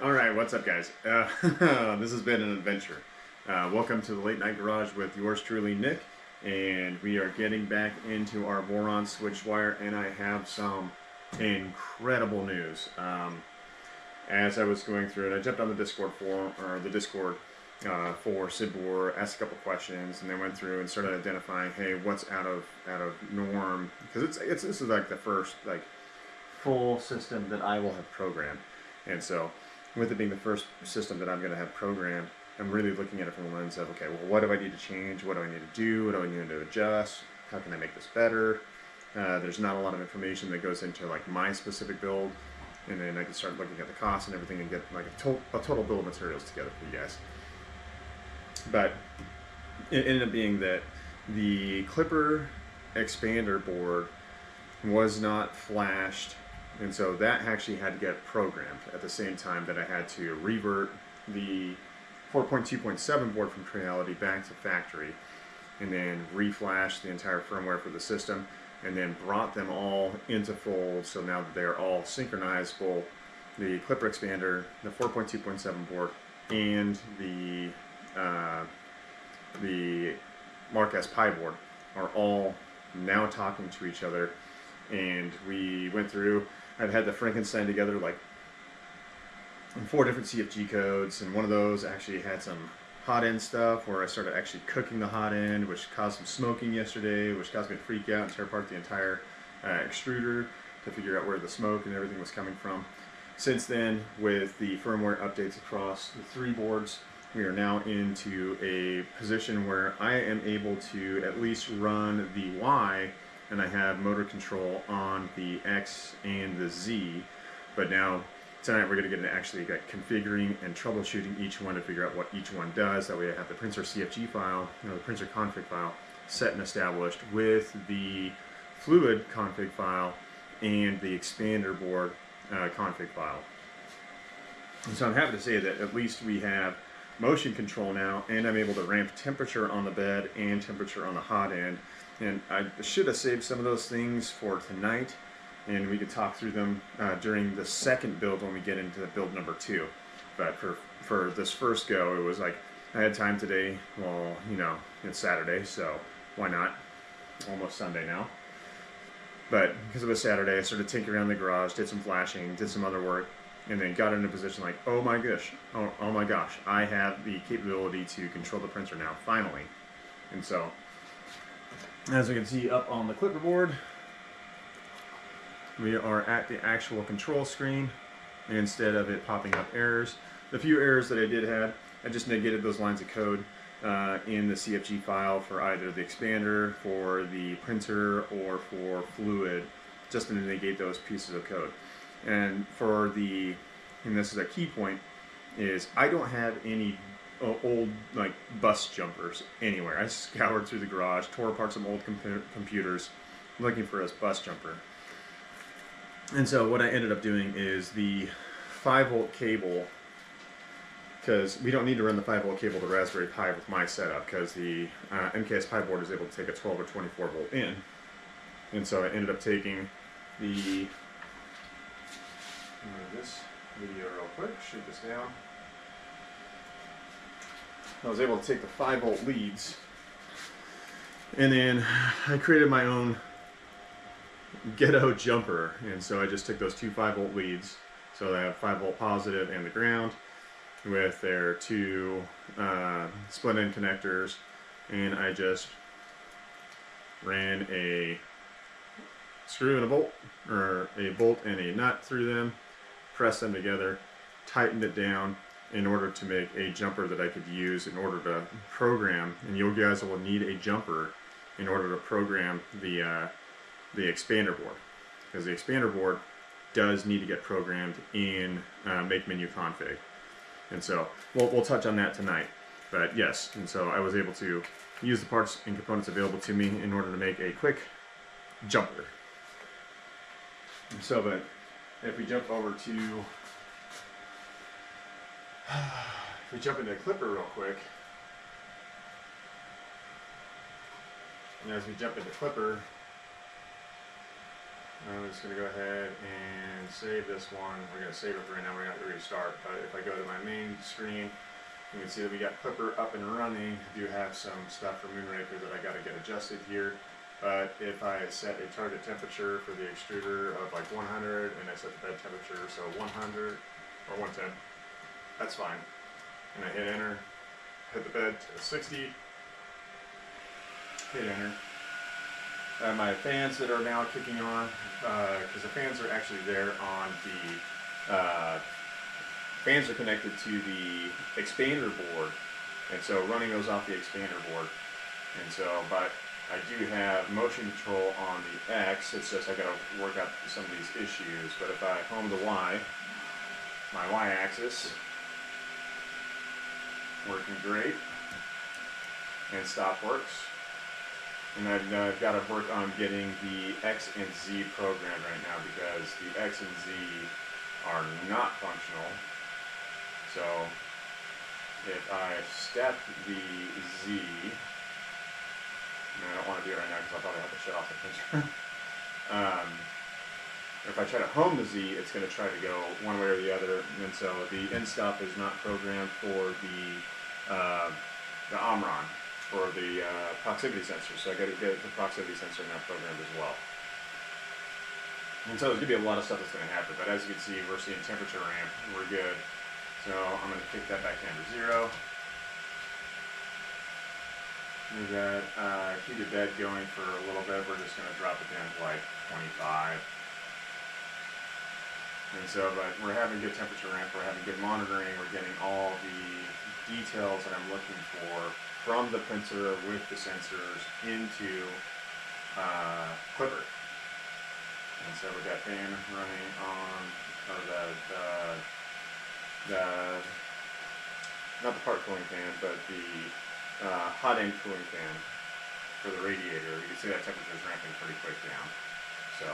Alright, what's up guys? This has been an adventure. Welcome to the Late Night Garage with yours truly, Nick. And we are getting back into our boron switch wire, and I have some incredible news. As I was going through it, I jumped on the Discord for Sidbor, asked a couple questions, and then went through and started identifying, hey, what's out of norm? Because this is like the first full system that I will have programmed, and so with it being the first system that I'm going to have programmed, I'm really looking at it from the lens of, okay, well, what do I need to change? What do I need to do? What do I need to adjust? How can I make this better? There's not a lot of information that goes into like my specific build, and then I can start looking at the costs and everything and get like a total bill of materials together for you guys. But it ended up being that the Clipper expander board was not flashed, and so that actually had to get programmed at the same time that I had to revert the 4.2.7 board from Creality back to factory, and then reflash the entire firmware for the system, and then brought them all into fold, so now that they're all synchronized, both the Clipper expander, the 4.2.7 board, and the Mark S Pi board are all now talking to each other. And we went through, I've had the Frankenstein together like 4 different CFG codes, and one of those actually had some hot end stuff where I started actually cooking the hot end, which caused some smoking yesterday, which caused me to freak out and tear apart the entire extruder to figure out where the smoke and everything was coming from. Since then, with the firmware updates across the 3 boards, we are now into a position where I am able to at least run the Y, and I have motor control on the X and the Z. But now tonight we're going to get into actually configuring and troubleshooting each one to figure out what each one does. That way I have the printer CFG file, the printer config file set and established with the fluid config file and the expander board config file. And so I'm happy to say that at least we have motion control now, and I'm able to ramp temperature on the bed and temperature on the hot end. And I should have saved some of those things for tonight, and we could talk through them during the second build when we get into the build number 2. But for this first go, it was like I had time today. Well, you know, it's Saturday, so why not? Almost Sunday now. But because it was Saturday, I started tinkering around the garage, did some flashing, did some other work, and then got in a position like, oh my gosh, I have the capability to control the printer now, finally. And so, as we can see up on the Clipper board, we are at the actual control screen instead of it popping up errors. The few errors that I did have, I just negated those lines of code in the CFG file for either the expander, for the printer, or for fluid, just to negate those pieces of code. And for the, and this is a key point, is I don't have any old like bus jumpers anywhere. I scoured through the garage, tore apart some old computers looking for a bus jumper. And so what I ended up doing is the 5-volt cable, because we don't need to run the 5-volt cable to Raspberry Pi with my setup, because the MKS Pi board is able to take a 12 or 24 volt in. And so I ended up taking the, move this video real quick, shoot this down. I was able to take the 5-volt leads, and then I created my own ghetto jumper. And so I just took those 2 5-volt leads, so I have 5-volt positive and the ground, with their 2 split-end connectors, and I just ran a screw and a bolt, or a bolt and a nut through them, pressed them together, tightened it down in order to make a jumper that I could use in order to program, and you guys will need a jumper in order to program the expander board, because the expander board does need to get programmed in make menu config. And so we'll touch on that tonight. But yes, and so I was able to use the parts and components available to me in order to make a quick jumper. So, but if we jump over to, if we jump into Clipper real quick, and as we jump into Clipper, I'm just going to go ahead and save this one. We're going to save it for right now. We're going to have to restart. But if I go to my main screen, you can see that we got Clipper up and running. I do have some stuff for Moonraker that I got to get adjusted here. But if I set a target temperature for the extruder of like 100 and I set the bed temperature, so 100 or 110, that's fine. And I hit enter, hit the bed to 60, hit enter. My fans that are now kicking on, because the fans are actually there on the, fans are connected to the expander board, and so running those off the expander board. And so, but I do have motion control on the X. It's just I got to work out some of these issues. But if I home the Y, my Y-axis working great, and stop works. And I've got to work on getting the X and Z programmed right now because the X and Z are not functional. So if I step the Z, and I don't want to do it right now because I'll probably have to shut off the printer. If I try to home the Z, it's going to try to go one way or the other, and so the end stop is not programmed for the Omron, for the proximity sensor, so I got to get the proximity sensor now programmed as well. And so there's going to be a lot of stuff that's going to happen, but as you can see, we're seeing temperature ramp, we're good. So I'm going to kick that back down to 0. We've got heated bed going for a little bit. We're just going to drop it down to like 25. And so, but we're having good temperature ramp, we're having good monitoring, we're getting all the details that I'm looking for from the printer with the sensors into Clipper. And so we've got fan running on, or not the part cooling fan, but the hot end cooling fan for the radiator. You can see that temperature is ramping pretty quick down. So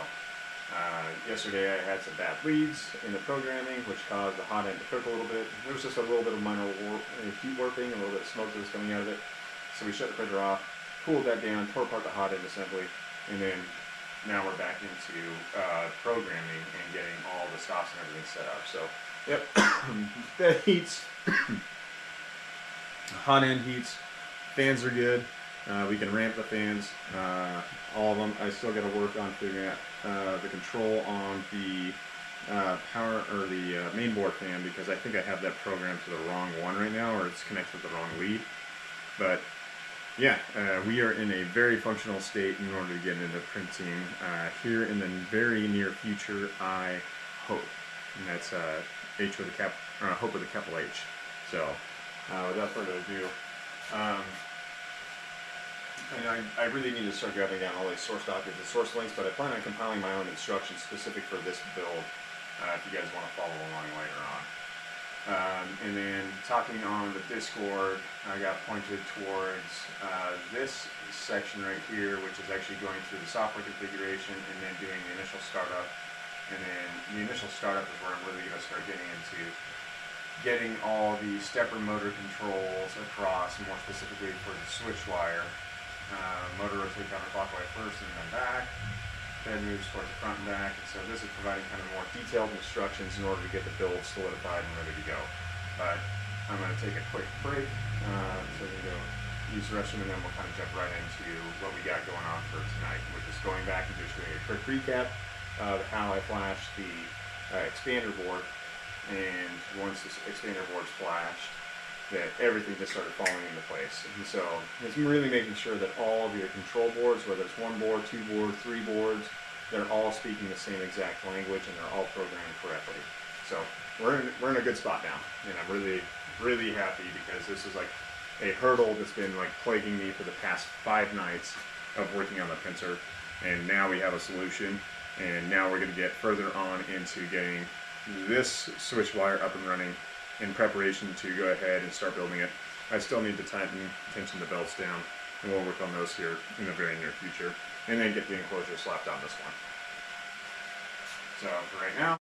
yesterday I had some bad leads in the programming, which caused the hot end to cook a little bit. There was just a little bit of minor heat warping, a little bit of smoke that was coming out of it. So we shut the printer off, cooled that down, tore apart the hot end assembly, and then now we're back into programming and getting all the stops and everything set up. So, yep, that heats, hot end heats, fans are good. We can ramp the fans, all of them. I still got to work on figuring out the control on the power or the mainboard fan, because I think I have that programmed to the wrong one right now, or it's connected to the wrong lead. But yeah, we are in a very functional state in order to get into printing here in the very near future, I hope. And that's H with a cap, or hope with a capital H. So without further ado, and I really need to start grabbing down all these source documents and source links, but I plan on compiling my own instructions specific for this build if you guys want to follow along later on. And then talking on the Discord, I got pointed towards this section right here, which is actually going through the software configuration and then doing the initial startup. And then the initial startup is where I'm really going to start getting into getting all the stepper motor controls across, more specifically for the switch wire. Motor rotate counterclockwise first and then back. Bed moves towards the front and back, and so this is providing kind of more detailed instructions in order to get the build solidified and ready to go. But I'm going to take a quick break, so we can go use the restroom, and then we'll kind of jump right into what we got going on for tonight, which is going back and just doing a quick recap of how I flashed the expander board, and once this expander board's flashed, that everything just started falling into place. And so it's really making sure that all of your control boards, whether it's one board, two boards, three boards, they're all speaking the same exact language and they're all programmed correctly. So we're in a good spot now, and I'm really, really happy because this is like a hurdle that's been like plaguing me for the past 5 nights of working on the printer, and now we have a solution, and now we're going to get further on into getting this switch wire up and running in preparation to go ahead and start building it. I still need to tension the belts down, and we'll work on those here in the very near future, and then get the enclosure slapped on this one. So for right now,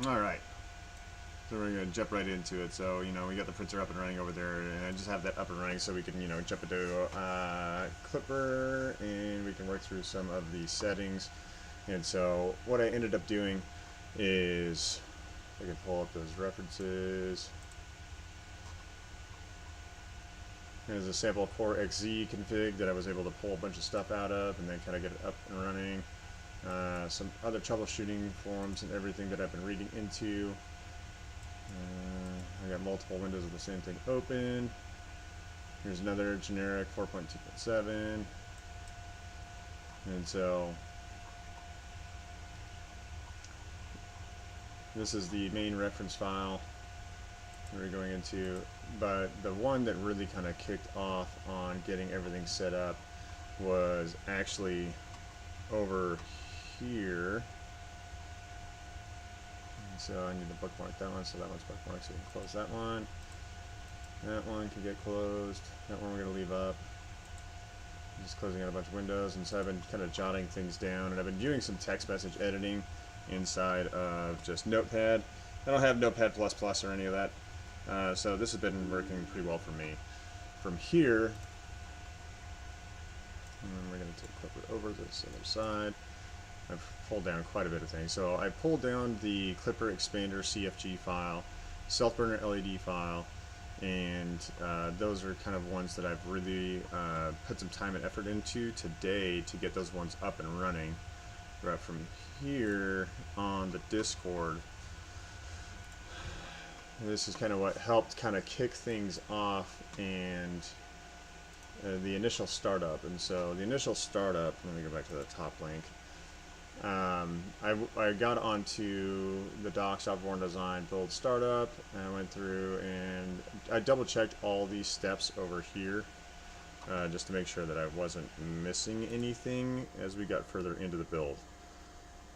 Alright, so we're going to jump right into it. So, you know, we got the printer up and running over there, and I just have that up and running so we can, you know, jump into Clipper, and we can work through some of the settings. And so what I ended up doing is, I can pull up those references. There's a sample 4XZ config that I was able to pull a bunch of stuff out of and then kind of get it up and running. Some other troubleshooting forums and everything that I've been reading into. I got multiple windows of the same thing open. Here's another generic 4.2.7. And so this is the main reference file we're going into, but the one that really kind of kicked off on getting everything set up was actually over here. And so I need to bookmark that one, so that one's bookmarked, so we can close that one. That one can get closed. That one we're going to leave up. Just closing out a bunch of windows, and so I've been kind of jotting things down, and I've been doing some text message editing inside of just Notepad. I don't have Notepad++ or any of that, so this has been working pretty well for me. From here, and we're going to take Clipper over to this other side. I've pulled down quite a bit of things. So I pulled down the Clipper Expander CFG file, Self-Burner LED file, and those are kind of ones that I've really put some time and effort into today to get those ones up and running. Right from here on the Discord, this is kind of what helped kind of kick things off and the initial startup. And so the initial startup, let me go back to the top link. I got onto the docs.born design build startup, and I went through and I double checked all these steps over here just to make sure that I wasn't missing anything as we got further into the build.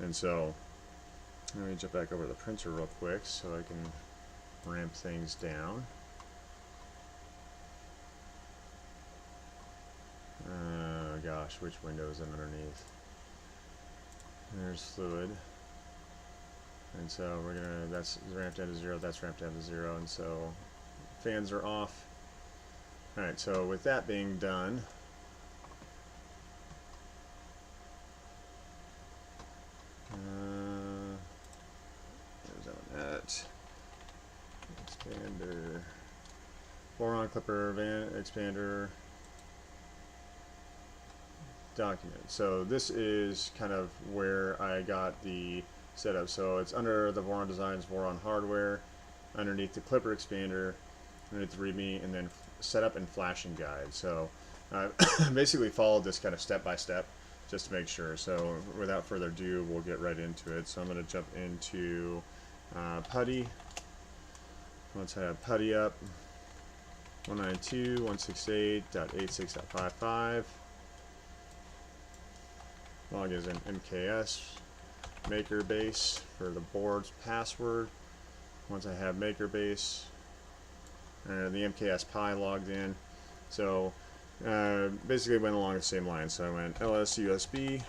And so let me jump back over to the printer real quick so I can ramp things down. Oh gosh, which window is in underneath? There's fluid, and so we're gonna, that's ramped down to 0, that's ramped down to 0, and so fans are off. Alright, so with that being done, there's that one at expander, boron clipper, expander, document. So this is kind of where I got the setup. So it's under the Voron Designs, Voron Hardware, underneath the Clipper Expander, underneath the README, and then setup and flashing guide. So basically followed this kind of step by step just to make sure. So without further ado, we'll get right into it. So I'm going to jump into PuTTY. Once I have PuTTY up, 192.168.86.55. Log is in MKS, maker base for the board's password. Once I have maker base, the MKS Pi logged in. So basically went along the same line. So I went LS USB,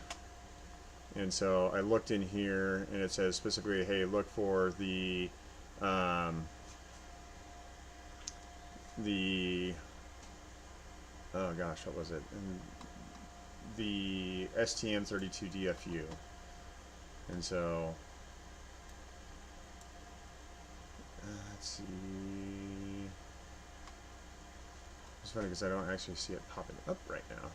and so I looked in here, and it says specifically, hey, look for the oh gosh, what was it? The STM32 DFU. And so let's see, it's funny because I don't actually see it popping up right now.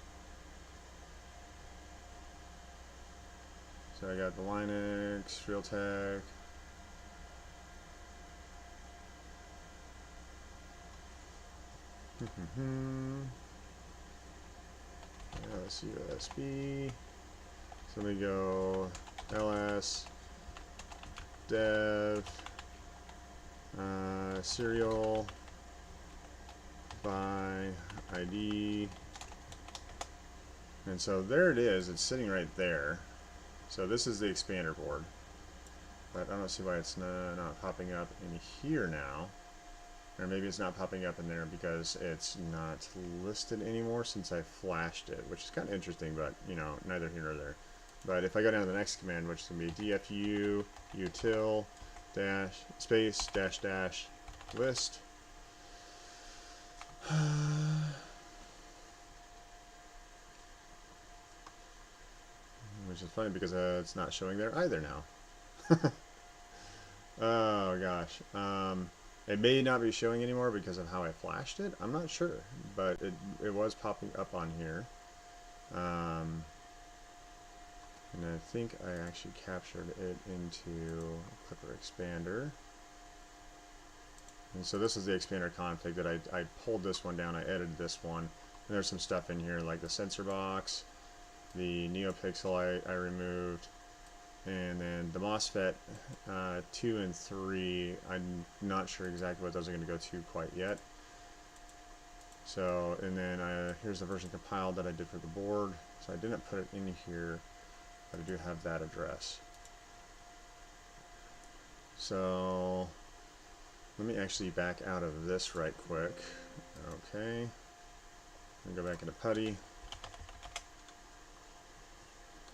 So I got the Linux, Realtek, LS USB. So we go LS dev serial by ID, and so there it is. It's sitting right there. So this is the expander board, but I don't see why it's not popping up in here now. Or maybe it's not popping up in there because it's not listed anymore since I flashed it, which is kind of interesting, but you know, neither here nor there. But if I go down to the next command, which is going to be DFU util dash space dash dash list. Which is funny because it's not showing there either now. Oh gosh. It may not be showing anymore because of how I flashed it. I'm not sure, but it was popping up on here. And I think I actually captured it into Clipper Expander. And so this is the expander config that I pulled this one down. I edited this one. And there's some stuff in here like the sensor box, the NeoPixel I removed, and then the MOSFET 2 and 3. I'm not sure exactly what those are going to go to quite yet. So, and then here's the version compiled that I did for the board. So I didn't put it in here, but I do have that address. So let me actually back out of this right quick. Okay. Let me go back into PuTTY.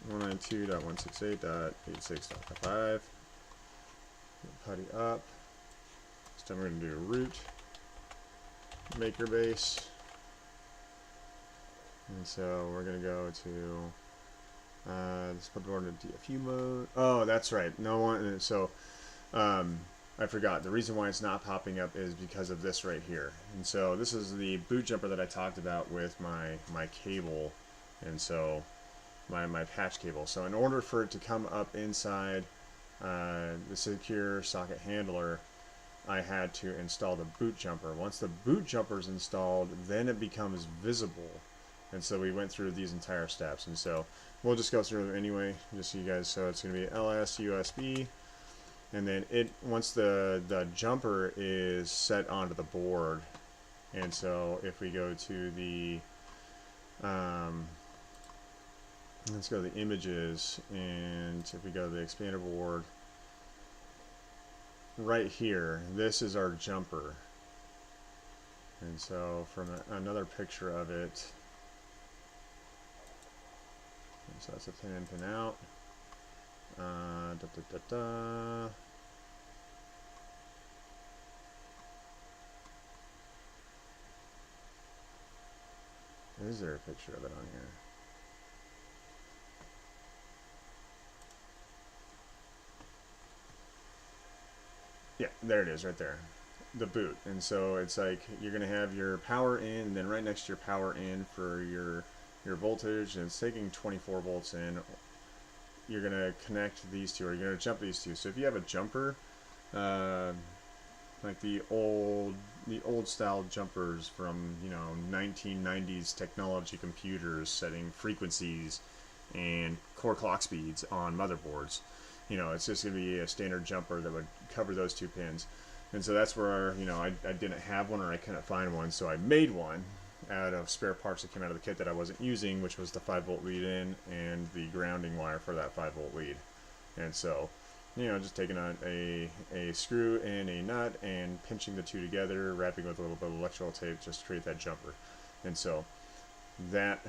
192.168.86.5. PuTTY up. This time we're going to do root, maker base. And so we're going to go to let's put the board into DFU mode. Oh, that's right. No one. So I forgot. The reason why it's not popping up is because of this right here. And so this is the boot jumper that I talked about with my cable, and so my patch cable. So in order for it to come up inside the secure socket handler, I had to install the boot jumper. Once the boot jumper is installed, then it becomes visible. And so we went through these entire steps, and so we'll just go through them anyway, just so you guys. So it's going to be LS USB, and then once the jumper is set onto the board, and so if we go to the let's go to the images, and if we go to the expander board, right here, this is our jumper. And so from another picture of it, so that's a pin in, pin out. Is there a picture of it on here? Yeah, there it is right there. The boot. And so it's like you're going to have your power in, and then right next to your power in for your voltage, and it's taking 24 volts in. You're going to connect these two, or you're going to jump these two. So if you have a jumper, like the old style jumpers from 1990s technology computers setting frequencies and core clock speeds on motherboards, it's just going to be a standard jumper that would cover those two pins. And so that's where I didn't have one, or I couldn't find one, so I made one out of spare parts that came out of the kit that I wasn't using, which was the 5-volt lead in and the grounding wire for that 5-volt lead. And so just taking a screw and a nut and pinching the two together, wrapping with a little bit of electrical tape just to create that jumper. And so that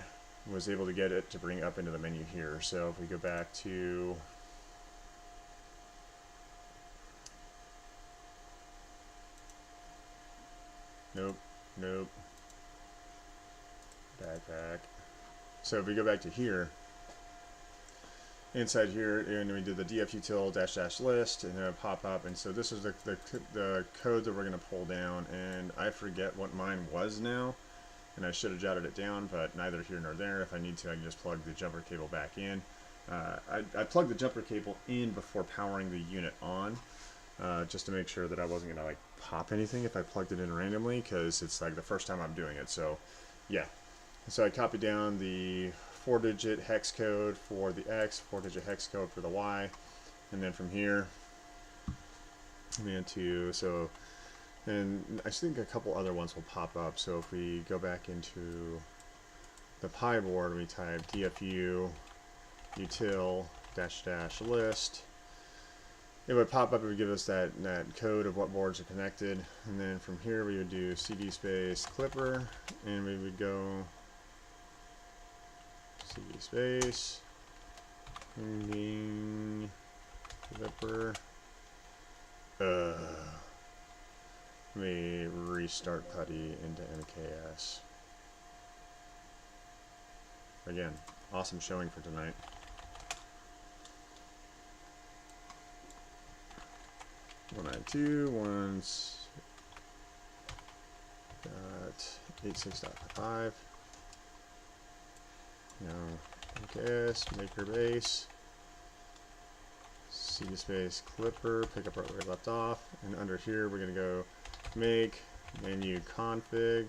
was able to get it to bring up into the menu here. So if we go back to nope, backpack. So if we go back to here, inside here, and we did the dfutil -- list, and it'll pop up. And so this is the code that we're going to pull down, and I forget what mine was now, and I should have jotted it down, but neither here nor there. If I need to, I can just plug the jumper cable back in. I plugged the jumper cable in before powering the unit on, just to make sure that I wasn't going to pop anything if I plugged it in randomly, because it's like the first time I'm doing it. So yeah, so I copied down the 4-digit hex code for the X, 4-digit hex code for the Y, and then from here I'm into, and I think a couple other ones will pop up. So if we go back into the Pi board, we type dfu util -- list, it would pop up. It would give us that code of what boards are connected, and then from here we would do cd space clipper, and we would go cd space clipper, Let me restart PuTTY into MKS. Again, awesome showing for tonight. One nine two one's got 86.5. Now MKS, maker base, CD space clipper, pick up right where we left off, and under here we're gonna go make menu config.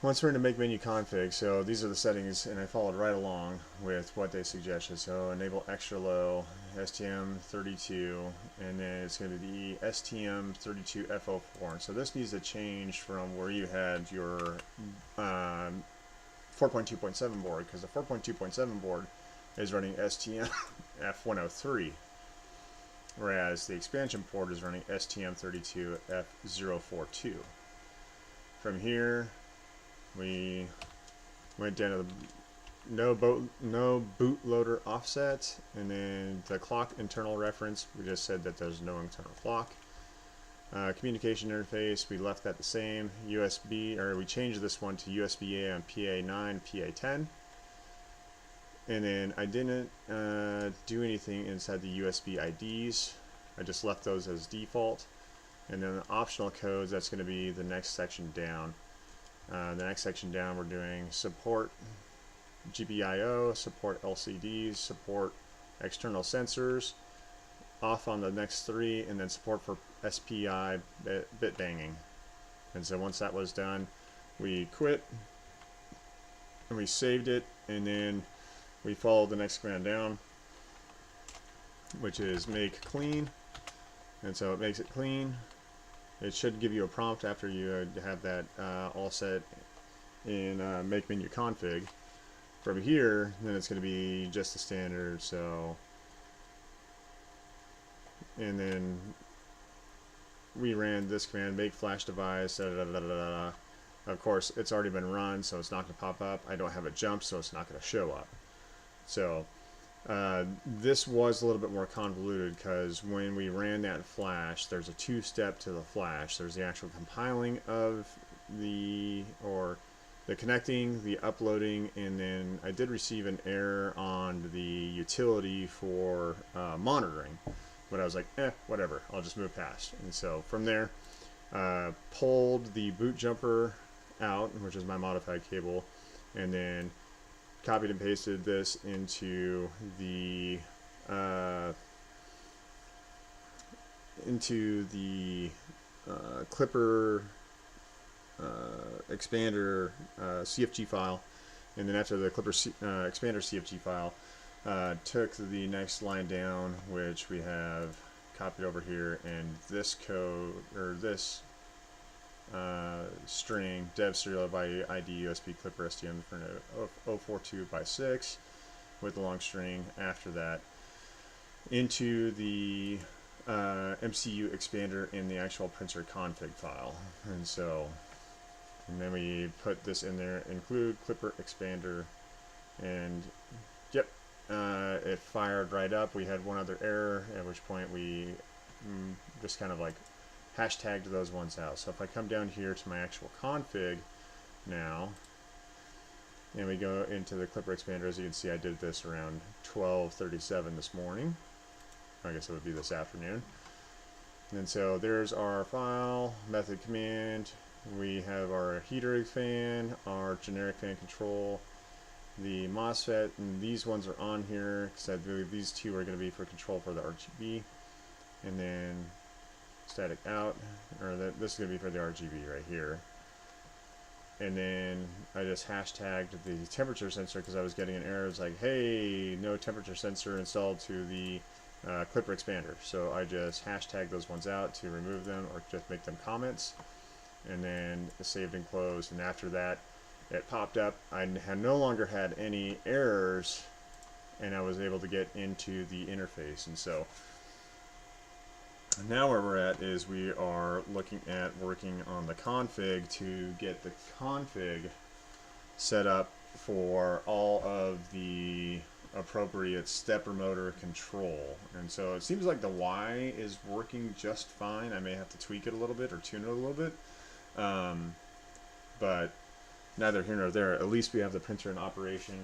Once we're into make menu config, so these are the settings, and I followed right along with what they suggested. So enable extra low, STM32, and then it's going to be the STM32F04. And so this needs to change from where you had your 4.2.7 board, because the 4.2.7 board is running STM-F103, whereas the expansion port is running STM32F042. From here, we went down to the no bootloader offset, and then the clock internal reference, we just said that there's no internal clock. Communication interface, we left that the same. USB, or we changed this one to USB-A on PA9, PA10. And then I didn't do anything inside the USB IDs. I just left those as default. And then the optional codes, that's going to be the next section down. The next section down, we're doing support GPIO, support LCDs, support external sensors, off on the next three, and then support for SPI bit banging. And so once that was done, we quit and we saved it, and then we followed the next command down, which is make clean. And so it makes it clean. It should give you a prompt after you have that all set in make menu config. From here, then it's going to be just the standard. So, and then we ran this command, make flash device. Of course, it's already been run, so it's not going to pop up. I don't have it jumped, so it's not going to show up. So this was a little bit more convoluted, because when we ran that flash, there's a two-step to the flash. There's the actual compiling of the connecting, the uploading, and then I did receive an error on the utility for monitoring, but I was like, whatever, I'll just move past. And so from there, pulled the boot jumper out, which is my modified cable, and then copied and pasted this into the Clipper expander CFG file, and then after the Clipper expander CFG file, took the next line down, which we have copied over here, and this code, or this string dev serial by ID USB Clipper STM for 042 by 6 with the long string after that into the MCU expander in the actual printer config file. And so, and then we put this in there, include Clipper expander, and yep, it fired right up. We had one other error, at which point we just kind of like hashtagged those ones out. So if I come down here to my actual config now, and we go into the Clipper expander, as you can see, I did this around 12:37 this morning. I guess it would be this afternoon. And so there's our file, method command. We have our heater fan, our generic fan control, the MOSFET, and these ones are on here because I believe these two are going to be for control for the RGB. And then static out, or this is going to be for the RGB right here. And then I just hashtagged the temperature sensor because I was getting an error. It's like, hey, no temperature sensor installed to the Clipper expander. So I just hashtagged those ones out to remove them or just make them comments. And then saved and closed. And after that, it popped up. I had no longer had any errors, and I was able to get into the interface. And so now where we're at is we are looking at working on the config to get the config set up for all of the appropriate stepper motor control. And so it seems like the Y is working just fine. I may have to tweak it a little bit or tune it a little bit, but neither here nor there. At least we have the printer in operation.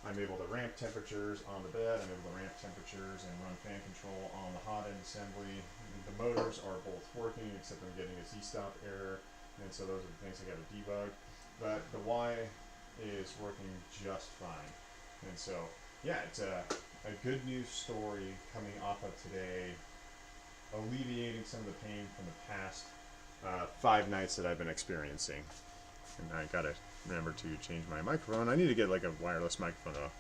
I'm able to ramp temperatures on the bed. I'm able to ramp temperatures and run fan control on the hot end assembly. The motors are both working, except I'm getting a Z-stop error, and so those are the things I got to debug. But the Y is working just fine. And so, yeah, it's a good news story coming off of today, alleviating some of the pain from the past 5 nights that I've been experiencing. And I gotta remember to change my microphone. I need to get like a wireless microphone to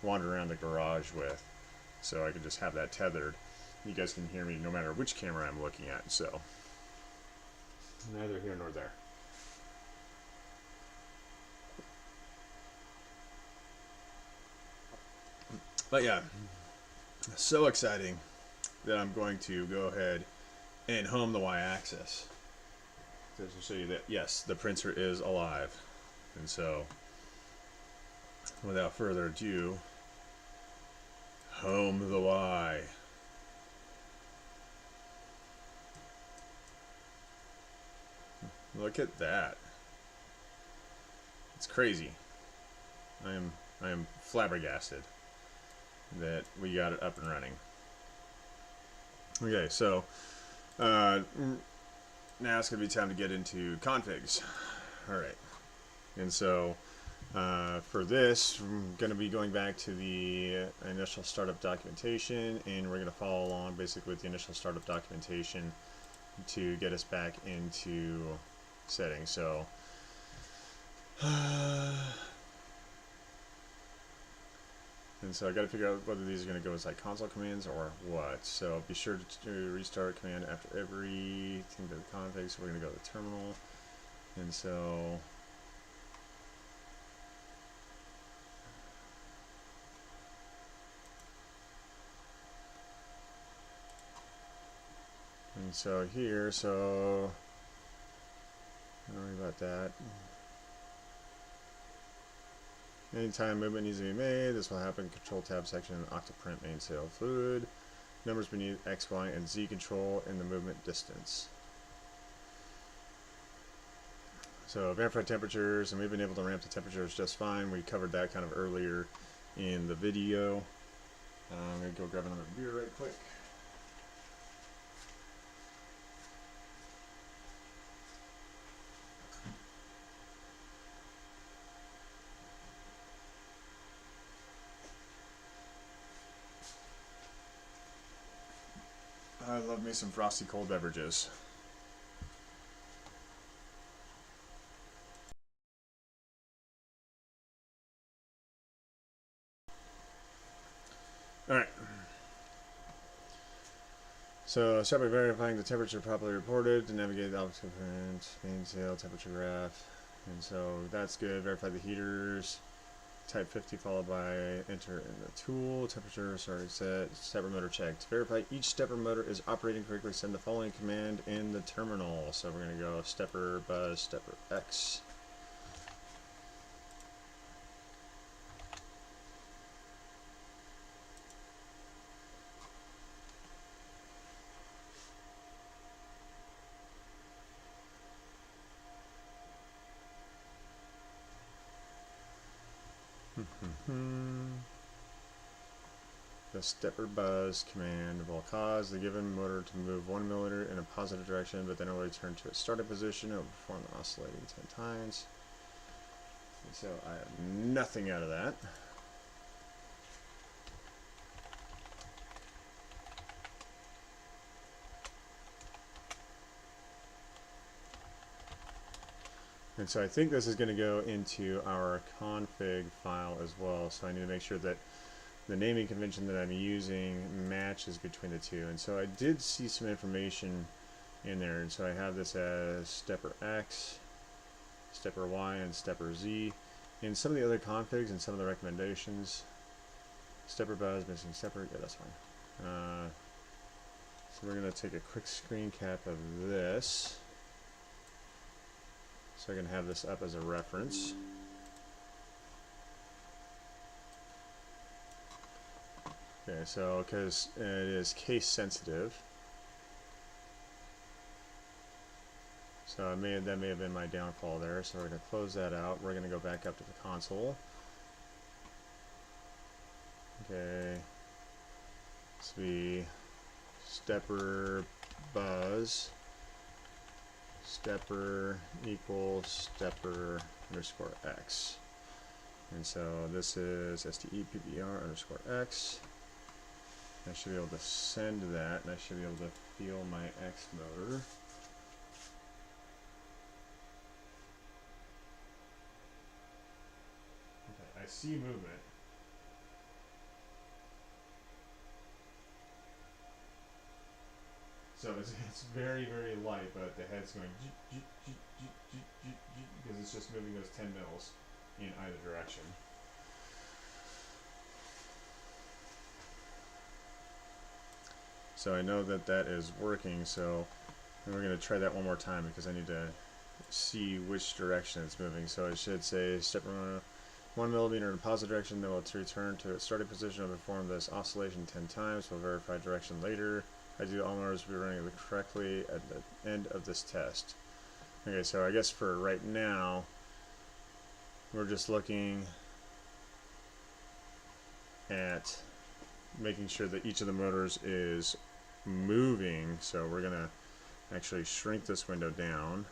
wander around the garage with, so I can just have that tethered. You guys can hear me no matter which camera I'm looking at. So neither here nor there. But yeah, so exciting that I'm going to go ahead and home the Y-axis to show you that yes, the printer is alive. And so, without further ado, home the Y. Look at that. It's crazy. I am flabbergasted that we got it up and running. Okay, so now it's gonna be time to get into configs. All right, and so for this, I'm gonna be going back to the initial startup documentation, and we're gonna follow along basically with the initial startup documentation to get us back into settings. So and so I got to figure out whether these are going to go as like console commands or what. So be sure to restart command after everything to the config. So we're going to go to the terminal, and so here, so don't worry about that. Anytime movement needs to be made, this will happen in control tab section in Octoprint main sail fluid. Numbers beneath X, Y, and Z control in the movement distance. So verify temperatures, and we've been able to ramp the temperatures just fine. We covered that kind of earlier in the video. I'm going to go grab another beer right quick. I love me some frosty cold beverages. Alright. So start by verifying the temperature properly reported to navigate the Octoprint main sail temperature graph. And so that's good. Verify the heaters. Type 50 followed by enter in the tool. Temperature, set. Stepper motor checked. Verify each stepper motor is operating correctly. Send the following command in the terminal. So we're going to go stepper buzz, stepper X. The stepper buzz command will cause the given motor to move 1 millimeter in a positive direction, but then it will return to its startup position. It will perform the oscillating 10 times. And so I have nothing out of that. And so I think this is going to go into our config file as well. So I need to make sure that the naming convention that I'm using matches between the two. And so I did see some information in there. And so I have this as stepper X, stepper Y, and stepper Z. In some of the other configs and some of the recommendations, stepper buzz, missing stepper, yeah, that's fine. So we're going to take a quick screen cap of this, so I can have this up as a reference. Okay, so because it is case sensitive, so that may have been my downfall there. So we're going to close that out. We're going to go back up to the console. Okay, let's be stepper buzz stepper equals stepper underscore x. And so this is STEPPR underscore x. I should be able to send that, and I should be able to feel my X motor. Okay, I see movement. So it's very, very light, but the head's going because it's just moving those 10 mils in either direction. So I know that that is working, so we're going to try that one more time because I need to see which direction it's moving. So it should say step 1 millimeter in positive direction, then we'll return to its starting position and perform this oscillation 10 times. We'll verify direction later. I do all motors will be running correctly at the end of this test. Okay, so I guess for right now, we're just looking at making sure that each of the motors is moving. So we're going to actually shrink this window down.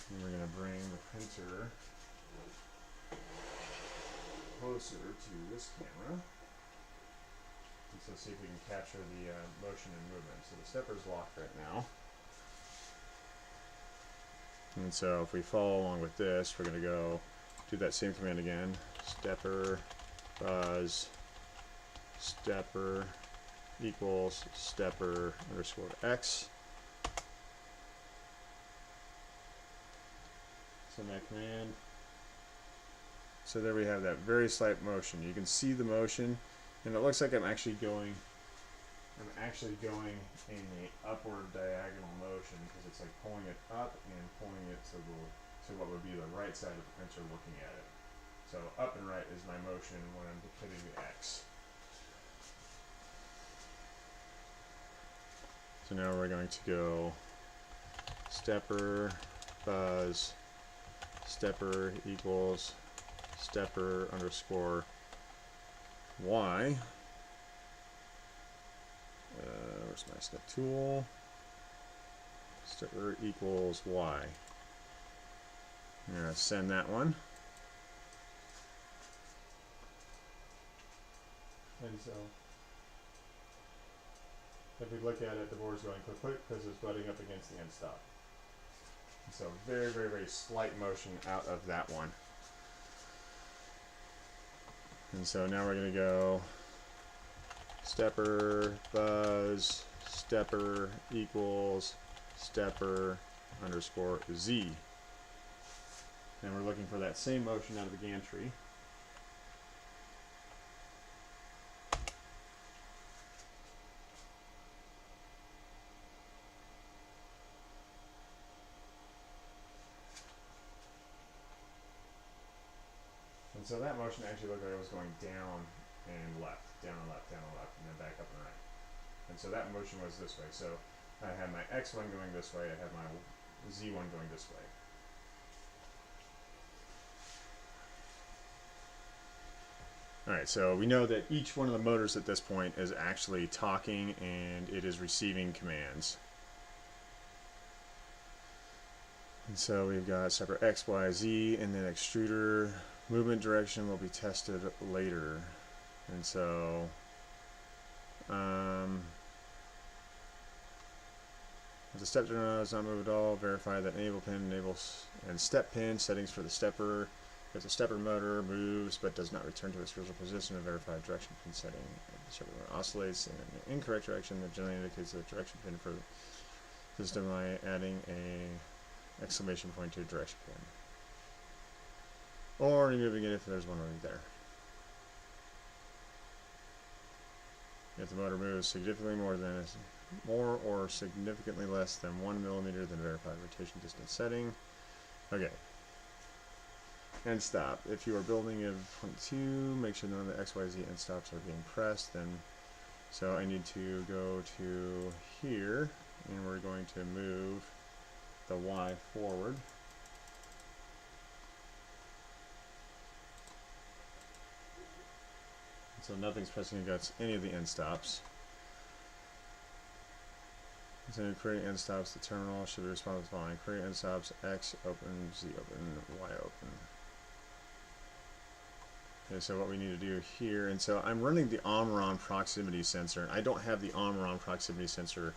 And we're going to bring the printer closer to this camera. And so see if we can capture the motion and movement. So the stepper's locked right now. And so if we follow along with this, we're going to go do that same command again. Stepper buzz stepper equals stepper underscore x. Send that command. So there we have that very slight motion. You can see the motion, and it looks like I'm actually going in the upward diagonal motion because it's like pulling it up and pulling it to what would be the right side of the printer looking at it. So up and right is my motion when I'm hitting the X. So now we're going to go stepper buzz stepper equals stepper underscore y. Where's my step tool? Stepper equals y. I'm going to send that one. And so, if we look at it, the board's going click click because it's butting up against the end stop. And so very, very, very slight motion out of that one. And so now we're going to go stepper buzz stepper equals stepper underscore z. And we're looking for that same motion out of the gantry. And so that motion actually looked like it was going down and left, down and left, down and left, and then back up and right. And so that motion was this way. So I had my X1 going this way, I had my Z1 going this way. Alright, so we know that each one of the motors at this point is actually talking and it is receiving commands. And so we've got separate X, Y, Z, and then extruder movement direction will be tested later. And so if the step turn does not move at all, verify that enable pin enables and step pin settings for the stepper. If the stepper motor moves but does not return to its original position, verify direction pin setting. If the stepper motor oscillates in an incorrect direction, that generally indicates the direction pin for the system by adding a exclamation point to a direction pin. Or removing it if there's one already there. If the motor moves significantly more or significantly less than 1 millimeter, then verify rotation distance setting. Okay. end stop. If you are building a 22, make sure none of the XYZ end stops are being pressed. Then, so I need to go to here, and we're going to move the Y forward. So nothing's pressing against any of the end stops. So create end stops, the terminal should be responsive to the following. Create end stops, X open, Z open, Y open. Okay, so what we need to do here, and so I'm running the Omron proximity sensor, and I don't have the Omron proximity sensor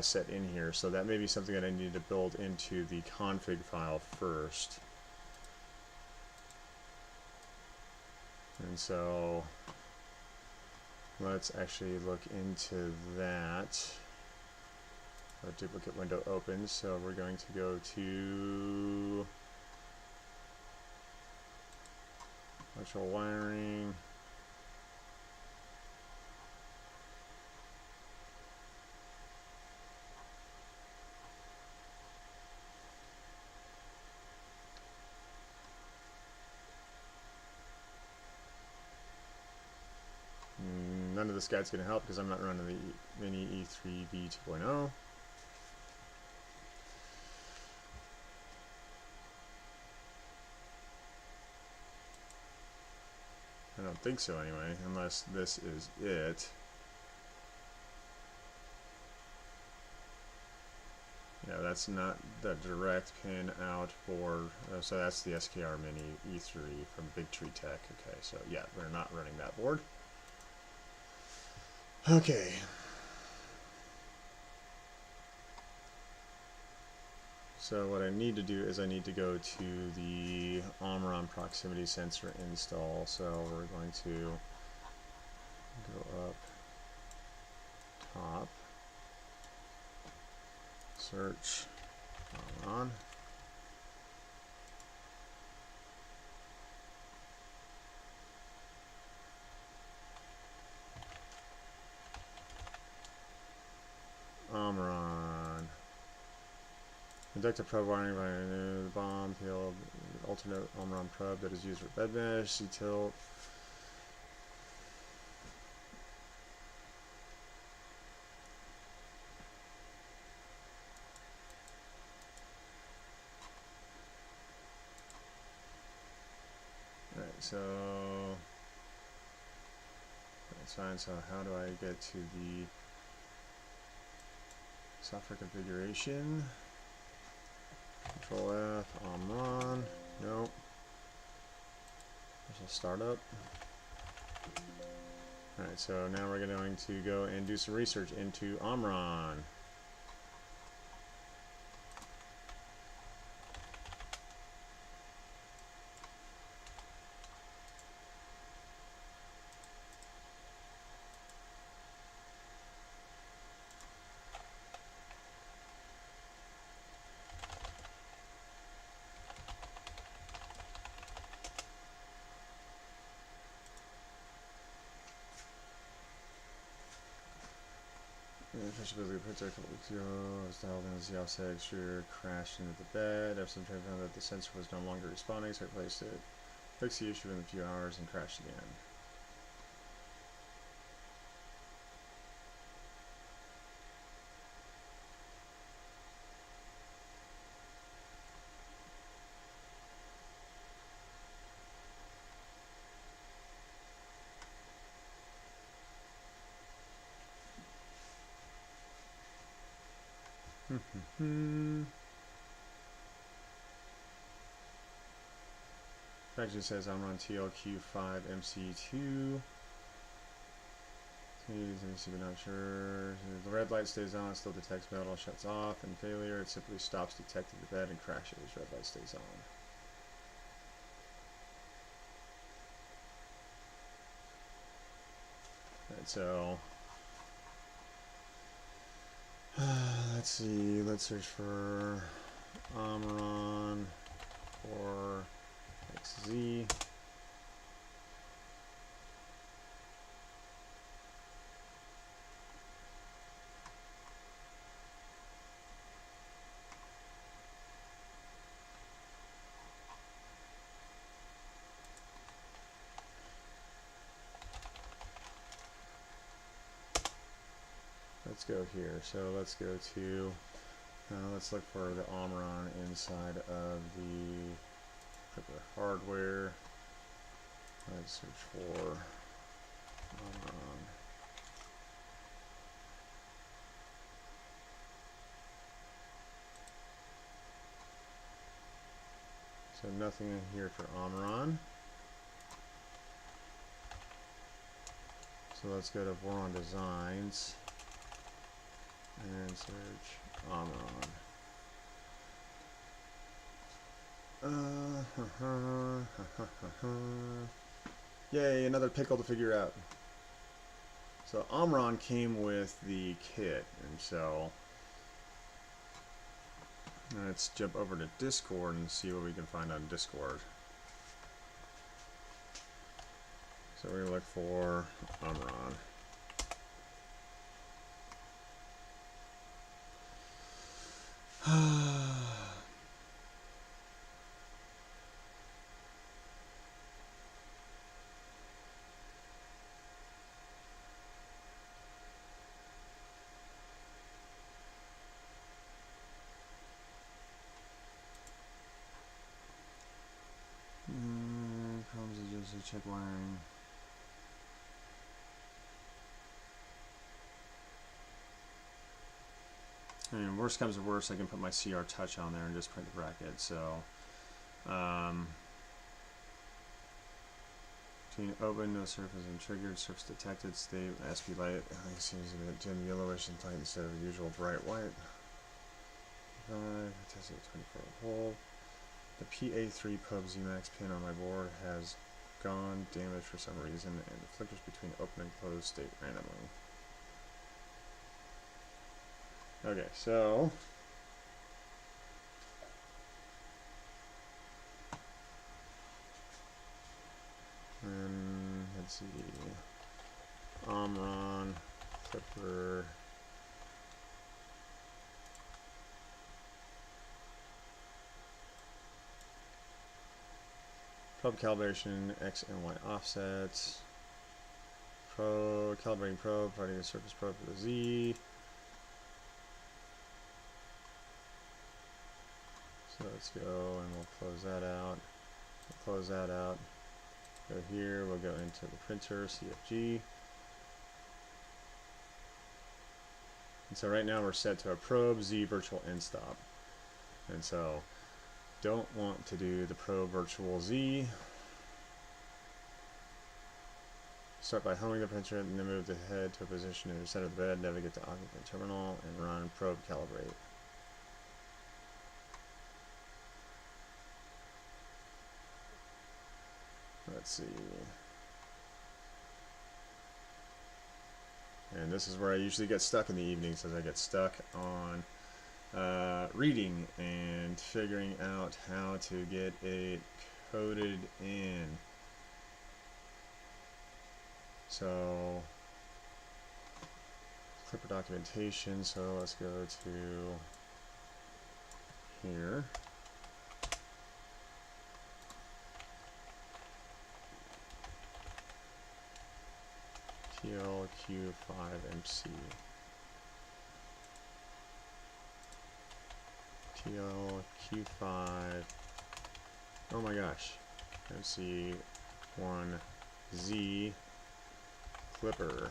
set in here, so that may be something that I need to build into the config file first. And so let's actually look into that. Our duplicate window opens, so we're going to go to electrical wiring. None of this guide's going to help because I'm not running the Mini E3B 2.0. I don't think so anyway, unless this is it. Yeah, that's not the direct pin out for, so that's the SKR Mini E3 from Big Tree Tech. Okay, so yeah, we're not running that board. Okay. So what I need to do is I need to go to the Omron proximity sensor install. So we're going to go up top, search Omron. Omron. Conduct a probe wiring by the bomb, field, alternate Omron probe that is used for bed mesh, C-tilt. Alright, so that's fine. So how do I get to the software configuration? Control F, Omron, no. There's a startup. Alright, so now we're going to go and do some research into Omron. Basically, printer a couple weeks ago, I was dialed in as the offset extruder, crashed into the bed. After some time, found that the sensor was no longer responding, so I replaced it. Fixed the issue in a few hours and crashed again. Actually says I'm on TLQ5 MC2. But not sure. The red light stays on, still detects metal, shuts off, and failure. It simply stops detecting the bed and crashes. Red light stays on. Alright, so let's see. Let's search for Omron or XZ. let's go here. So let's go to, let's look for the Omron inside of the clipper hardware. Let's search for Omron. So nothing in here for Omron. So let's go to Voron Designs and search Omron. Yay, another pickle to figure out. So Omron came with the kit, and so let's jump over to Discord and see what we can find on Discord. So we're gonna look for Omron. Problems is usually check wiring. I mean, worst comes to worst, I can put my CR Touch on there and just print the bracket. So, between open, no surface, and triggered, surface detected, state, SP light. It seems a bit dim yellowish and light instead of the usual bright white. Tested 24 volt. The PA3 Pub ZMAX pin on my board has gone damaged for some reason, and it flickers between open and closed state randomly. Okay, so let's see, Omron, Clipper, probe calibration, X and Y offsets, calibrating probe, providing a surface probe for the Z. So let's go and we'll close that out. We'll close that out. Go here, we'll go into the printer, CFG. And so right now we're set to a probe Z virtual end stop. And so don't want to do the probe virtual Z. Start by homing the printer and then move the head to a position in the center of the bed, navigate to occupant terminal, and run probe calibrate. Let's see. And this is where I usually get stuck in the evenings, as I get stuck on reading and figuring out how to get it coded in. So, Clipper documentation, so let's go to here. TLQ5MC. TLQ5. Oh my gosh. MC1Z Clipper.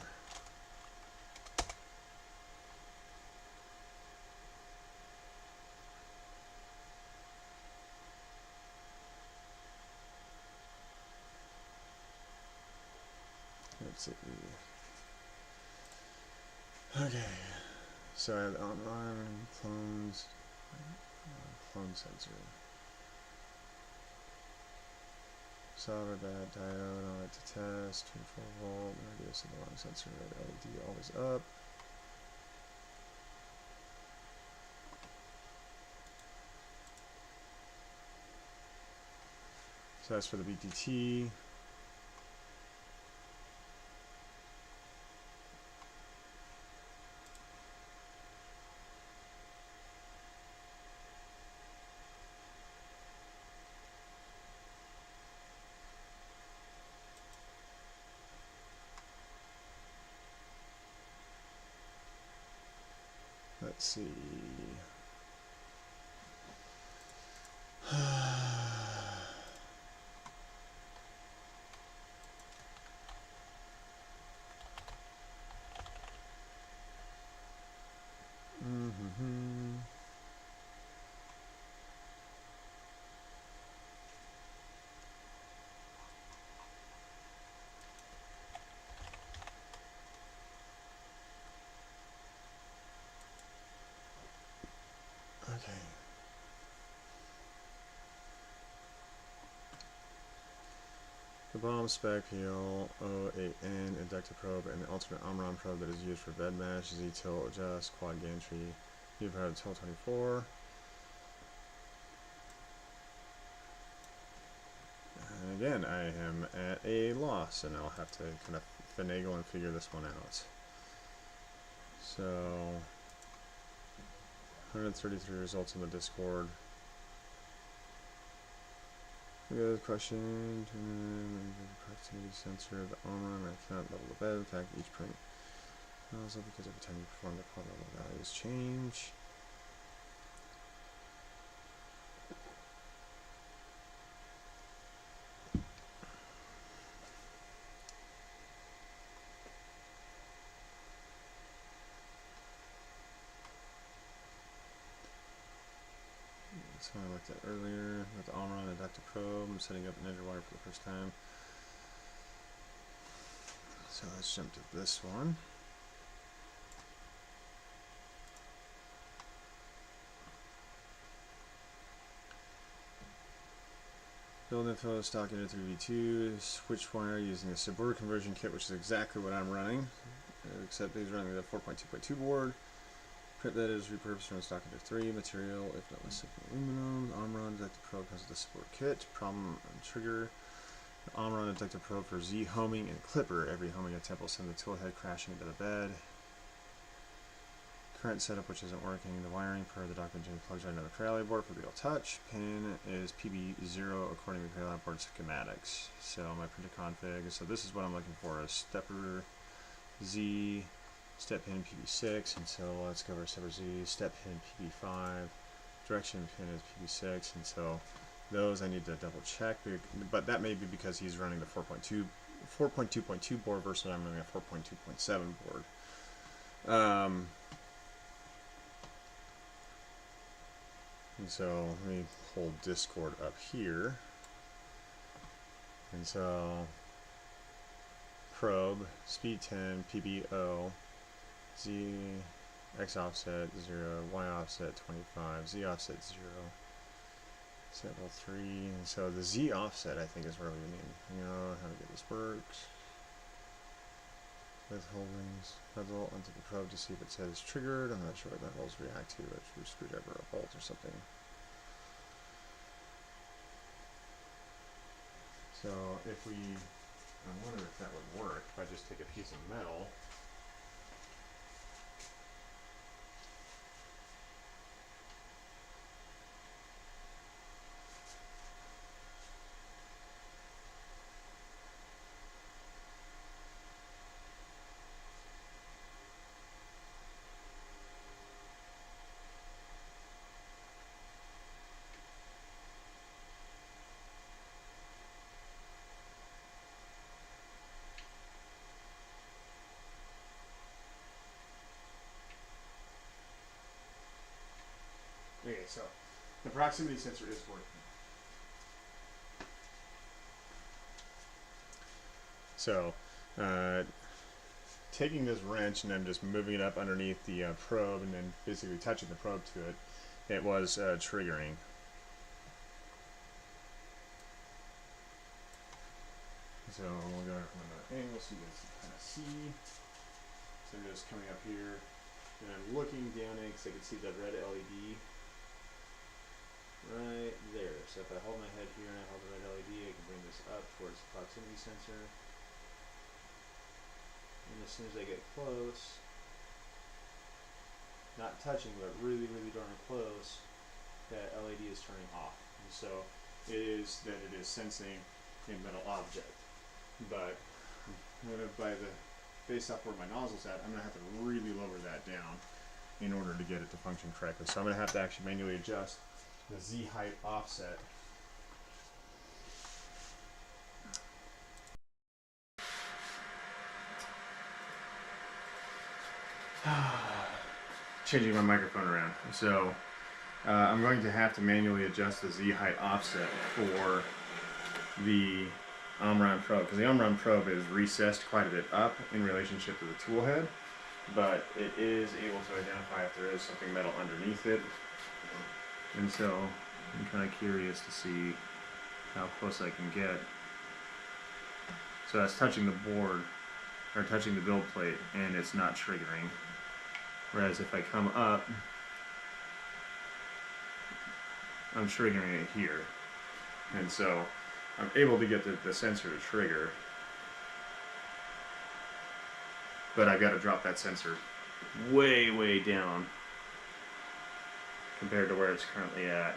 Let's see. Okay. So I have online clones. Clone sensor. Solder that diode on it to test. 24 volt. Radius of the long sensor. LED always up. So that's for the BTT. Let's see. Okay. The bomb spec PL08N inductive probe and the alternate Omron probe that is used for bed mesh, Z tilt adjust, quad gantry. You've heard of tilt 24. And again, I am at a loss, and I'll have to kind of finagle and figure this one out. So, 133 results in the Discord. Good question. Proximity sensor, the Omron. I cannot level the bed. In fact, each print nozzle because every time you perform the quad level values change. So I looked at earlier with the Omron inductive probe. I'm setting up an interwire for the first time. So let's jump to this one. Build info, stock into 3v2, switch wire using the subboard conversion kit, which is exactly what I'm running, except he's running the 4.2.2 board. Print that is repurposed from stock into 3 material, if not less aluminum. Omron inductive probe has the support kit. Problem trigger. The Omron inductive probe for Z homing and clipper. Every homing attempt will send the tool head crashing into the bed. Current setup, which isn't working. The wiring per the documentation plugs right into the Crowley board for the real touch. Pin is PB0 according to the Crowley board schematics. So my printer config. So this is what I'm looking for: a stepper Z, step pin PB6, and so let's go over stepper Z, step pin PB5, direction pin is PB6, and so those I need to double check, but that may be because he's running the 4.2.2 board versus I'm running a 4.2.7 board. And so let me pull Discord up here, and so probe, speed 10, PBO, Z, X offset 0, Y offset 25, Z offset 0, set level 3, and so the Z offset I think is where we need, how to get this works. With holdings, bezel onto the probe to see if it says triggered. I'm not sure what that holes react to, a true screwdriver, a bolt or something. So if we, I wonder if that would work if I just take a piece of metal. Okay, so the proximity sensor is working. So, taking this wrench and then just moving it up underneath the probe and then basically touching the probe to it, it was triggering. So we'll go from another angle so you guys can kind of see. So I'm just coming up here and I'm looking down it because I can see the red LED right there. So if I hold my head here and I hold the red LED, I can bring this up towards the proximity sensor. And as soon as I get close, not touching but really, really darn close, that LED is turning off. And so it is that it is sensing a metal object. But based off where my nozzle's at, I'm going to have to really lower that down in order to get it to function correctly. So I'm going to have to actually manually adjust the Z height offset. Changing my microphone around. So I'm going to have to manually adjust the Z height offset for the Omron probe, because the Omron probe is recessed quite a bit up in relationship to the tool head, but it is able to identify if there is something metal underneath it. And so I'm kind of curious to see how close I can get. So that's touching the board, or touching the build plate, and it's not triggering. Whereas if I come up, I'm triggering it here. And so I'm able to get the sensor to trigger, but I've got to drop that sensor way, way down compared to where it's currently at.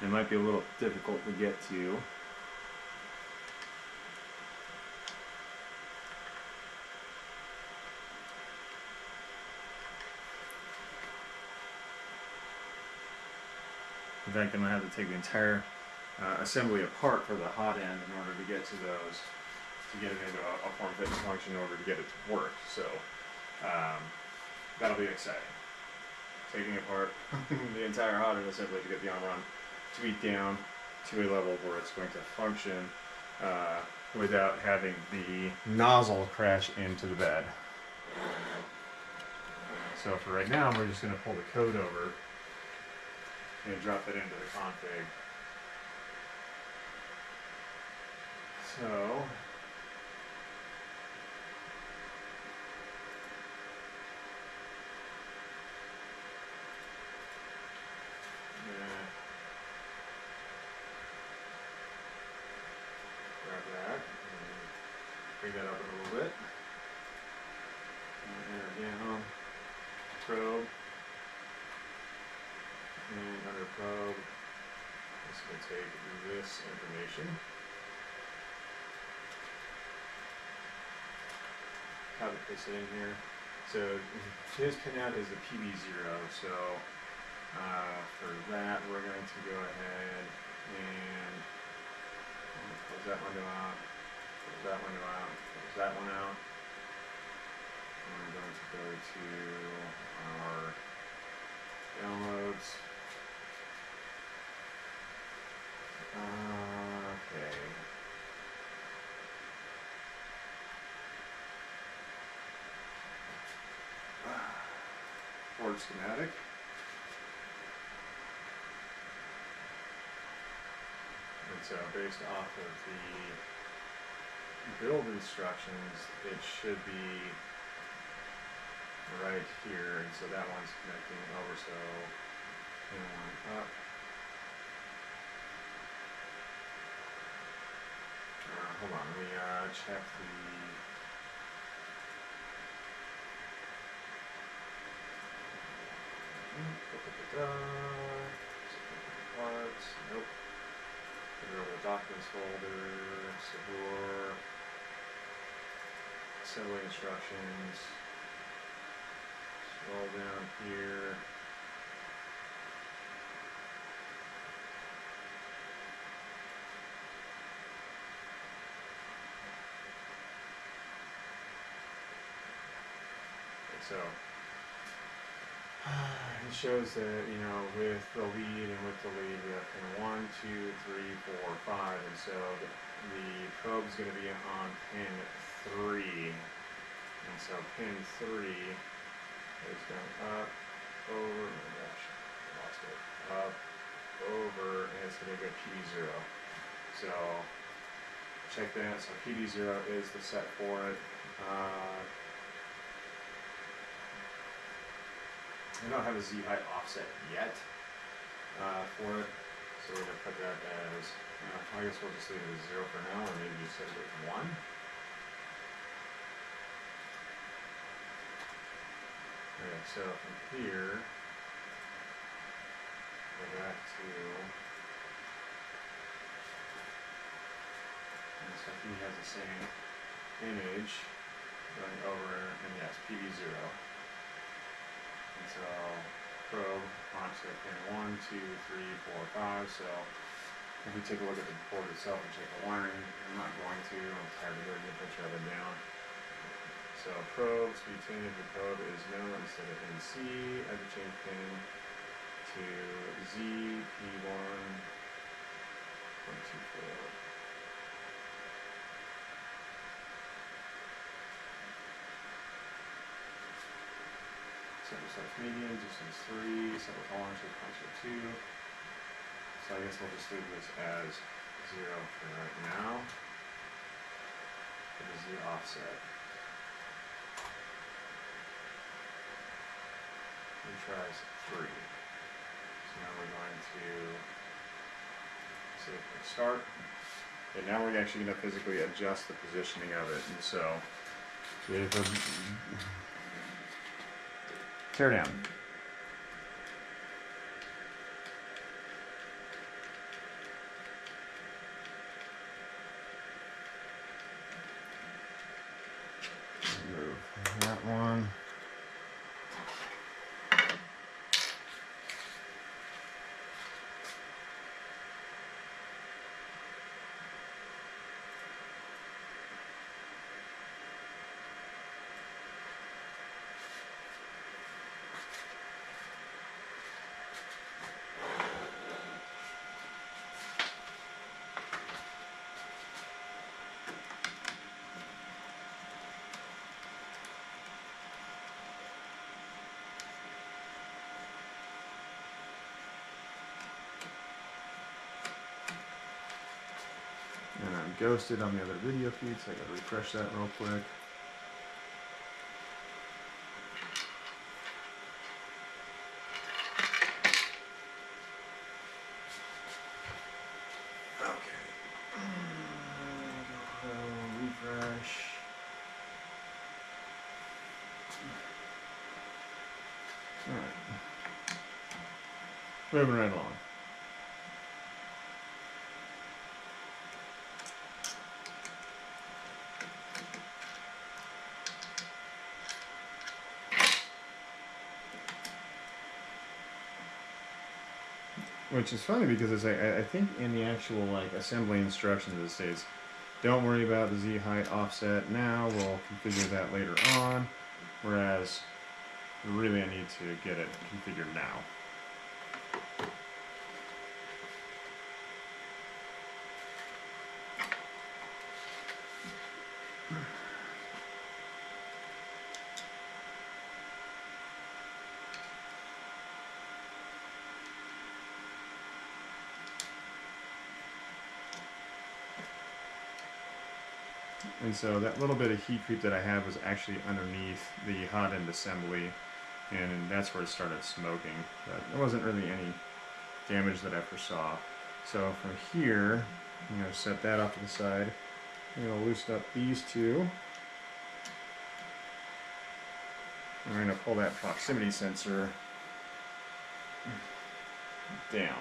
It might be a little difficult to get to. In fact, I'm going to have to take the entire assembly apart for the hot end in order to get to those, to get it into a form, fit, and function in order to get it to work. So that'll be exciting. Taking apart the entire hot end assembly to get the Omron to be down to a level where it's going to function without having the nozzle crash into the bed. So for right now, we're just going to pull the code over and drop it into the config. So grab that and bring that up a little bit. And enter down, probe. And under probe, it's going to take this information, have it paste it in here. So his pinout is the PB0. So for that, we're going to go ahead and close that window out, close that window out, close that one out. And we're going to go to our downloads. Okay. Board schematic. And so based off of the build instructions, it should be right here, and so that one's connecting over, so pin one up. Hold on, let me check parts. Nope. Put it over the documents folder. Sabor. Assembly instructions. Scroll down here. So it shows that, you know, with the lead and with the lead, we have pin 1, 2, 3, 4, 5, and so the probe is going to be on pin 3, and so pin 3 is going up, over, oh my gosh, I lost it, up, over, and it's going to go PB0. So check that. So PB0 is the set for it. I don't have a Z height offset yet for it, so we're going to put that as, I guess we'll just leave it as 0 for now, or maybe just set it at 1. Okay, so from here, go back to, and so he has the same image going over, and yes, PB0. So probe onto pin 1, 2, 3, 4, 5. So if we take a look at the board itself and check the wiring, I'm not going to. I'm tired of doing a picture of it down. So probe, speed change of the probe is no instead of NC. I can change pin to ZP1 124. Center size medium, distance 3, center tolerances, console 2. So I guess we'll just leave this as 0 for right now. It is the offset. We tries 3. So now we're going to see if we start. And now we're actually going to physically adjust the positioning of it. And so, tear down. Move that one. And I'm ghosted on the other video feed, so I gotta refresh that real quick. Okay. Refresh. Alright. Moving right along. Which is funny because it's like, I think in the actual like assembly instructions it states, don't worry about the Z height offset now, we'll configure that later on, whereas really I need to get it configured now. And so that little bit of heat creep that I had was actually underneath the hot end assembly, and that's where it started smoking. But there wasn't really any damage that I foresaw. So from here, I'm going to set that off to the side. I'm going to loosen up these two. I'm going to pull that proximity sensor down.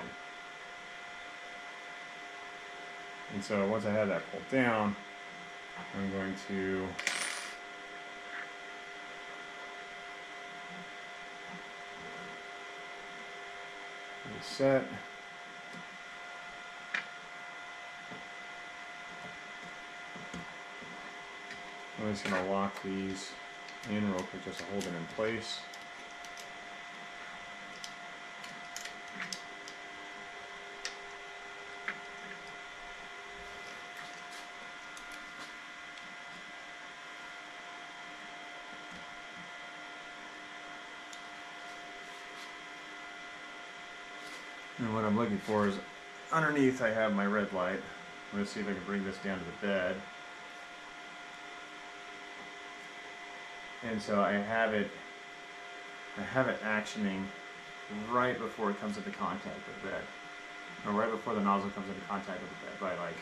And so once I have that pulled down, I'm going to reset. I'm just going to lock these in real quick just to hold it in place. And what I'm looking for is underneath I have my red light. I'm going to see if I can bring this down to the bed. And so I have it actioning right before it comes into contact with the bed. Or right before the nozzle comes into contact with the bed by like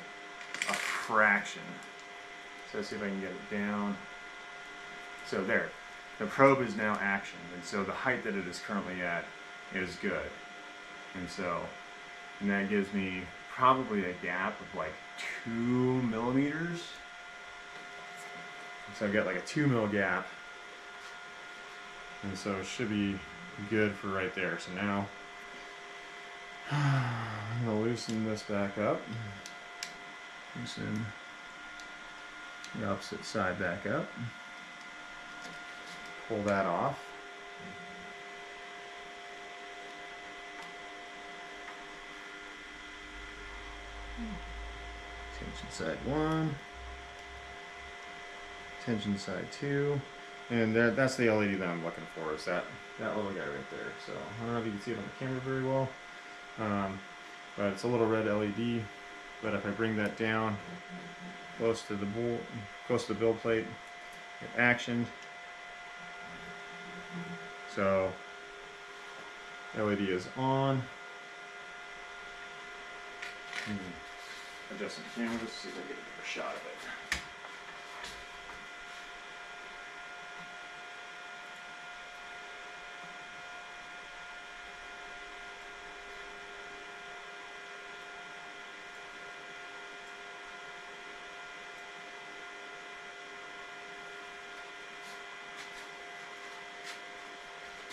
a fraction. So let's see if I can get it down. So there. The probe is now actioned, and so the height that it is currently at is good. And that gives me probably a gap of like 2 millimeters. So I've got like a 2 mil gap. And so it should be good for right there. So now I'm going to loosen this back up. Loosen the opposite side back up. Pull that off. Tension side 1. Tension side 2. And that's the LED that I'm looking for, is that little guy right there. So I don't know if you can see it on the camera very well, but it's a little red LED. But if I bring that down close to the build plate, it actioned. So LED is on. Adjusting the camera just to see if I get a better shot of it.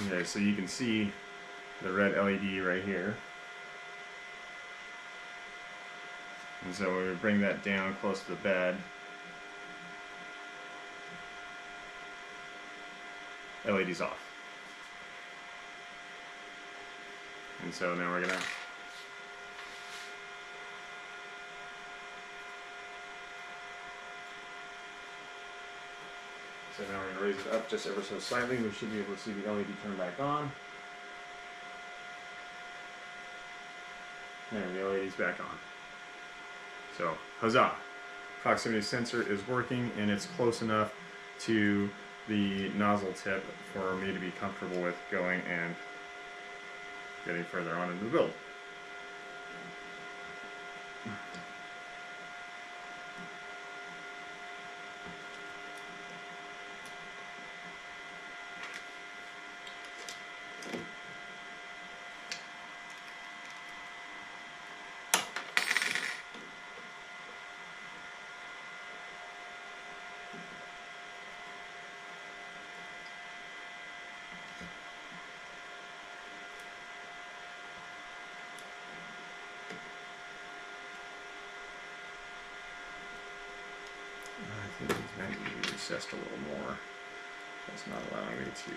Okay, so you can see the red LED right here. And so when we bring that down close to the bed, LED's off. And so now we're gonna raise it up just ever so slightly. We should be able to see the LED turn back on. There, the LED's back on. So, huzzah! Proximity sensor is working, and it's close enough to the nozzle tip for me to be comfortable with going and getting further on into the build. I think these might need to be recessed a little more. That's not allowing me to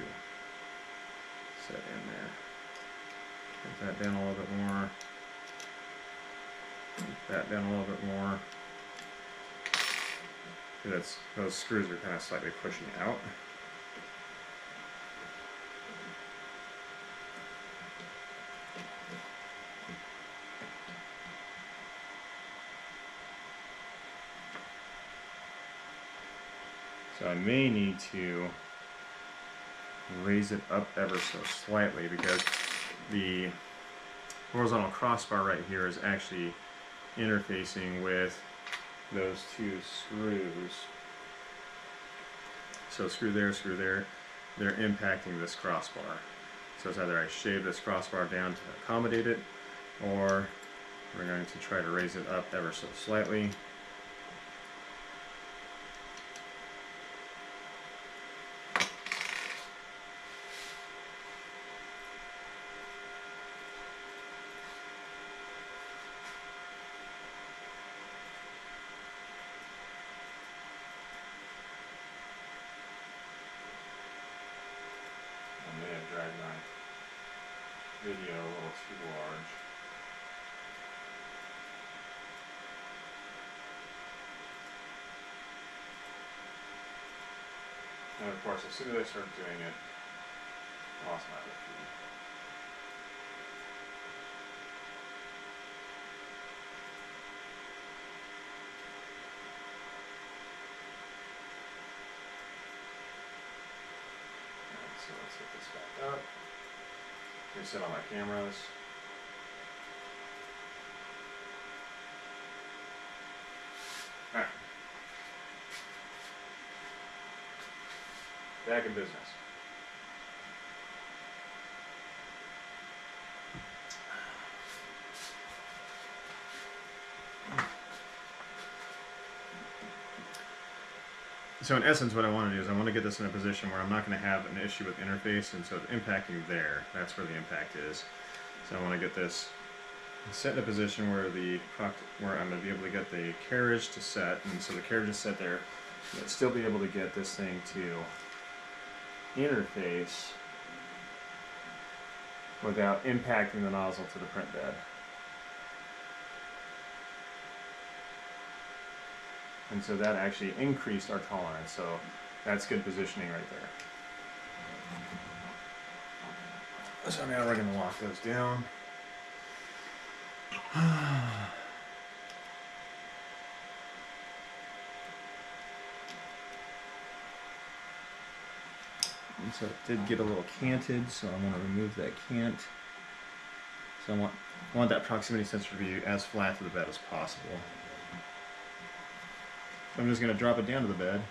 set in there. Put that down a little bit more. Put that down a little bit more. Those screws are kind of slightly pushing out. So I may need to raise it up ever so slightly because the horizontal crossbar right here is actually interfacing with those two screws. So screw there, they're impacting this crossbar. So it's either I shave this crossbar down to accommodate it, or we're going to try to raise it up ever so slightly. Drag my video a little too large. And of course, as soon as I started doing it, I lost my other feed. So let's get this back up. Reset all my cameras. Alright. Back in business. So in essence, what I want to do is I want to get this in a position where I'm not going to have an issue with interface, and so the impacting there, that's where the impact is. So I want to get this set in a position where I'm going to be able to get the carriage to set, and so the carriage is set there, but still be able to get this thing to interface without impacting the nozzle to the print bed. And so that actually increased our tolerance, so that's good positioning right there. So now we're going to lock those down. And so it did get a little canted, so I'm going to remove that cant. So I want that proximity sensor to be as flat to the bed as possible. So I'm just going to drop it down to the bed.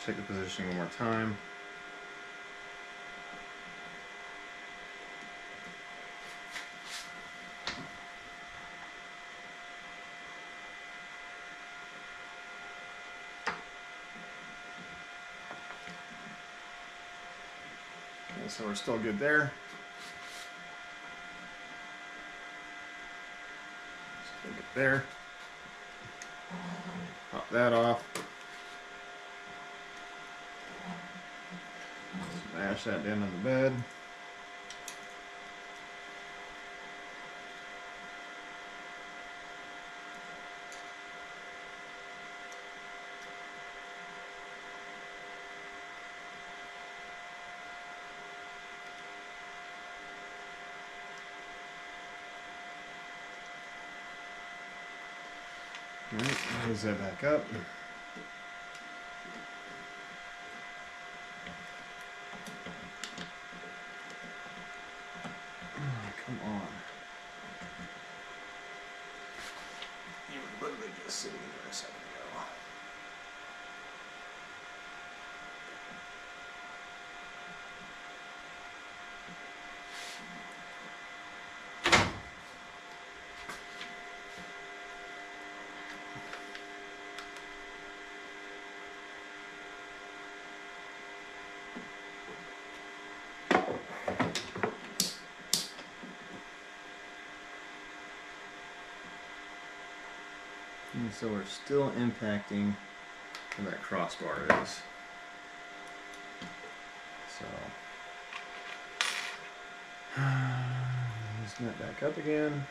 Check the positioning one more time. Okay, so we're still good there. Still good there. Pop that off. Smash that down on the bed. All right, raise that back up. Come on. You were literally just sitting there a second ago. And so we're still impacting where that crossbar is. So, loosen that back up again.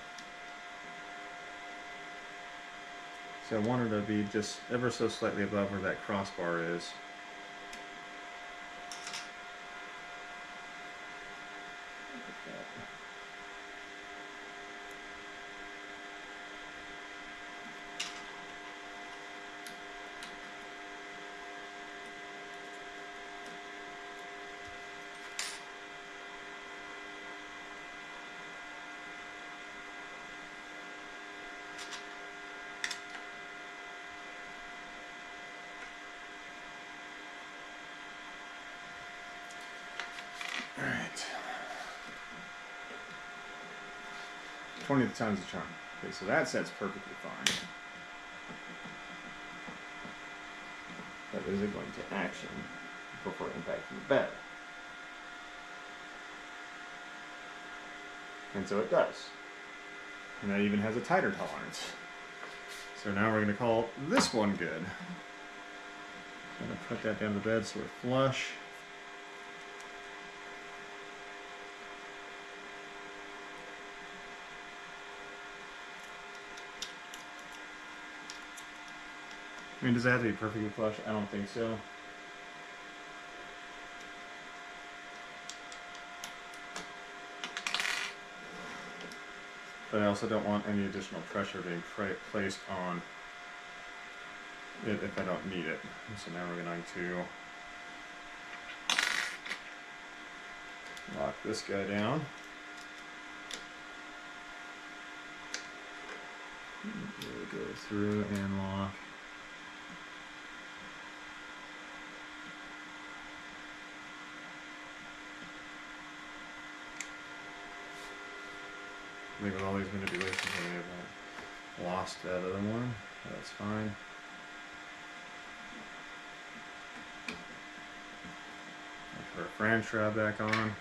So I want her to be just ever so slightly above where that crossbar is. All right. 20th time's the charm. Okay, so that set's perfectly fine. But is it going to action before impacting the bed? And so it does. And that even has a tighter tolerance. So now we're going to call this one good. I'm going to put that down the bed so we're flush. I mean, does it have to be perfectly flush? I don't think so. But I also don't want any additional pressure being placed on it if I don't need it. So now we're going to lock this guy down. Go through and lock. I think with all these manipulations, I may have lost that other one. That's fine. I'll put our Fran shroud back on.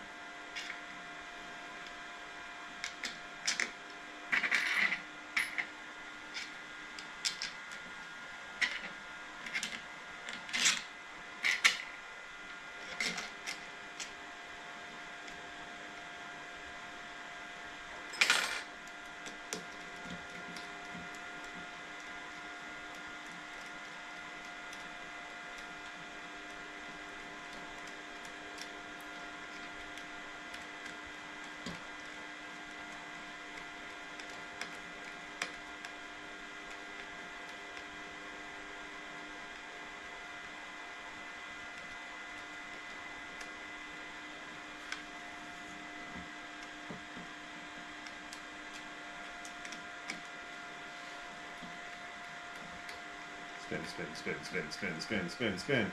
Spin, spin, spin, spin, spin, spin, spin, spin.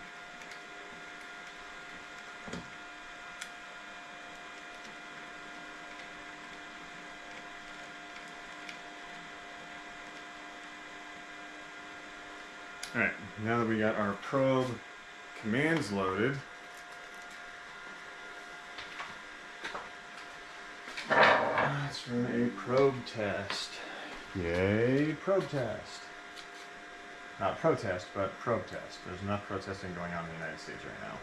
Alright, now that we got our probe commands loaded, let's run a probe test. Yay, probe test. Not protest, but probe test. There's enough protesting going on in the United States right now.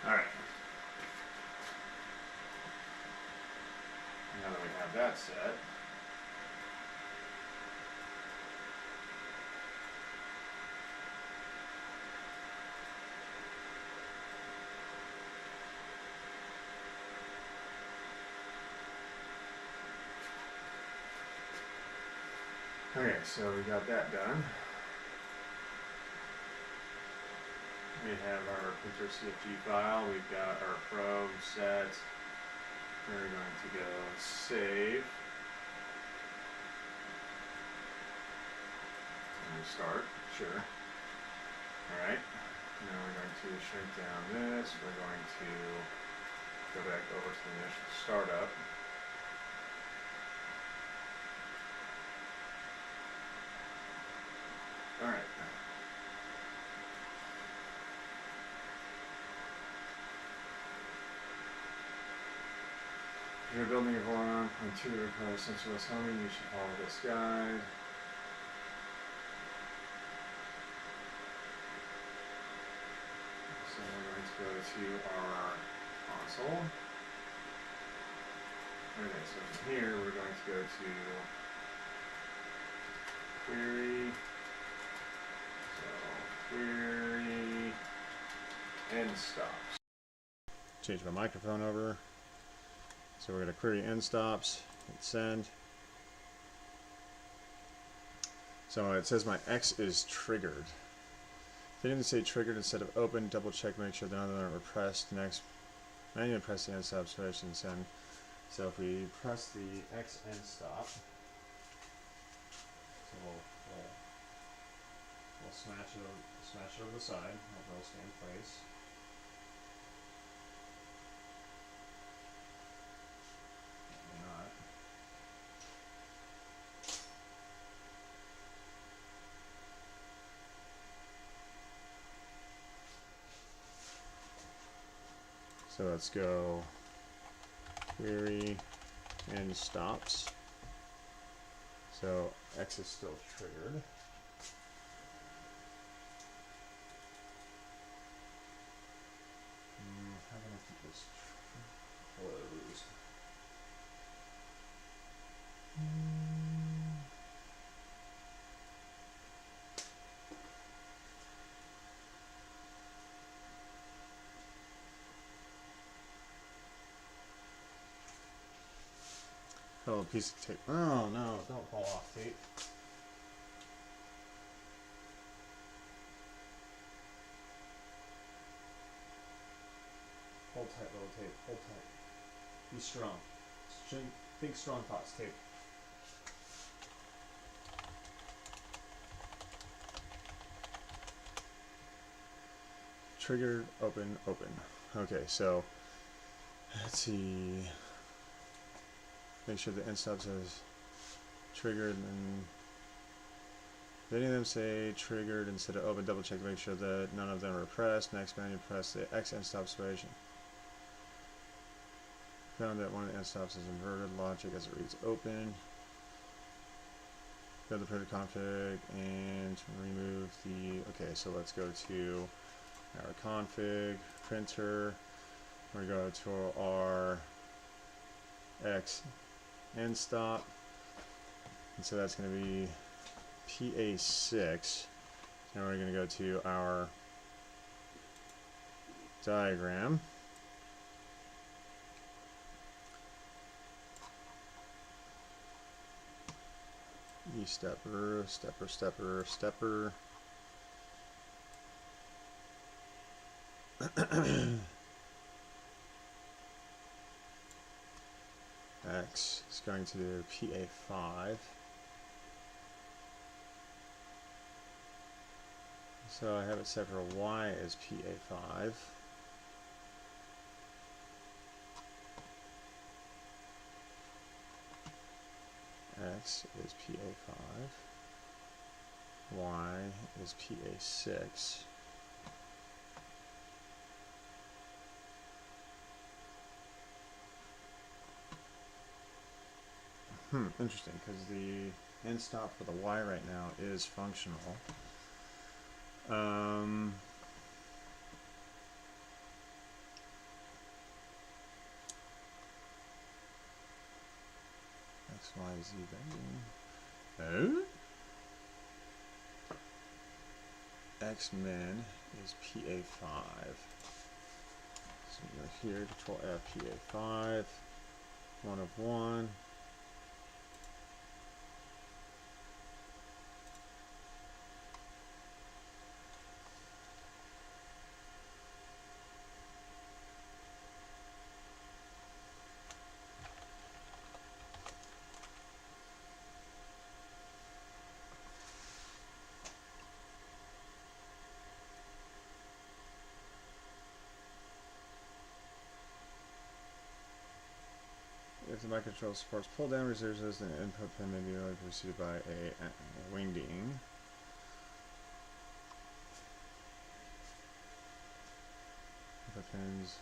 Alright. Now that we have that set, okay, so we got that done. We have our picture CFG file, we've got our probe set. We're going to go save and start, sure. Alright, now we're going to shrink down this, we're going to go back over to the initial startup. Alright. If you're building a Voron on 2 to require sensorless homing, you should follow this guide. So we're going to go to our console. Okay, so from here we're going to go to query. So query end stops. Change my microphone over. So we're going to query end stops, hit send. So it says my X is triggered. If it didn't say triggered instead of open, double check, make sure none of them are pressed. Next, manually press the end stop switch and send. So if we press the X end stop, so we'll smash it over the side, hopefully it'll stay in place. So let's go query end stops. So X is still triggered. How can I keep this closed? Got a little piece of tape. Oh no, don't fall off, tape. Hold tight, little tape. Hold tight. Be strong. Think strong thoughts, tape. Trigger, open, open. Okay, so let's see. Make sure the end stop says triggered, and if any of them say triggered instead of open, double check to make sure that none of them are pressed. Next menu, press the X end stop switch. Found that one of the end stops is inverted logic as it reads open. Go to the printer config and remove the. Okay, so let's go to our config printer. We go to our X end stop, and so that's going to be PA6. Now we're going to go to our diagram. E stepper, stepper, stepper, stepper. X is going to do PA5. So I have it set for Y as PA5. X is PA5. Y is PA6. Interesting, because the end stop for the Y right now is functional. X, Y, Z bending. X min is PA5. So we go here, Control F, PA5, 1 of 1. If the microcontroller supports pull-down reserves as an input pin, may be preceded by a wingding. Input pins.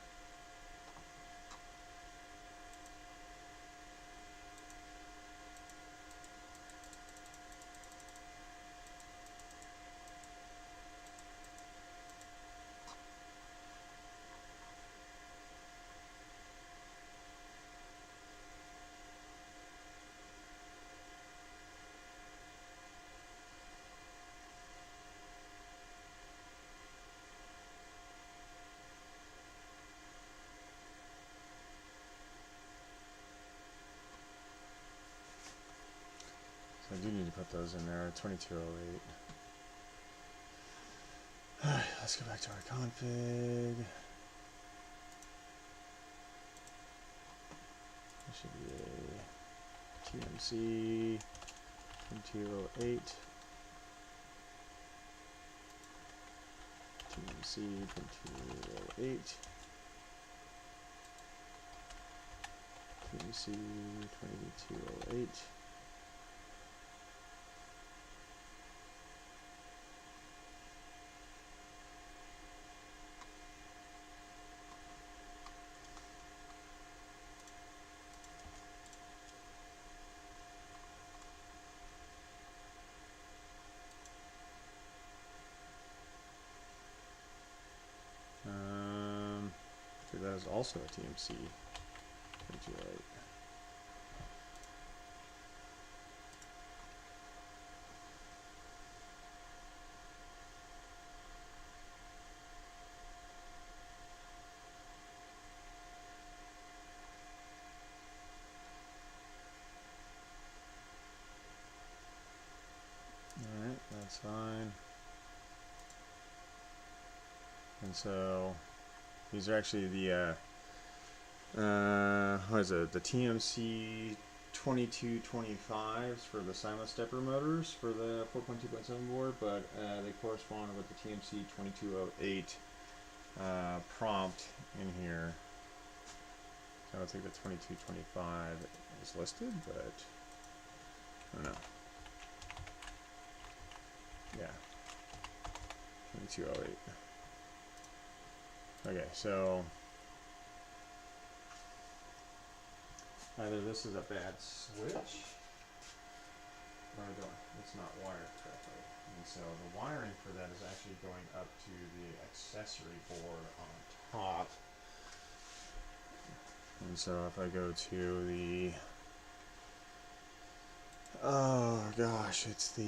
So I do need to put those in there, 2208. Alright, let's go back to our config. There should be a TMC 2208. TMC 2208. TMC 2208. That is also a TMC 2208. That's fine. And so these are actually the what is it? The TMC 2225s for the silent stepper motors for the 4.2.7 board, but they correspond with the TMC 2208 prompt in here. So I don't think the 2225 is listed, but I don't know. Yeah, 2208. Okay, so either this is a bad switch, or it's not wired correctly. And so the wiring for that is actually going up to the accessory board on top. And so if I go to the, oh gosh, it's the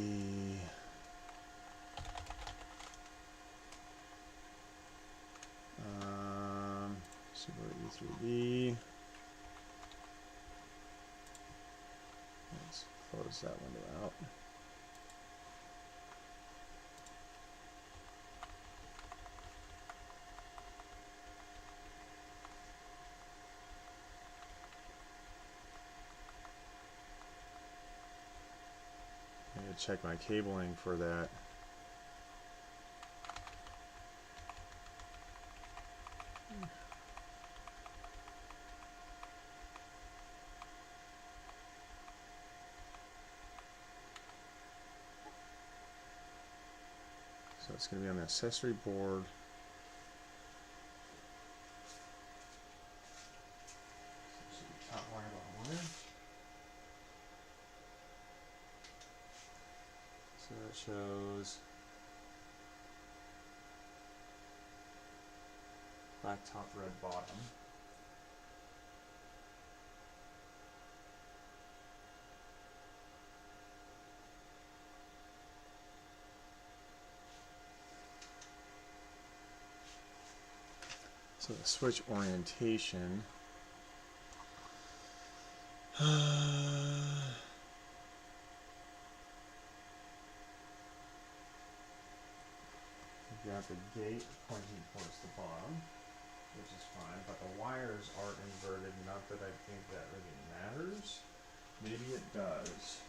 Super E3D. Let's close that window out. I need to check my cabling for that. So it's going to be on the accessory board. So it should be top wire bottom wire. So it shows black top, red bottom. So the switch orientation. You've got the gate pointing towards the bottom, which is fine, but the wires are inverted. Not that I think that really matters. Maybe it does.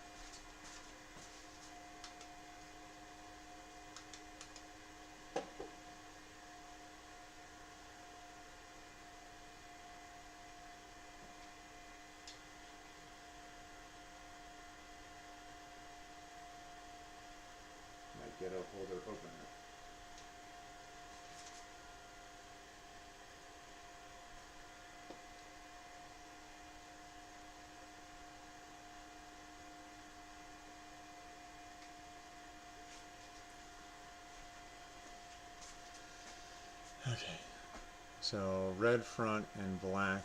Might get a holder opener. Okay, so red front and black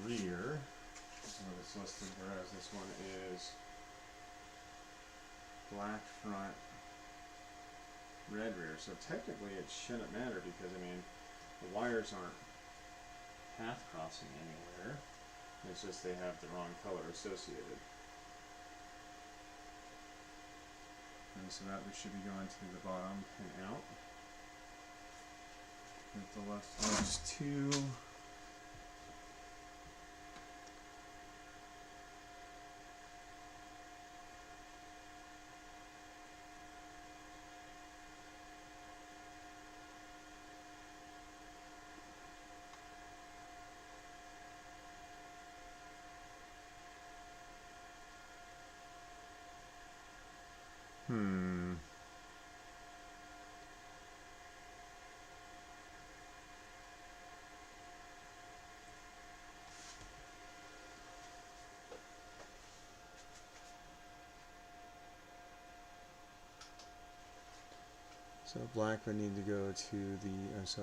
rear is what it's listed, whereas this one is black front, red rear. So technically it shouldn't matter because, I mean, the wires aren't path crossing anywhere. It's just they have the wrong color associated. And so that should be going to the bottom and out. With the left one is 2. So black would need to go to the, so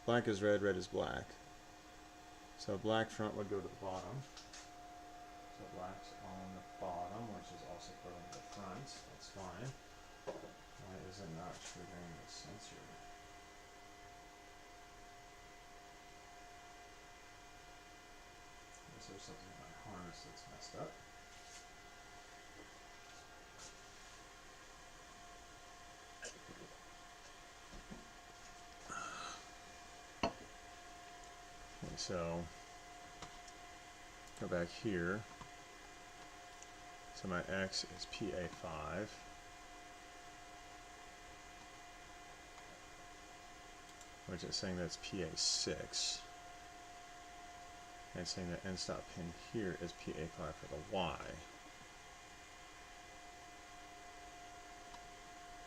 black is red, red is black. So black front would go to the bottom. So black's on the bottom, which is also put on the front. That's fine. Why is it not triggering the sensor? I guess there's something in my harness that's messed up. so go back here. So my X is PA5. Which is saying that's PA6. And it's saying the end stop pin here is PA5 for the Y.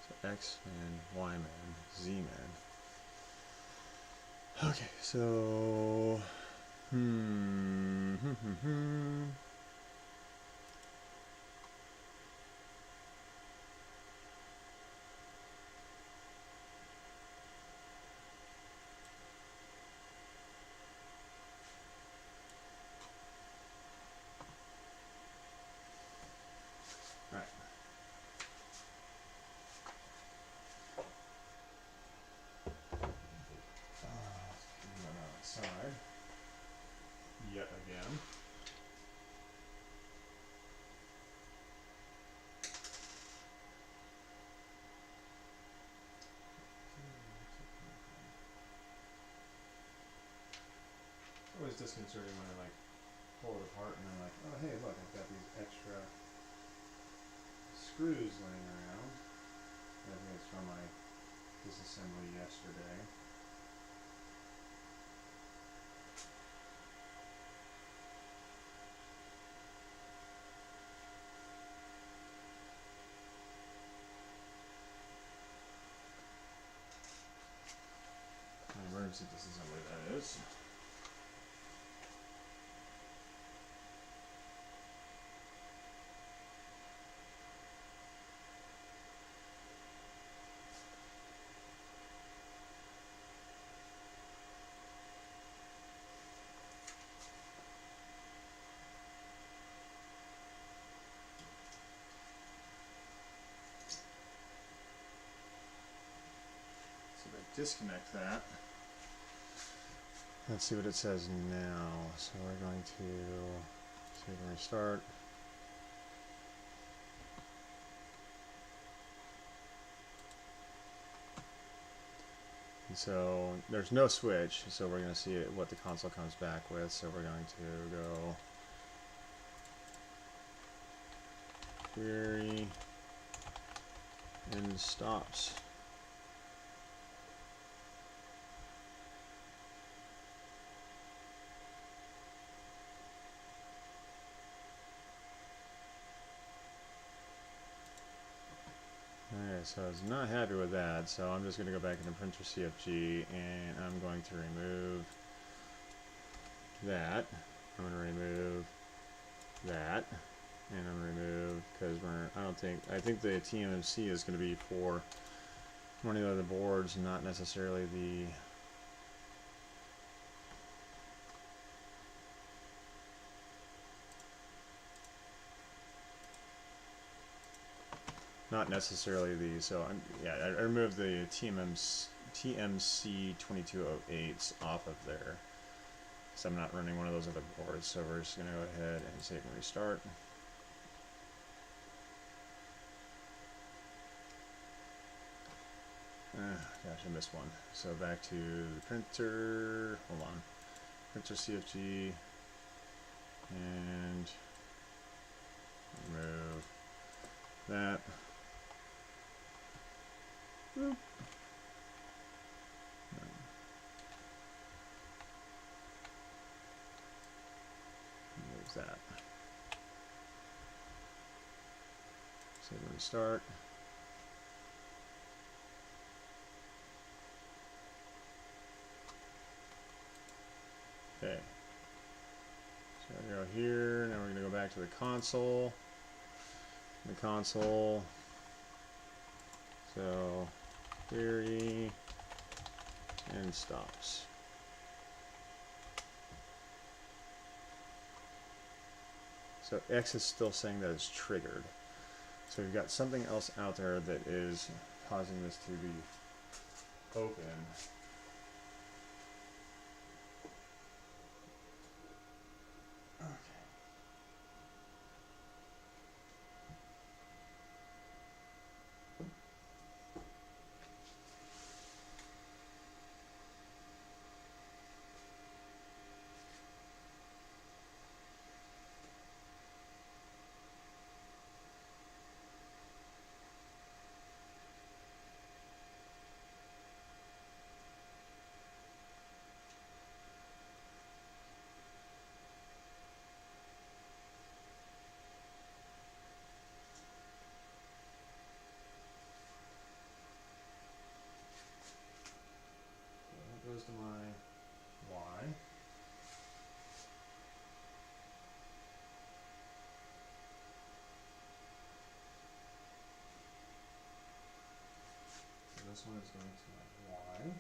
So X man, Y man, Z man. Okay, so Right. Outside yet again. It's always disconcerting when I like pull it apart and I'm like, oh hey, look, I've got these extra screws laying around. I think it's from my disassembly yesterday. Emergency disassembly, that is. So I disconnect that. Let's see what it says now. So we're going to save and restart. And so there's no switch, so we're going to see what the console comes back with. So we're going to go query and stops. Okay, so I was not happy with that, so I'm just going to go back into printer CFG and I'm going to remove that. I'm going to remove that, and I'm going to remove, because I think the TMMC is going to be for one of the other boards, not necessarily the so I removed the TMC 2208s off of there, so I'm not running one of those other boards. So we're just going to go ahead and save and restart. Gosh, I missed one. So back to the printer, hold on, printer CFG, and remove that. Boop. Remove that. Save and restart. Okay. So we're going to go here. Now we're going to go back to the console. The console. So query and stops. So X is still saying that it's triggered. So we've got something else out there that is causing this to be open. to my Y. So this one is going to my Y.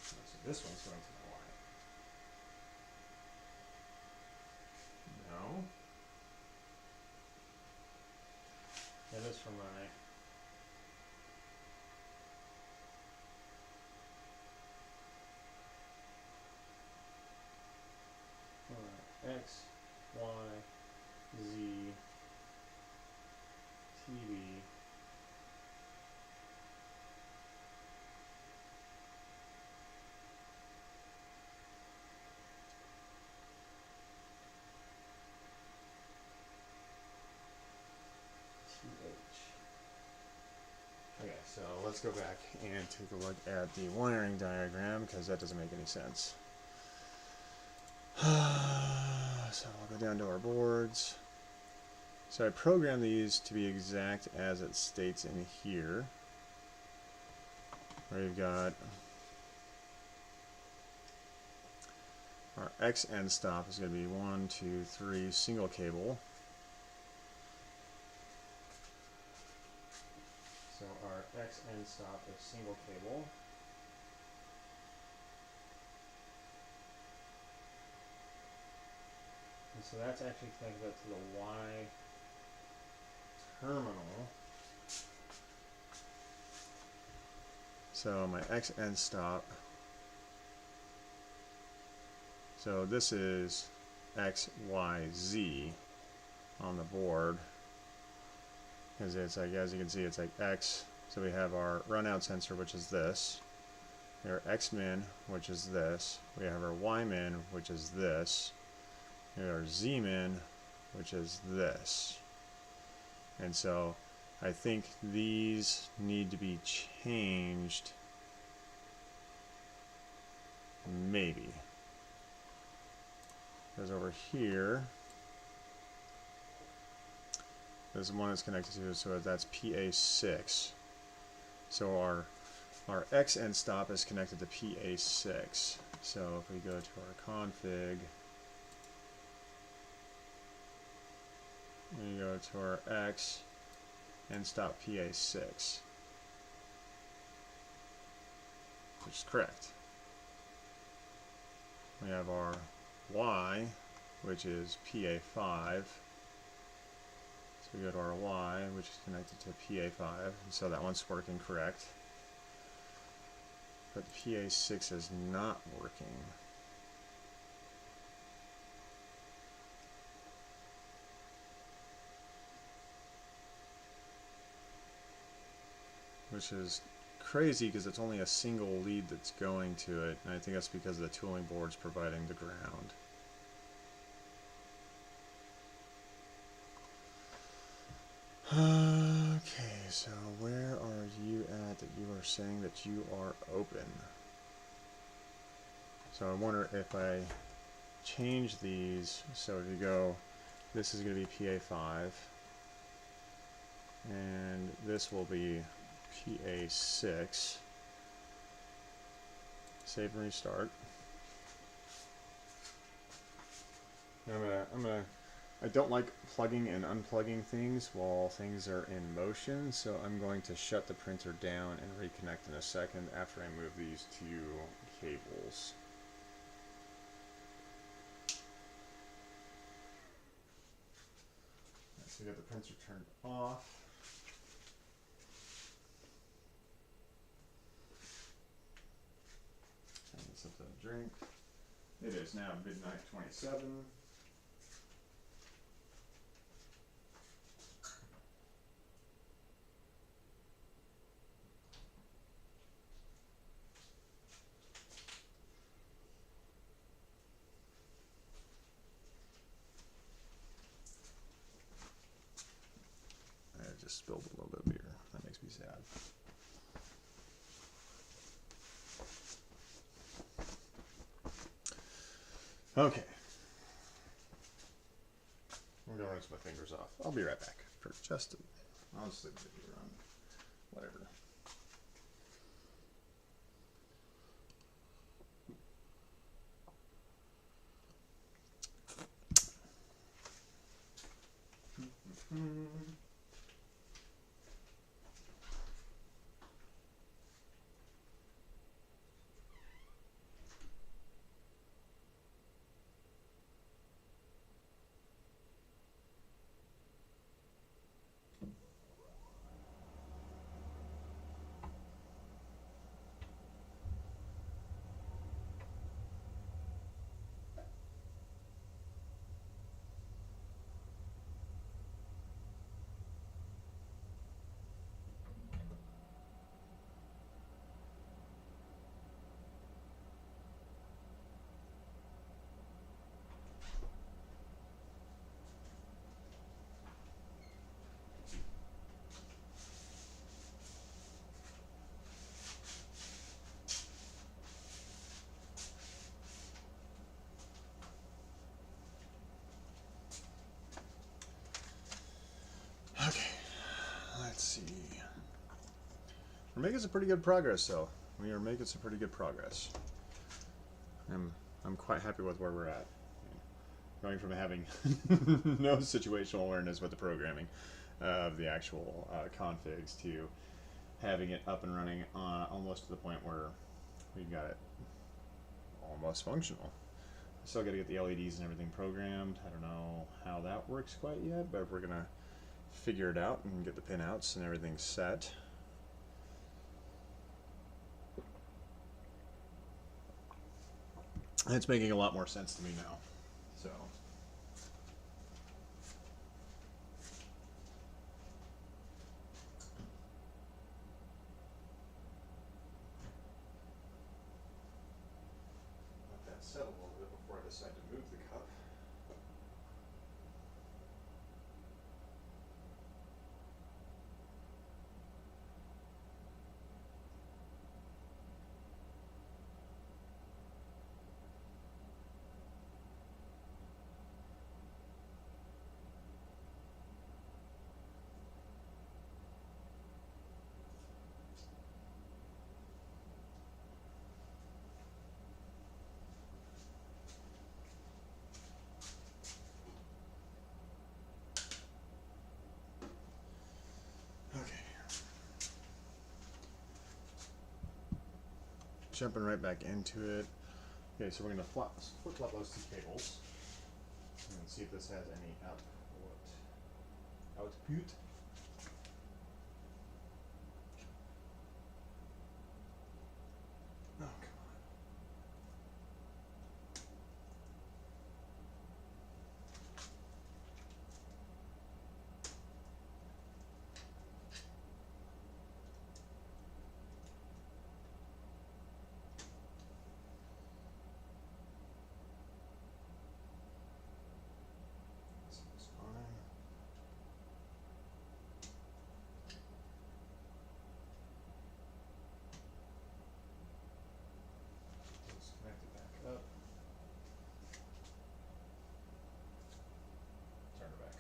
So this one's going to my Y. No. That is for my X, Y, Z, TV, Okay, so let's go back and take a look at the wiring diagram because that doesn't make any sense. So I'll go down to our boards. So I programmed these to be exact as it states in here. Where you've got our X end stop is going to be 1, 2, 3 single cable. So our X end stop is single cable. And so that's actually connected up to the Y terminal. So my X end stop. So this is X, Y, Z on the board. Because it's like, as you can see, it's like X. So we have our run out sensor, which is this. We have our X min, which is this. We have our Y min, which is this. We have our Z min, which is this. And so I think these need to be changed. Maybe. Because over here, there's one that's connected to, so that's PA6. So our X end stop is connected to PA6. So if we go to our config, we go to our X end stop PA6, which is correct. We have our Y, which is PA5. So we go to our Y, which is connected to PA5, and so that one's working correct. But PA6 is not working. Which is crazy because it's only a single lead that's going to it, and I think that's because the tooling board's providing the ground. Okay, so where are you at that you are saying that you are open? So I wonder if I change these, so if you go, this is going to be PA5, and this will be PA6. Save and restart. I don't like plugging and unplugging things while things are in motion, so I'm going to shut the printer down and reconnect in a second after I move these two cables. So we got the printer turned off. And something to drink. It is now midnight 27. I just spilled a little bit of beer. That makes me sad. Okay. I'm gonna rinse my fingers off. I'll be right back for just a minute. I'll just leave the video on. Whatever. Okay, let's see. We're making some pretty good progress, though. We are making some pretty good progress. I'm quite happy with where we're at. Going from having no situational awareness with the programming of the actual configs to having it up and running almost to the point where we've got it almost functional. Still got to get the LEDs and everything programmed. I don't know how that works quite yet, but we're gonna figure it out and get the pinouts and everything set. And it's making a lot more sense to me now. So. Let that settle a little bit before I decide to move the cup. Jumping right back into it. Okay, so we're going to flip-flop those two cables and see if this has any output. Oh,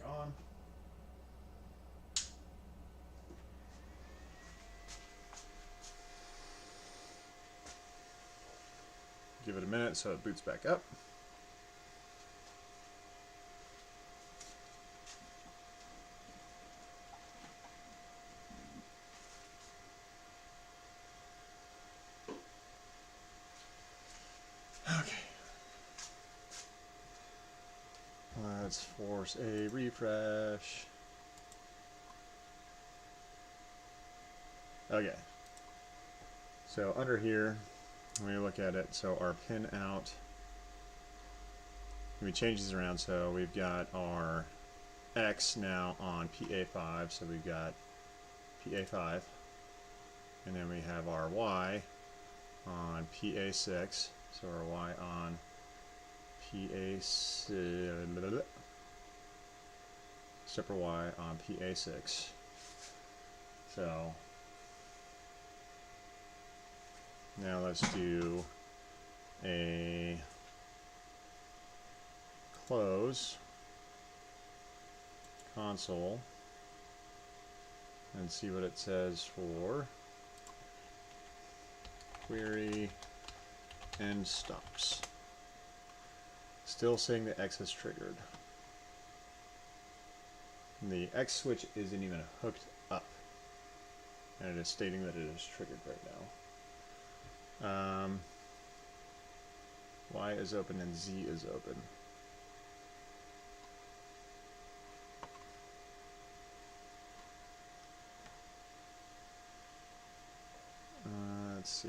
come on. Give it a minute so it boots back up. Okay. Let's force a refresh. Okay. So under here, when we look at it, so our pin out, we change these around, so we've got our X now on PA5, so we've got PA5, and then we have our Y on PA6, so our Y on PA6, separate Y on PA6. So now let's do a close console and see what it says for query end stops. Still saying the X is triggered. The X switch isn't even hooked up, and it is stating that it is triggered right now. Y is open and Z is open. Let's see.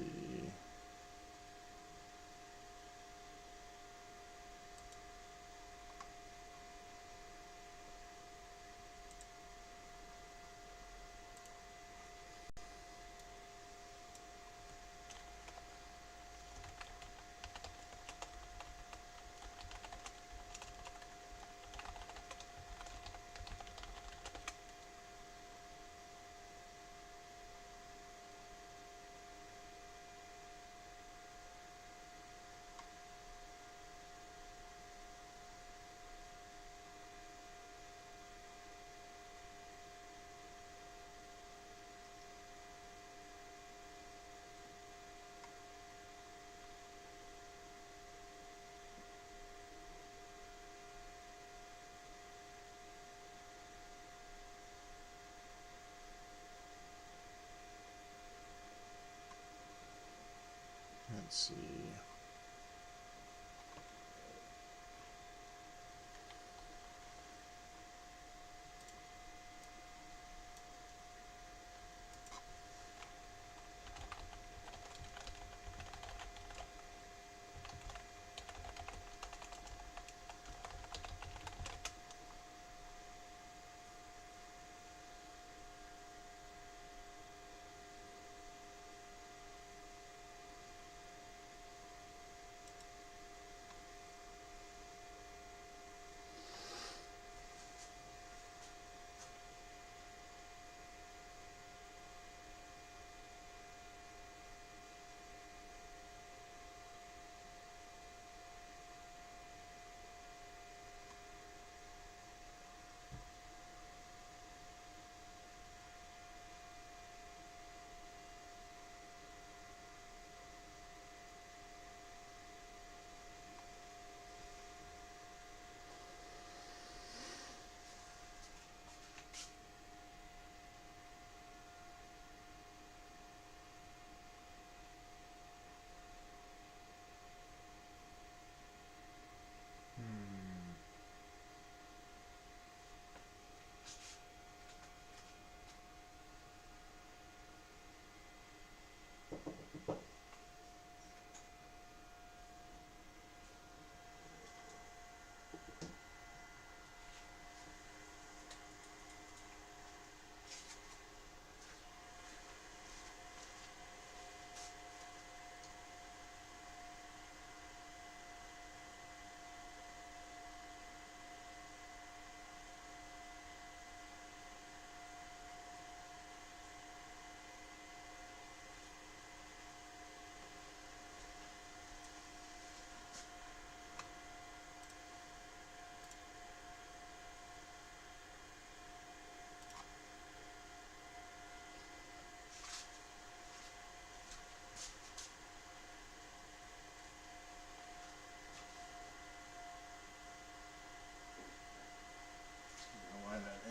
Let's see.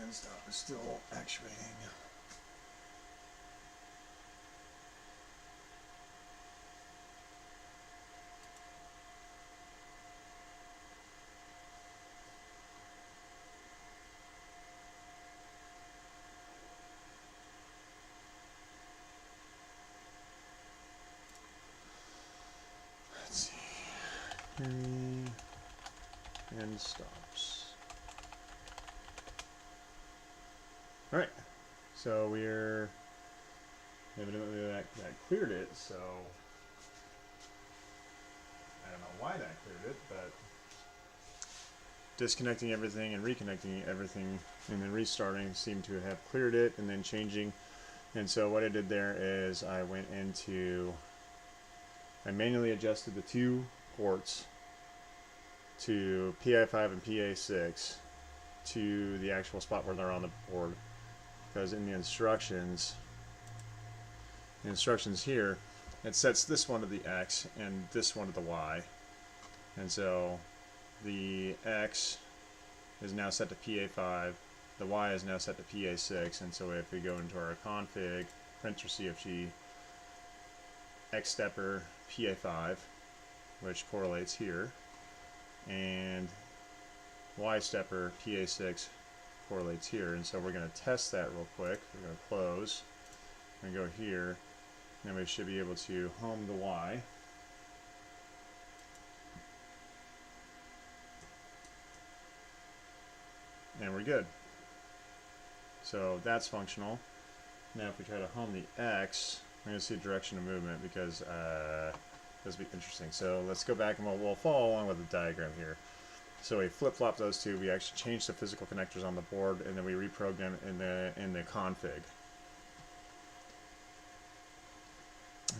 End stop is still actuating. Let's see. End stops. Alright, so we're evidently that cleared it, so I don't know why that cleared it, but disconnecting everything and reconnecting everything and then restarting seemed to have cleared it, and then changing. And so what I did there is I manually adjusted the two ports to PI5 and PA6, to the actual spot where they're on the board, because in the instructions here, it sets this one to the X and this one to the Y, and so the X is now set to PA5, the Y is now set to PA6, and so if we go into our config, printer CFG, X stepper PA5, which correlates here, and Y stepper PA6 correlates here, and so we're going to test that real quick. We're going to close and go here, and we should be able to home the Y. And we're good. So that's functional. Now if we try to home the X, we're going to see direction of movement, because this will be interesting. So let's go back and we'll follow along with the diagram here. So we flip-flop those two, we actually change the physical connectors on the board, and then we reprogram in the config.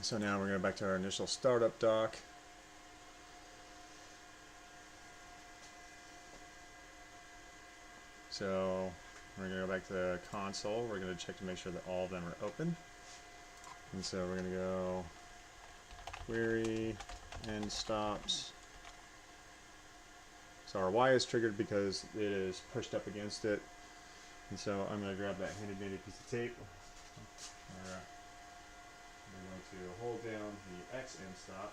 So now we're going back to our initial startup dock. So we're going to go back to the console. We're going to check to make sure that all of them are open. And so we're going to go query end stops. So our Y is triggered because it is pushed up against it. And so I'm going to grab that handy dandy piece of tape. We're going to hold down the X end stop.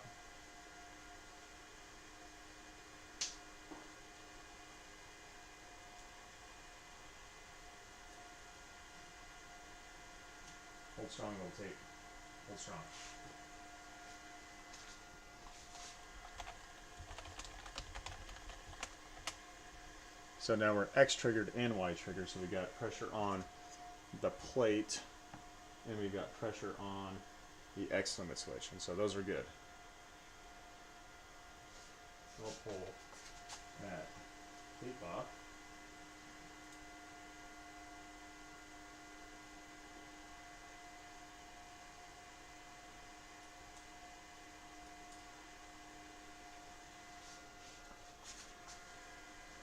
Hold strong, little tape. Hold strong. So now we're X triggered and Y triggered, so we got pressure on the plate and we got pressure on the X limit switch, and so those are good. So we'll pull that tape off.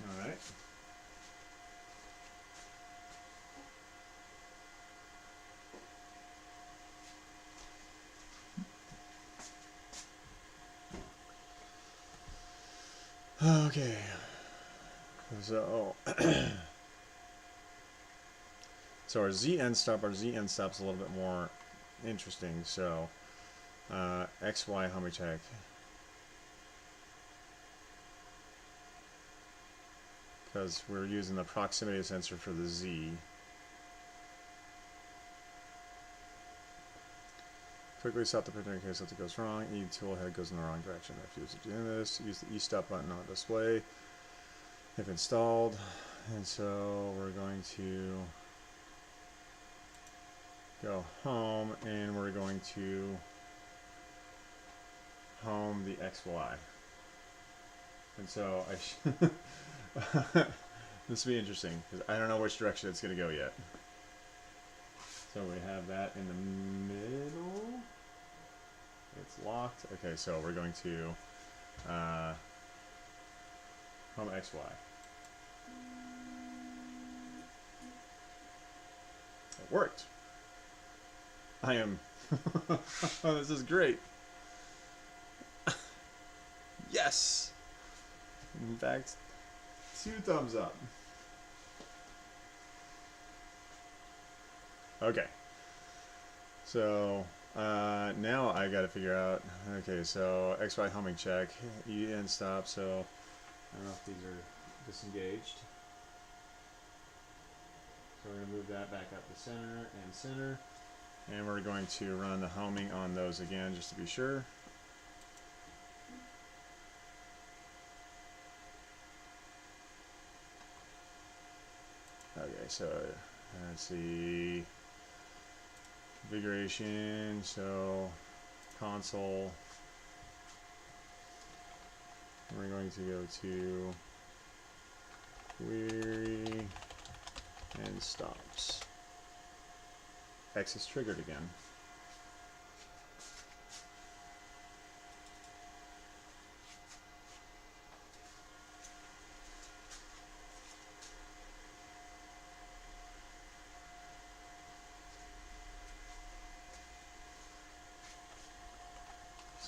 All right. Okay, so so our Z end stop's a little bit more interesting. So XY homing check. Because we're using the proximity sensor for the Z. Quickly stop the printer in case something goes wrong. E tool head goes in the wrong direction. Refuse to do this. Use the E stop button on display if installed. And so we're going to go home, and we're going to home the XY. And so this will be interesting because I don't know which direction it's going to go yet. So we have that in the middle. It's locked. Okay, so we're going to home XY. It worked. I am. Oh, this is great. Yes. In fact, 2 thumbs up. Okay. So now I got to figure out. Okay, so XY homing check, E end stop. So I don't know if these are disengaged. So we're going to move that back up to center and center. And we're going to run the homing on those again just to be sure. Okay, so let's see. Configuration, so console. We're going to go to query and stops. X is triggered again.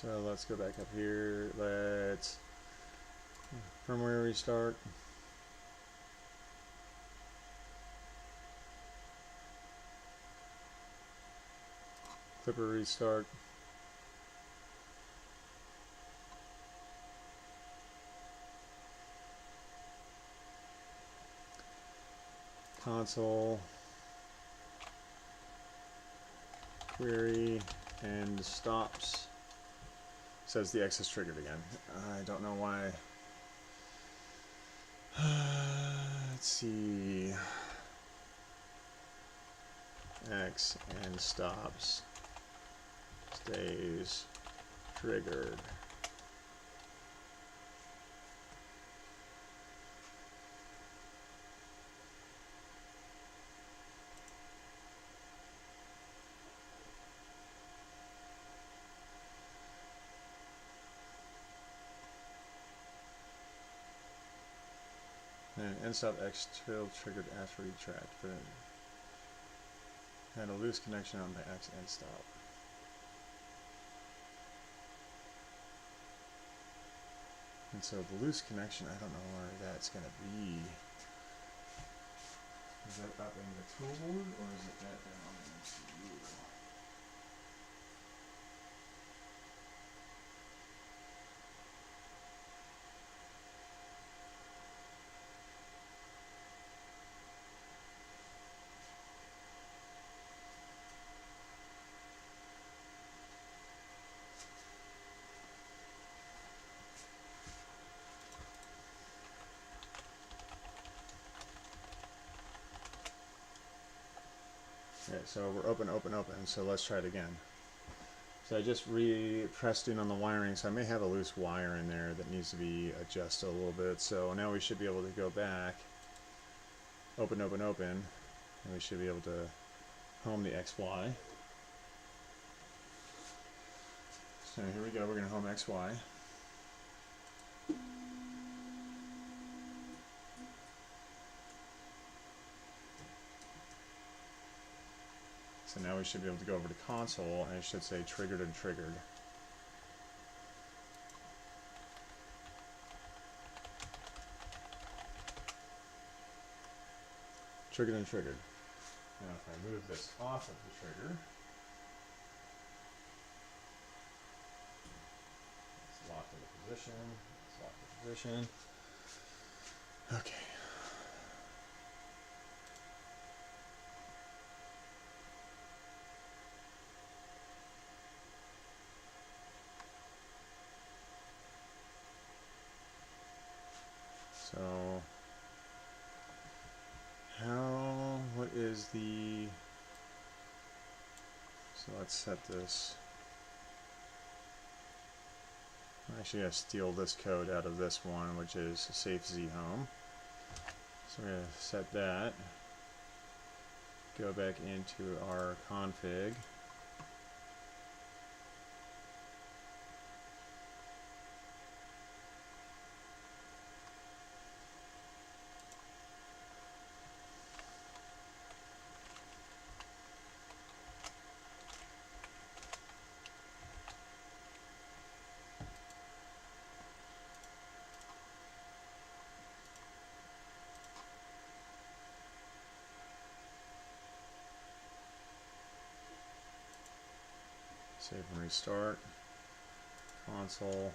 So let's go back up here. Let's firmware restart. Clipper restart. Console. Query and stops. Says the X is triggered again. I don't know why. Let's see. X and stops. Stays triggered. And end stop X still triggered after retract. Had a loose connection on the X end stop. And so the loose connection, I don't know where that's going to be. Is that up in the toolboard or is it that down on the MCU? Okay, so we're open, so let's try it again. So I just pressed in on the wiring, so I may have a loose wire in there that needs to be adjusted a little bit. So now we should be able to go back, open, and we should be able to home the XY. So here we go, we're going to home XY. So now we should be able to go over to console, and it should say triggered and triggered. Triggered and triggered. Now if I move this off of the trigger, it's locked into position, it's locked into position. Okay. So, what is the, so let's set this, I'm actually going to steal this code out of this one, which is safe Z home. So we're going to set that, go back into our config. Save and restart. Console.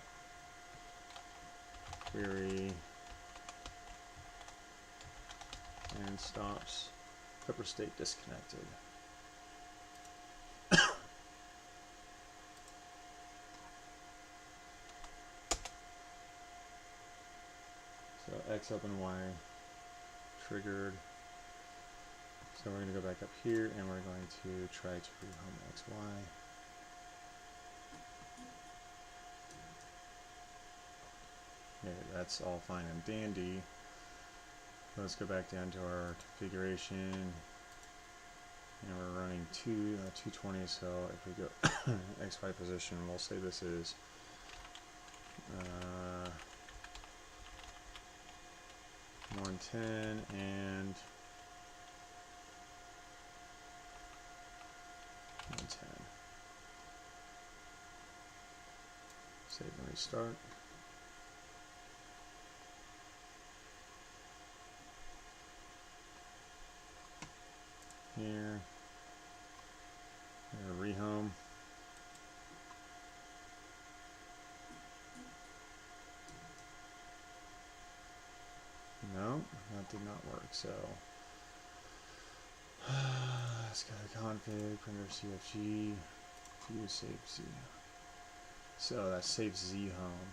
Query. And stops. Clipper state disconnected. So X open Y triggered. So we're going to go back up here and we're going to try to rehome XY. Okay, that's all fine and dandy. Let's go back down to our configuration. And we're running 220, so if we go XY position, we'll say this is 110 and 110. restart. Here. Rehome. No, that did not work. So let's go to config, printer CFG, view save Z. So that saves Z home.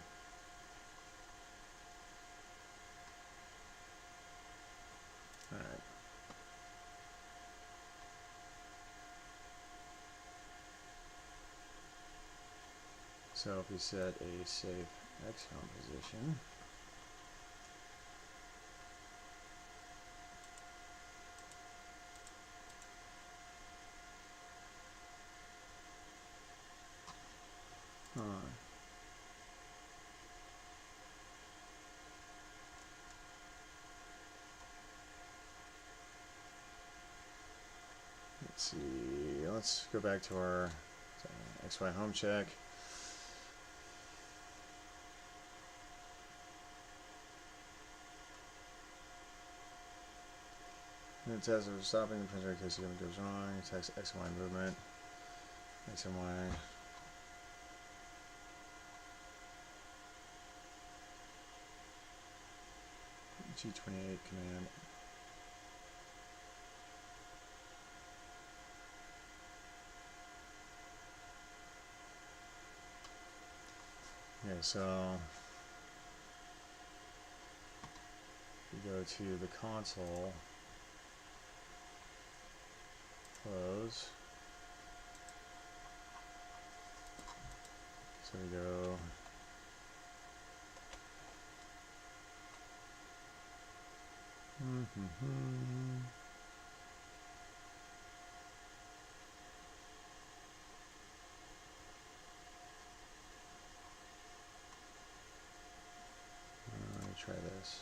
All right. So if we set a safe X home position, let's see, let's go back to our XY home check. And it says we're stopping the printer in case something goes wrong. Text X and Y movement. X and Y. G28 command. Okay, so we go to the console, close. So we go let me try this.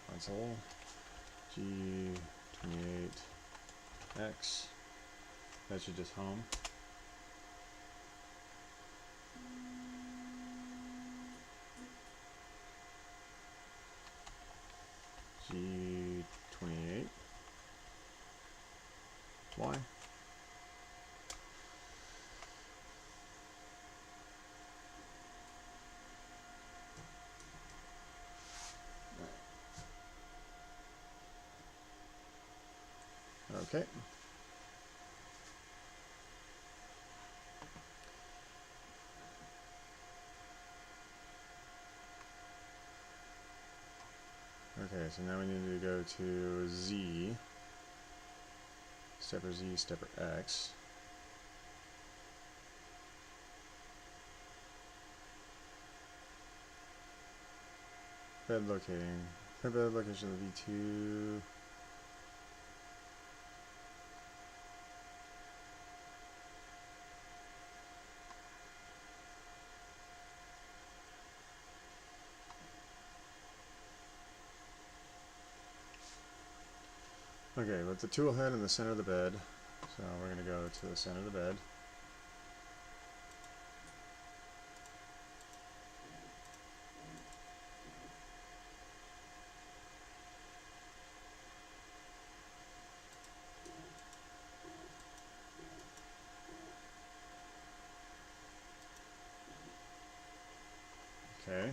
Console G28X. That should just home. G28 Y. Okay. Okay, so now we need to go to Z, stepper Z, stepper X. Bed locating. Bed location of V2. Okay, with the tool head in the center of the bed, so we're going to go to the center of the bed. Okay.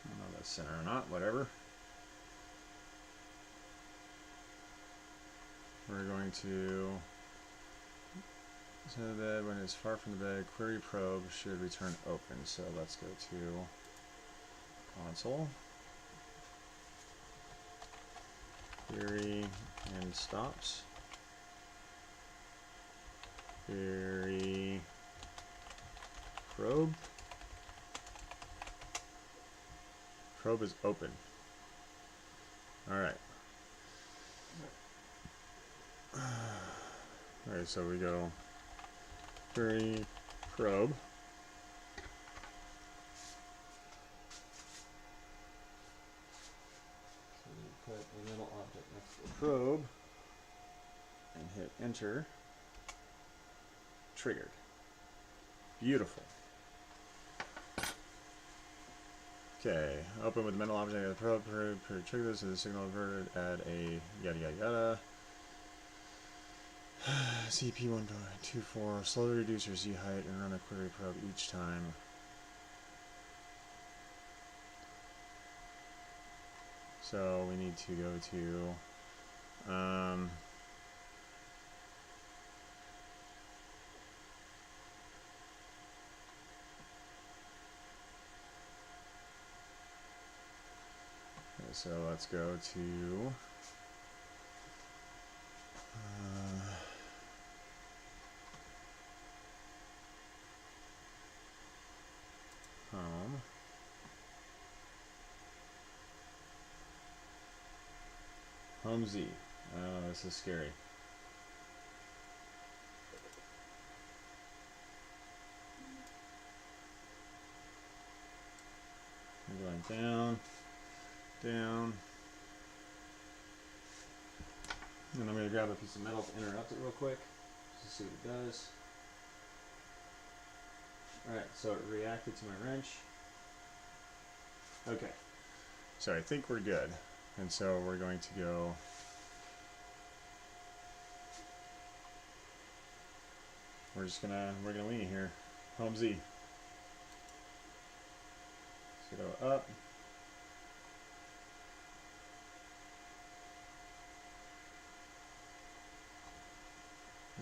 I don't know if that's center or not, whatever. We're going to center the bed. When it's far from the bed, query probe should return open. So let's go to console. Query and stops. Query probe. Probe is open. Alright. Alright, so we go query probe. So we put a middle object next to the probe and hit enter. Triggered. Beautiful. Okay, open with the middle object of the probe, trigger this, and the signal averted, add a yada yada yada. CP1.24, slowly reduce your Z height and run a query probe each time. So we need to go to so let's go to home. Home Z. Oh, this is scary. I'm going down. Down. And I'm going to grab a piece of metal to interrupt it real quick, just to see what it does. Alright, so it reacted to my wrench. Okay, so I think we're good. And so we're going to go we're gonna wing it here. Home Z. So go up.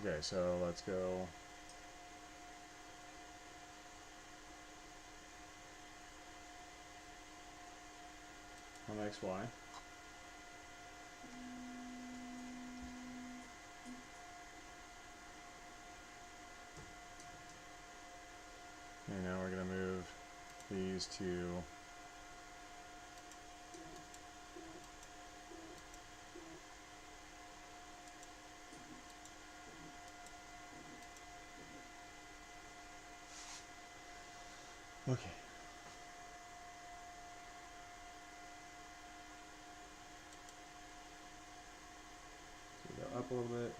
Okay, so let's go on XY. And now we're going to move these to okay. So we go up a little bit.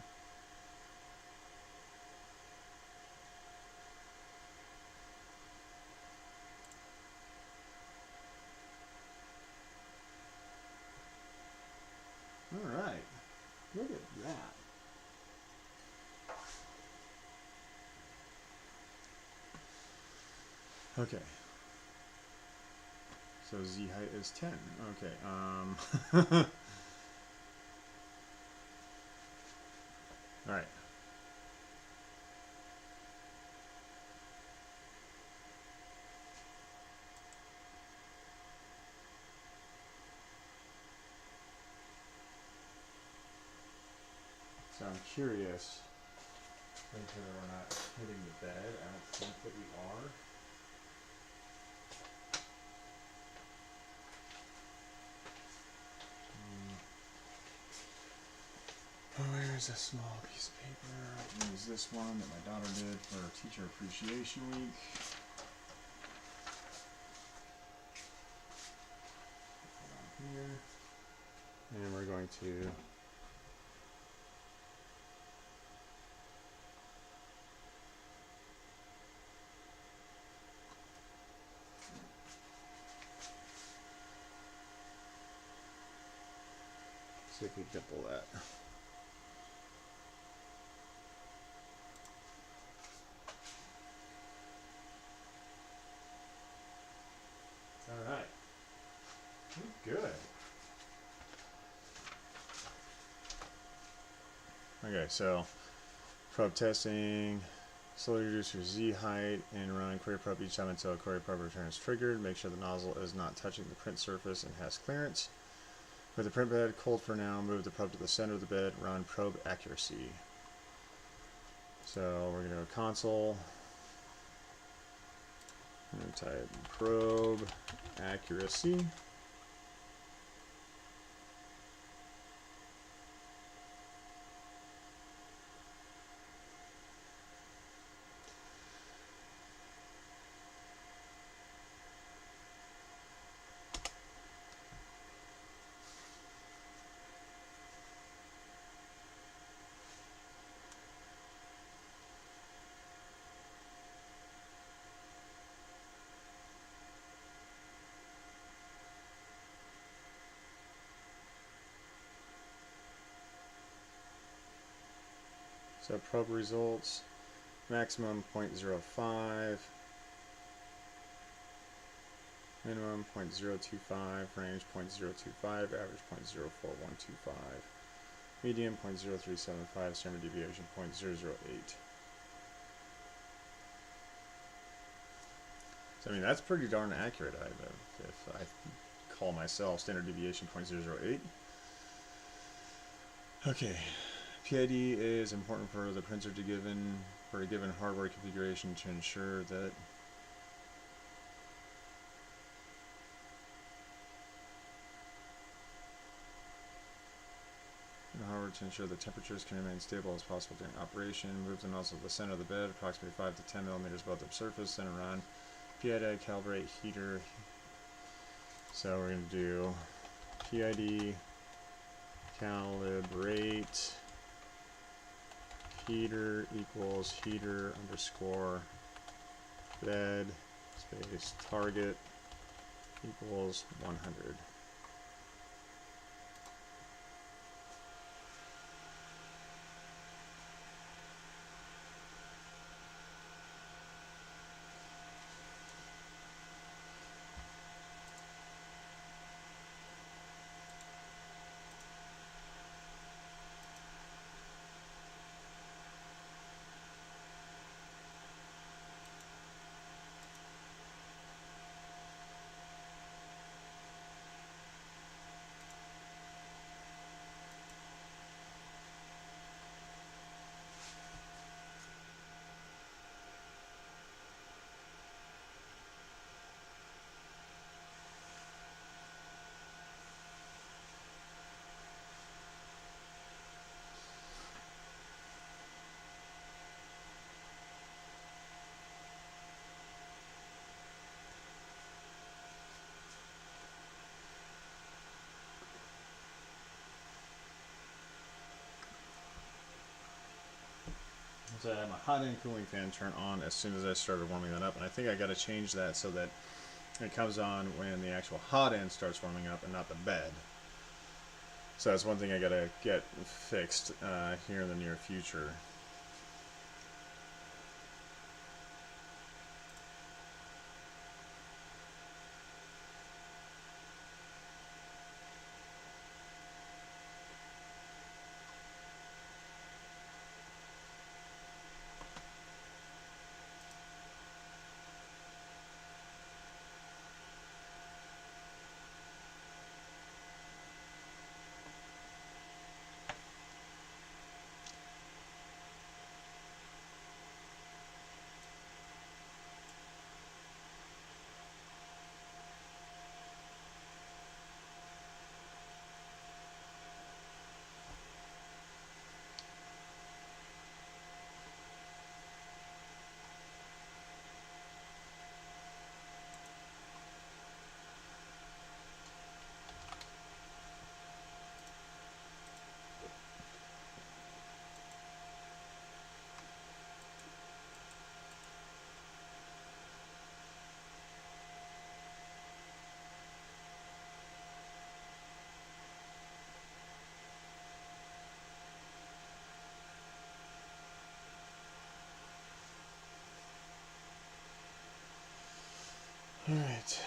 All right, look at that. Okay. So Z height is 10. Okay. All right. So I'm curious, make sure that we're not hitting the bed. I don't think that we are. Where's a small piece of paper? I'll use this one that my daughter did for Teacher Appreciation Week. Put it on here. And we're going to see if we dimple that. All right. Good. Okay, so probe testing. Slowly reduce your Z height and run query probe each time until a query probe return is triggered. Make sure the nozzle is not touching the print surface and has clearance. With the print bed cold for now, move the probe to the center of the bed, run probe accuracy. So we're going to go console. I'm going to type probe accuracy. So probe results, maximum 0.05, minimum 0.025, range 0.025, average 0.04125, median 0.0375, standard deviation 0.008. So I mean that's pretty darn accurate. If I call myself standard deviation 0.008. Okay. PID is important for the printer for a given hardware configuration to ensure that the temperatures can remain stable as possible during operation. Move the nozzle to the center of the bed, approximately 5 to 10 millimeters above the surface, then around. PID calibrate heater. So we're going to do PID calibrate heater equals heater underscore bed space target equals 100. So I had my hot end cooling fan turn on as soon as I started warming that up, and I think I got to change that so that it comes on when the actual hot end starts warming up and not the bed. So that's one thing I got to get fixed here in the near future. All right.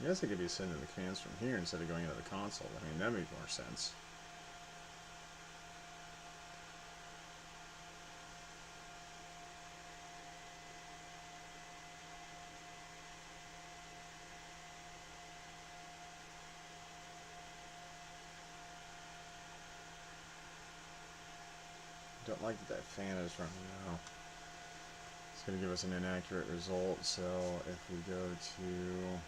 I guess I could be sending the cans from here instead of going into the console. I mean, that makes more sense. don't like that fan is running now. It's going to give us an inaccurate result, so if we go to...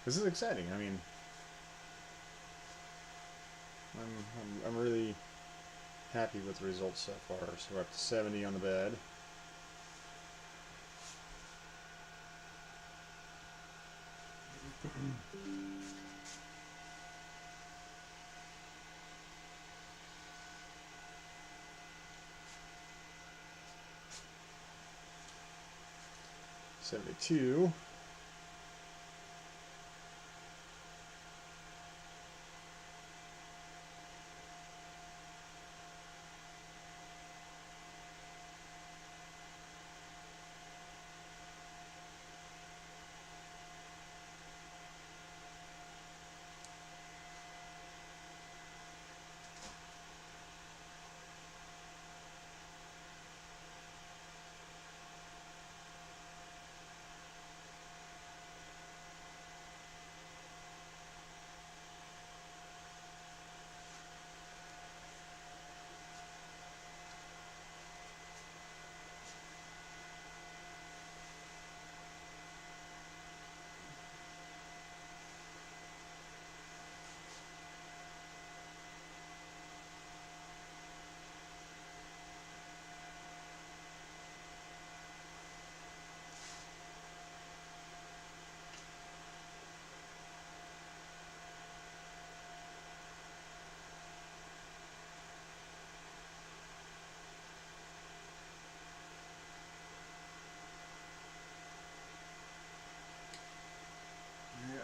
This is exciting. I mean, I'm really happy with the results so far. So we're up to 70 on the bed. $72.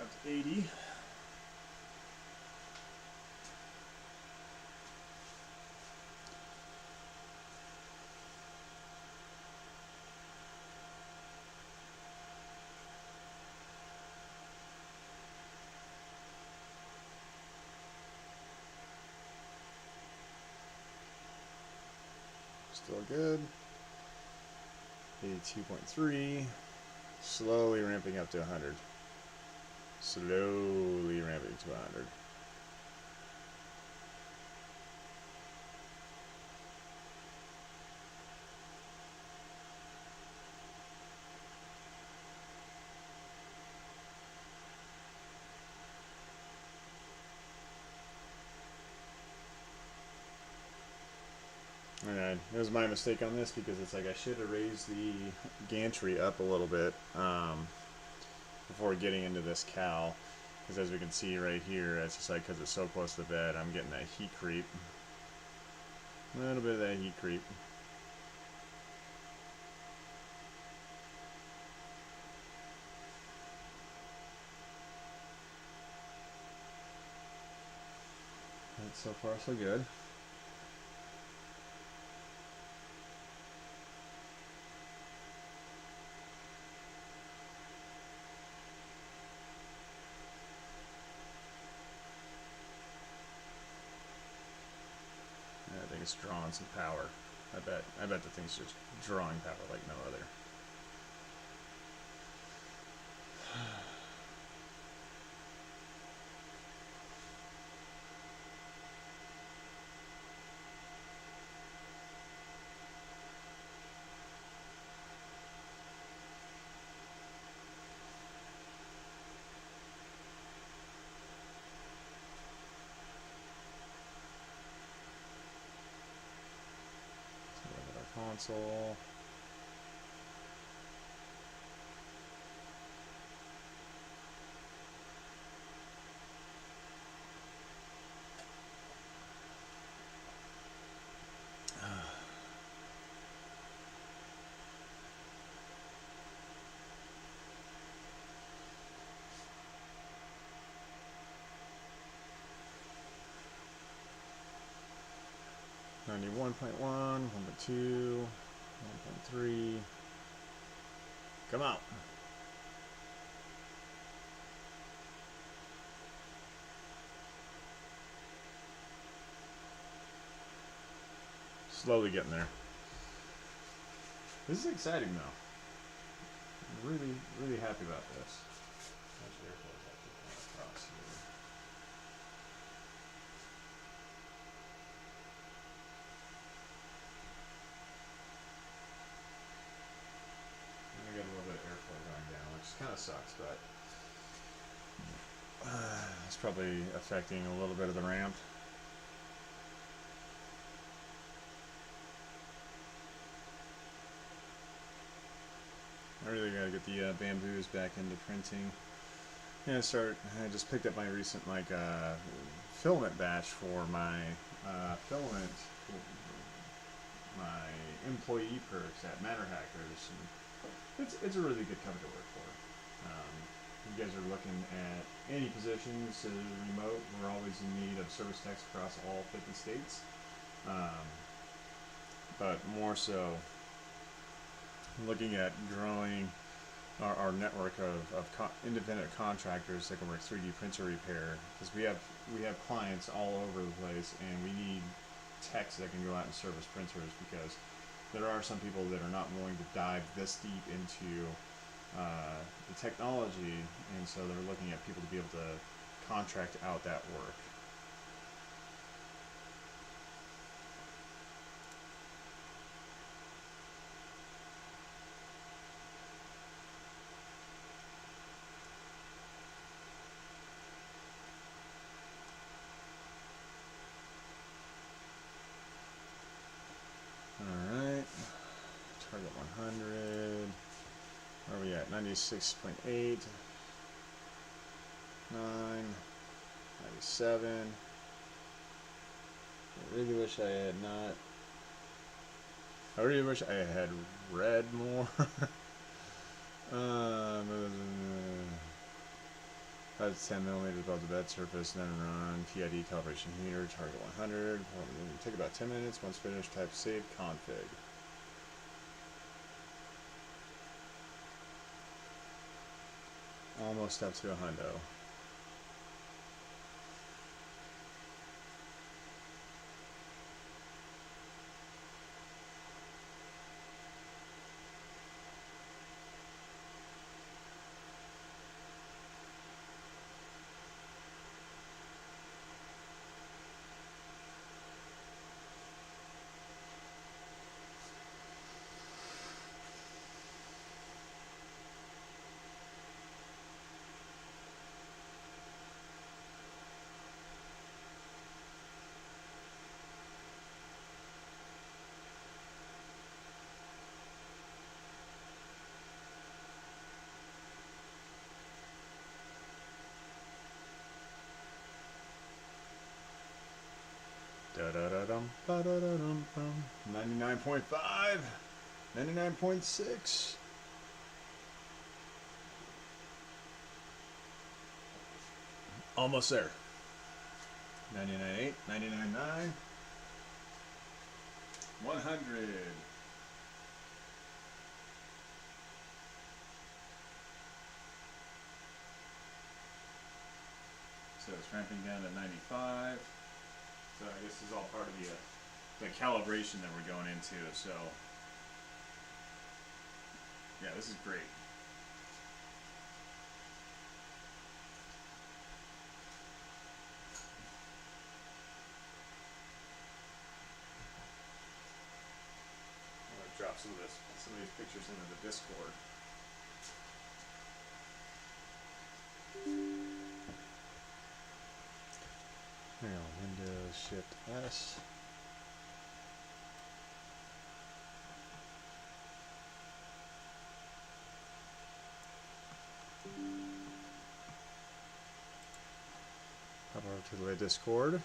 Up to 80. Still good. 82.3. Slowly ramping up to 100. Slowly ramping to 100. Alright, it was my mistake on this because it's like I should have raised the gantry up a little bit before getting into this cowl. Because as we can see right here, it's just like because it's so close to the bed, I'm getting that heat creep. A little bit of that heat creep. And so far so good. I think it's drawing some power. I bet the thing's just drawing power like no other. Console. .1, 1.2, 1.3. Come out. Slowly getting there. This is exciting though. I'm really, really happy about this. Actually, airflow is actually going across here. I got a little bit of airflow going down, which kind of sucks, but it's probably affecting a little bit of the ramp. I really gotta get the bamboos back into printing. Yeah, I just picked up my recent filament batch for my filament, my employee perks at Matter Hackers. And it's a really good company to work for. You guys are looking at any positions remote. We're always in need of service techs across all 50 states, but more so looking at growing our network of independent contractors that can work 3D printer repair, because we have clients all over the place, and we need techs that can go out and service printers, because there are some people that are not willing to dive this deep into the technology, and so they're looking at people to be able to contract out that work. Alright, target 100, where are we at, 96.8, 9, 97, I really wish I had not, I really wish I had read more. 5 to 10 millimeters above the bed surface, then run PID calibration heater, target 100. Take about 10 minutes. Once finished, type save config. Almost up to a hundo. Da da da dum, ba da da dum dum. 99.5, 99.6. Almost there. 99.8, 99.9, 100. So it's ramping down to 95. So I guess this is all part of the calibration that we're going into. So yeah, this is great. I'm gonna drop some of these pictures into the Discord. Hang on, Windows Shift S. Hop over to the Discord.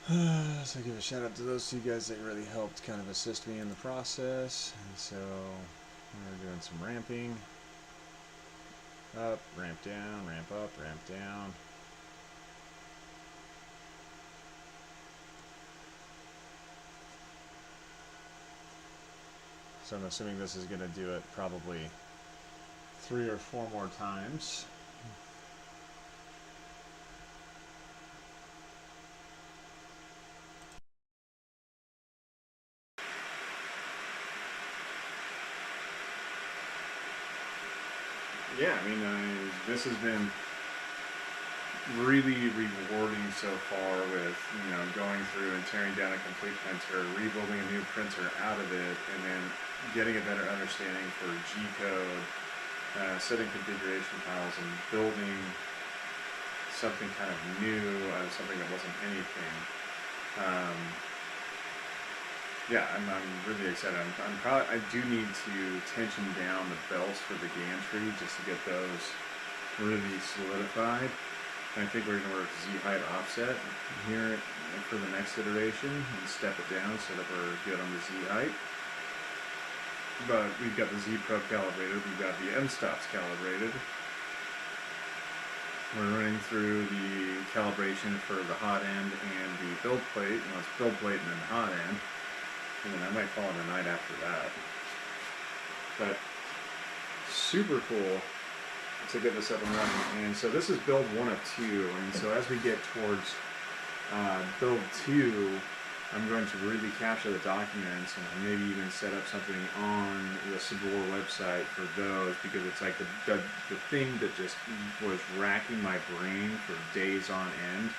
So give a shout out to those two guys that really helped kind of assist me in the process. And so we're doing some ramping. Up, ramp down, ramp up, ramp down. So I'm assuming this is going to do it probably 3 or 4 more times. Yeah, I mean, this has been really rewarding so far with, going through and tearing down a complete printer, rebuilding a new printer out of it, and then getting a better understanding for G-code, setting configuration files, and building something kind of new out of something that wasn't anything. Yeah, I'm really excited. I do need to tension down the belts for the gantry just to get those really solidified. And I think we're going to work Z-height offset here for the next iteration and step it down so that we're good on the Z-height. But we've got the Z-probe calibrated, we've got the M-stops calibrated. We're running through the calibration for the hot end and the build plate. Well, it's build plate and then hot end. And then I might call it a night after that. But super cool to get this up and running. And so this is build 1 of 2. And so as we get towards build 2, I'm going to really capture the documents and maybe even set up something on the Sabor website for those, because it's like the thing that just was racking my brain for days on end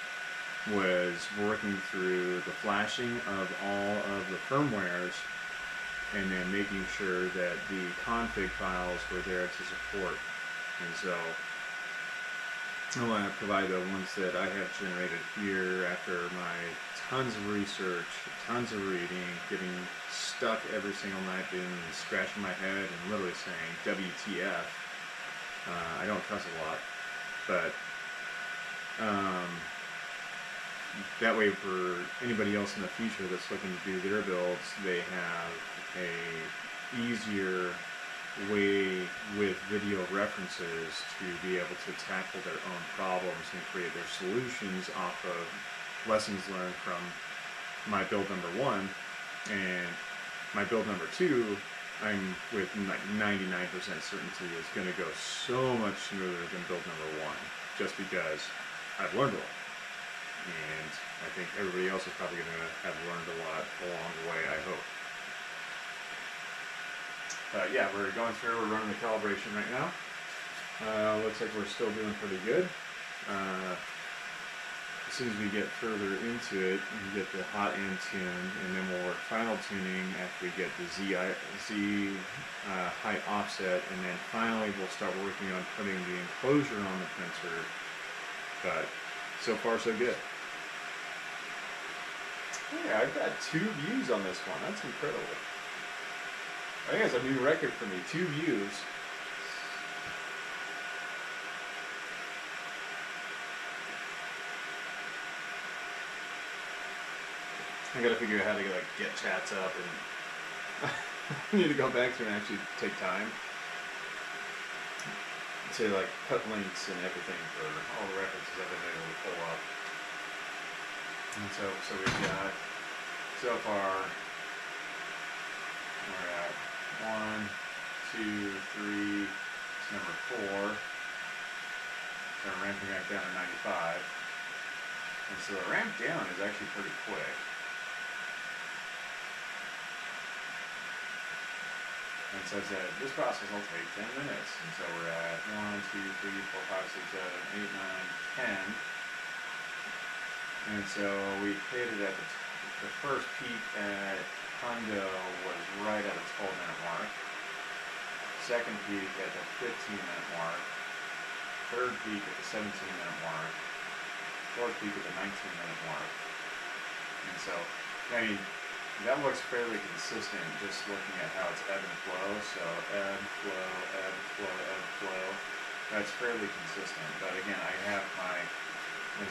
was working through the flashing of all of the firmwares and then making sure that the config files were there to support. And so I want to provide the ones that I have generated here after my tons of research, tons of reading, getting stuck every single night and scratching my head and literally saying WTF. I don't cuss a lot, but that way for anybody else in the future that's looking to do their builds, they have a easier way with video references to be able to tackle their own problems and create their solutions off of lessons learned from my build number 1. And my build number 2, I'm with like 99% certainty is going to go so much smoother than build number 1, just because I've learned a lot. And I think everybody else is probably going to have learned a lot along the way, I hope. Yeah, we're going through, we're running the calibration right now. Looks like we're still doing pretty good. As soon as we get further into it, we get the hot end tuned, and then we'll work final tuning after we get the Z height offset, and then finally we'll start working on putting the enclosure on the printer. But so far so good. Yeah, I've got 2 views on this one. That's incredible. I think that's a new record for me. 2 views. I gotta figure out how to get chats up, and I need to go back through and actually take time to put links and everything for all the references I've been able to pull up. And so we've got, so far, we're at 1, 2, 3, it's number 4. So I'm ramping back down to 95. And so the ramp down is actually pretty quick. And so it said, this process will take 10 minutes. And so we're at 1, 2, 3, 4, 5, 6, 7, 8, 9, 10. And so we hit it at the first peak at Hondo was right at the 12-minute mark. Second peak at the 15-minute mark. Third peak at the 17-minute mark. Fourth peak at the 19-minute mark. And so, I mean, that looks fairly consistent just looking at how it's ebb and flow. So ebb, flow, ebb, flow, ebb, flow. That's fairly consistent. But again, I have my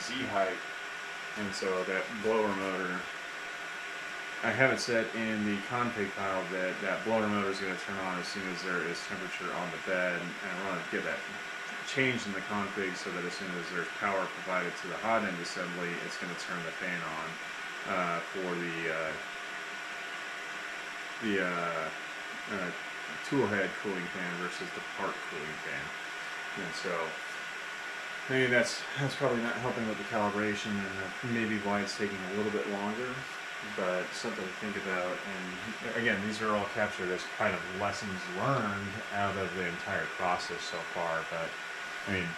Z height And so that blower motor, I have it set in the config file that blower motor is going to turn on as soon as there is temperature on the bed, and I want to get that changed in the config so that as soon as there's power provided to the hot end assembly, it's going to turn the fan on for the tool head cooling fan versus the part cooling fan. And so maybe that's probably not helping with the calibration, and maybe why it's taking a little bit longer, but something to think about. And again, these are all captured as kind of lessons learned out of the entire process so far. But I mean,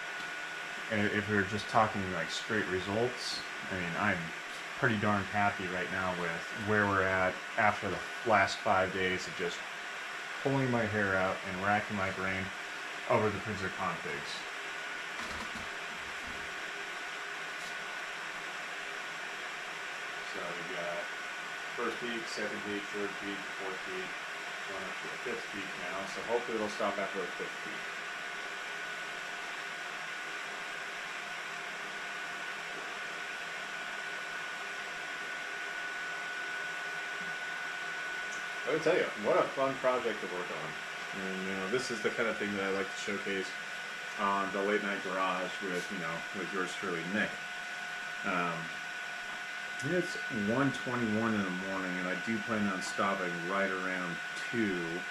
if we were just talking like straight results, I mean, I'm pretty darn happy right now with where we're at after the last 5 days of just pulling my hair out and racking my brain over the printer configs. So we got first peak, second peak, third peak, fourth peak, going up to the fifth peak now. So hopefully it'll stop after the fifth peak. I would tell you, what a fun project to work on. And you know, this is the kind of thing that I like to showcase on the late night garage with, you know, with yours truly, Nick. It's 1:21 in the morning, and I do plan on stopping right around 2.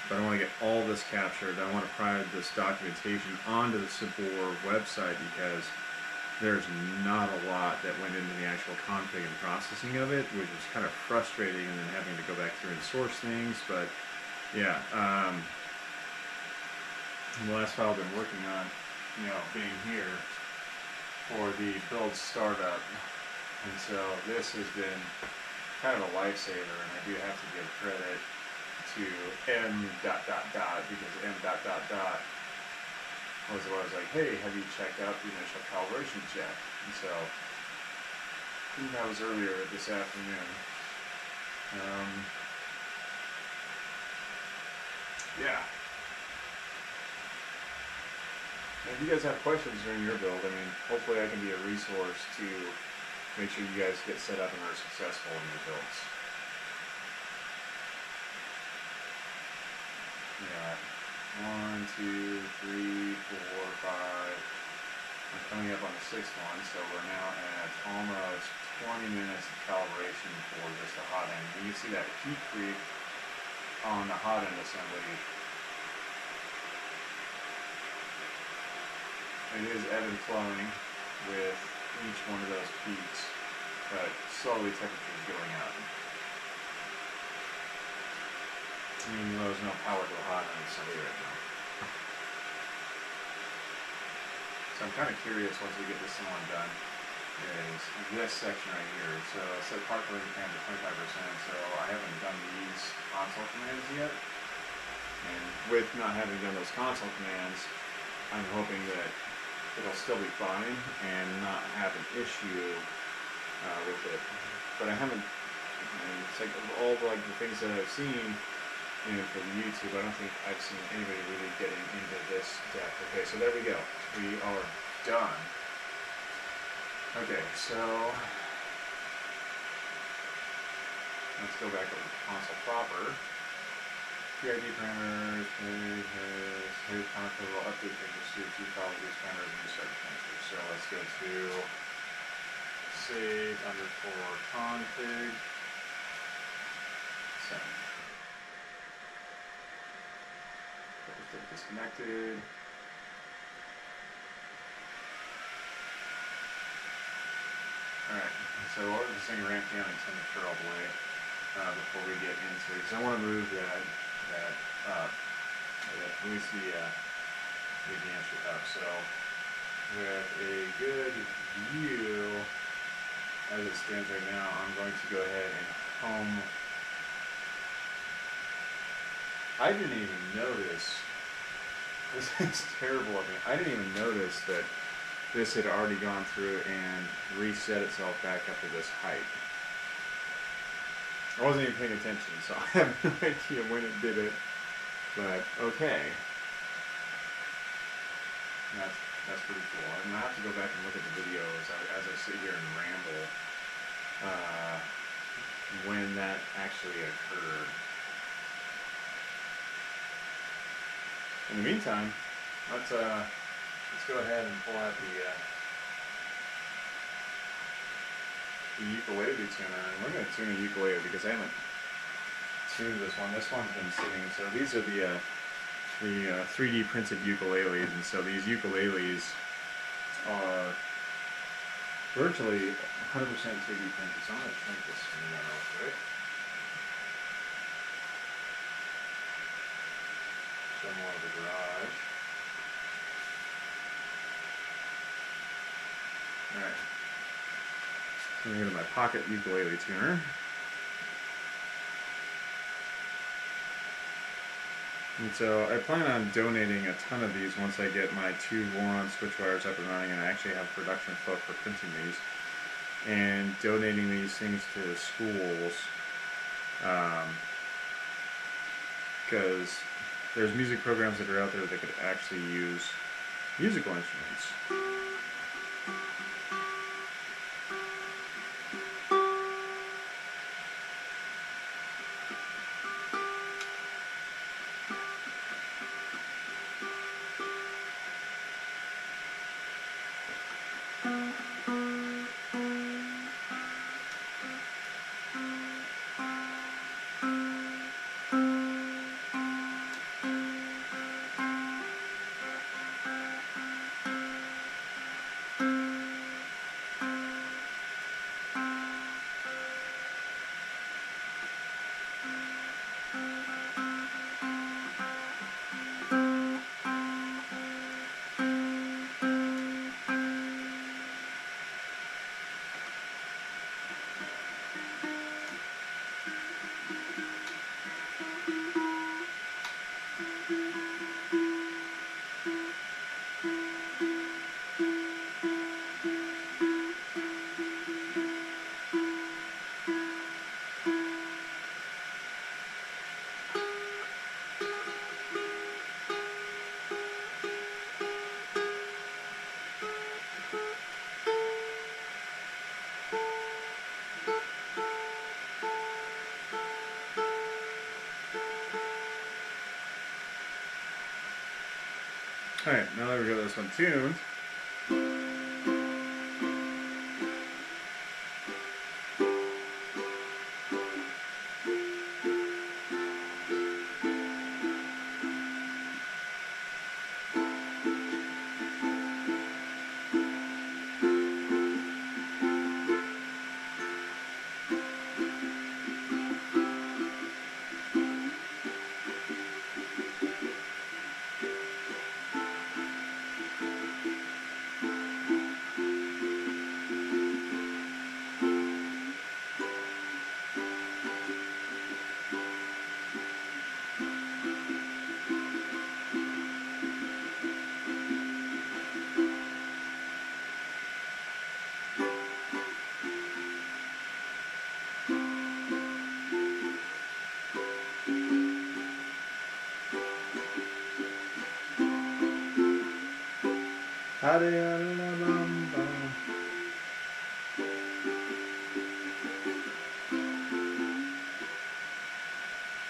But I want to get all this captured. I want to provide this documentation onto the Simpor website because there's not a lot that went into the actual config and processing of it, which is kind of frustrating, and then having to go back through and source things. But yeah, the last file I've been working on, you know, being here for the build startup, and so this has been kind of a lifesaver, and I do have to give credit to M. because M. was where I was like, hey, have you checked out the initial calibration check? And so that was earlier this afternoon. Yeah. If you guys have questions during your build, I mean, hopefully I can be a resource to make sure you guys get set up and are successful in your builds. Yeah. 1, 2, 3, 4, 5. I'm coming up on the 6th one, so we're now at almost 20 minutes of calibration for just the hot end. You can see that heat creep on the hot end assembly. It is ebb and flowing with each one of those peaks, but slowly temperature is going up. Even though there's no power to the hot end assembly right now. So I'm kind of curious once we get this one done, is this section right here. So I set part cooling fan to 25%, so I haven't done these console commands yet. And with not having done those console commands, I'm hoping that it'll still be fine and not have an issue with it. But I haven't, it's like all like the things that I've seen, you know, for YouTube, I don't think I've seen anybody really getting into this depth. Okay, so there we go. We are done. Okay, so let's go back over to the console proper. PID parameters, his config will update pictures to two files, these parameters, and restart the transfer. So let's go to save _config. Send. Disconnected. Alright, so I'll just thing ramp down and temperature all the way before we get into it, because I want to move that up, at least the gantry up. So with a good view as it stands right now, I'm going to go ahead and comb. I didn't even notice. This is terrible of me. I didn't even notice that this had already gone through and reset itself back up to this height. I wasn't even paying attention, so I have no idea when it did it, but okay. That's That's pretty cool. I'm gonna have to go back and look at the video as I sit here and ramble when that actually occurred. In the meantime, let's go ahead and pull out the ukulele tuner, and we're going to tune a ukulele because I haven't tuned this one. This one's been sitting. So these are the 3D printed ukuleles, and so these ukuleles are virtually 100% 3D printed. So I'm going to shrink this thing down real quick. Show more of the garage. Alright. So I'm going to go to my pocket ukulele tuner. And so I plan on donating a ton of these once I get my 2 Voron switch wires up and running and I actually have production folk for printing these. And donating these things to schools. Because there's music programs that are out there that could actually use musical instruments. Alright, now that we got this one tuned,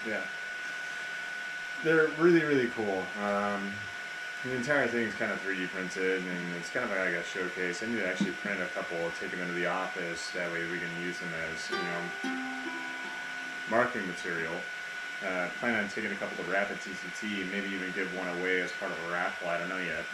yeah, they're really, really cool. The entire thing is kind of 3D printed, and it's kind of like a showcase. I need to actually print a couple, take them into the office. That way we can use them as, you know, marketing material. Plan on taking a couple to Rapid TCT, maybe even give one away as part of a raffle. I don't know yet.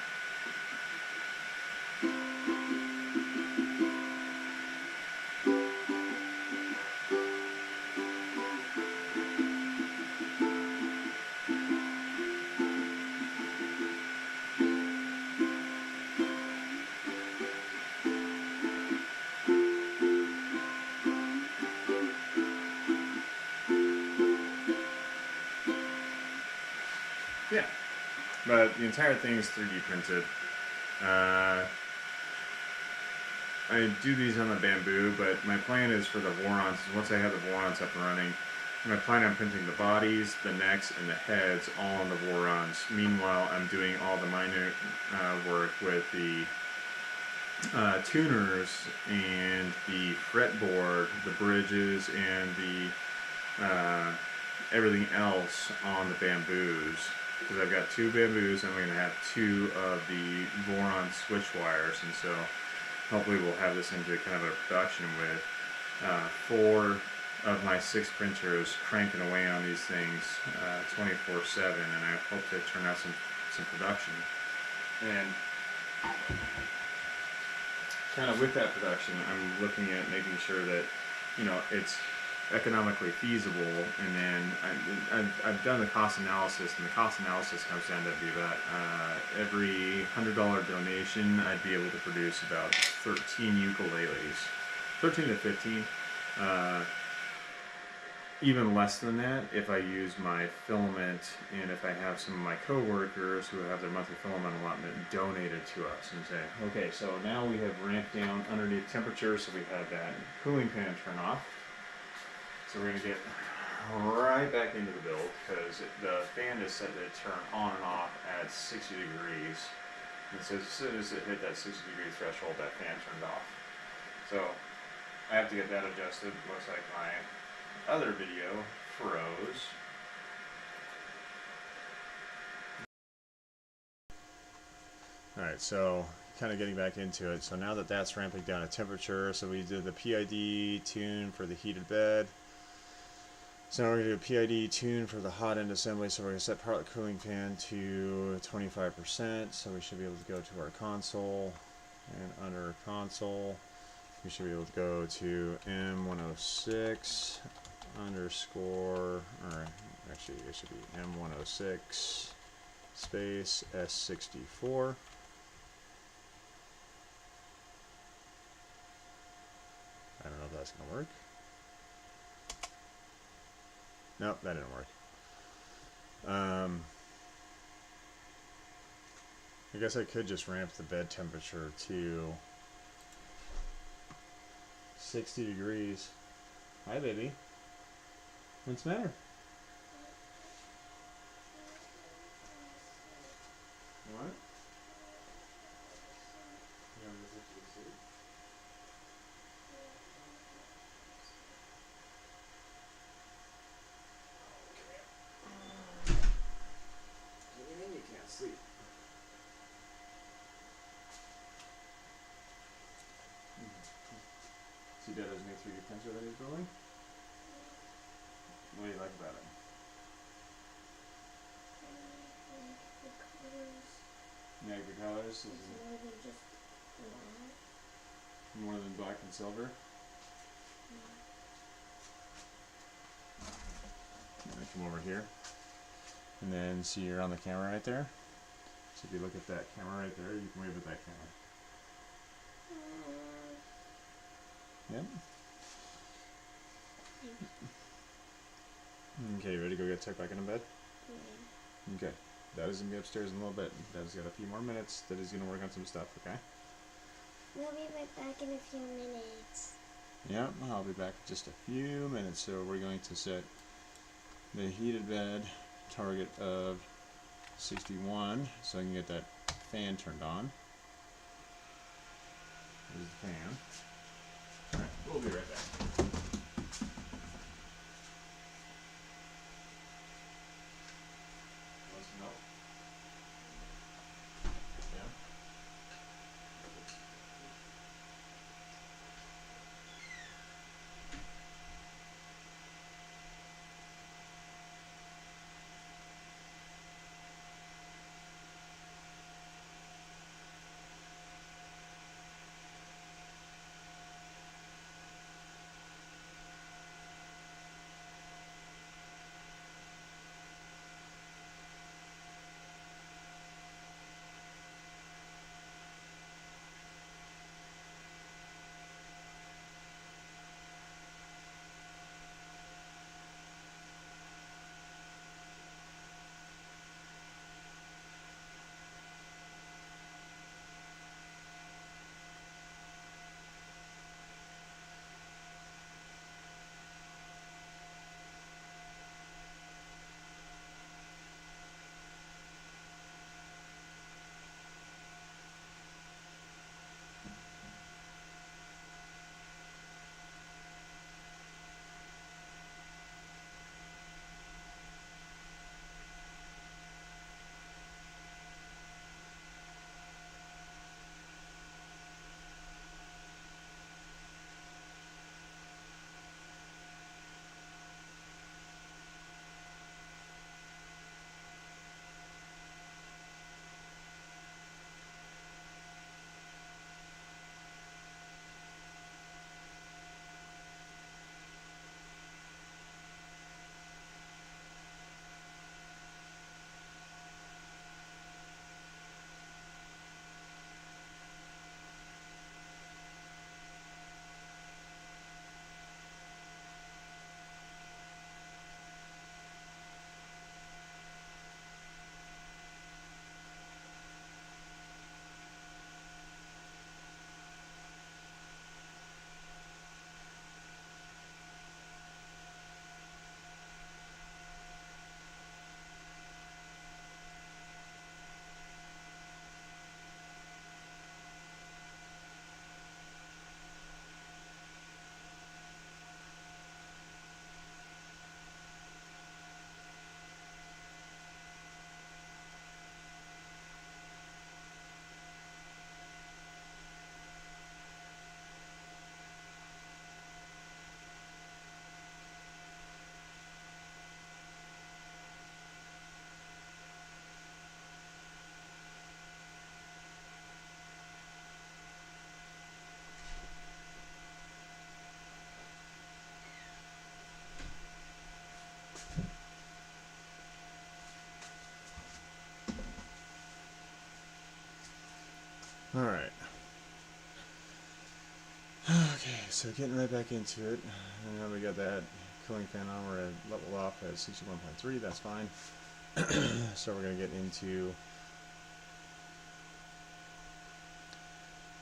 Yeah, but the entire thing is 3D printed. I do these on the bamboo, but my plan is for the Vorons, once I have the Vorons up and running, And I plan on printing the bodies, the necks, and the heads all on the Vorons. Meanwhile, I'm doing all the minor work with the tuners and the fretboard, the bridges, and the everything else on the bamboos. Because I've got 2 bamboos, and I'm going to have 2 of the Voron switch wires, and so hopefully we'll have this into kind of a production with 4 of my 6 printers cranking away on these things 24/7, and I hope to turn out some production. And kind of with that production, I'm looking at making sure that, you know, it's economically feasible, and then I've done the cost analysis, and the cost analysis comes down to be about every $100 donation, I'd be able to produce about 13 ukuleles, 13 to 15. Even less than that if I use my filament, and if I have some of my coworkers who have their monthly filament allotment donated to us and say, okay, so now we have ramped down underneath temperature, so we have that cooling fan turn off. So we're going to get right back into the build, because the fan is set to turn on and off at 60 degrees. And so as soon as it hit that 60-degree threshold, that fan turned off. So I have to get that adjusted. Looks like my other video froze. Alright, so kind of getting back into it. So now that that's ramping down at temperature, so we did the PID tune for the heated bed. So now we're going to do a PID tune for the hot end assembly. So we're going to set part of the cooling fan to 25%. So we should be able to go to our console, and under console, we should be able to go to M106 underscore, or actually it should be M106 space S64. I don't know if that's going to work. Nope, that didn't work. I guess I could just ramp the bed temperature to 60 degrees. Hi, baby. What's the matter? What? You want me to put you to sleep? What do you mean you can't sleep? See Dada's new 3D printer that he's building? What do you like about it? You like the colors? Is it more than just black? more than black and silver? I'm gonna come over here, and then see you're on the camera right there. So if you look at that camera right there, you can wave at that camera. Yep. Okay, you ready to go get tucked back into bed? Yeah. Okay. Dada's gonna be upstairs in a little bit. Dada's got a few more minutes. Dada's gonna work on some stuff, okay? We'll be right back in a few minutes. Yep, I'll be back in just a few minutes. So we're going to set the heated bed target of 61 so I can get that fan turned on. There's the fan. Alright, we'll be right back. Want some milk? Yeah? Alright. Okay, so getting right back into it. And now we got that cooling fan on. We're at level off at 61.3. That's fine. So we're going to get into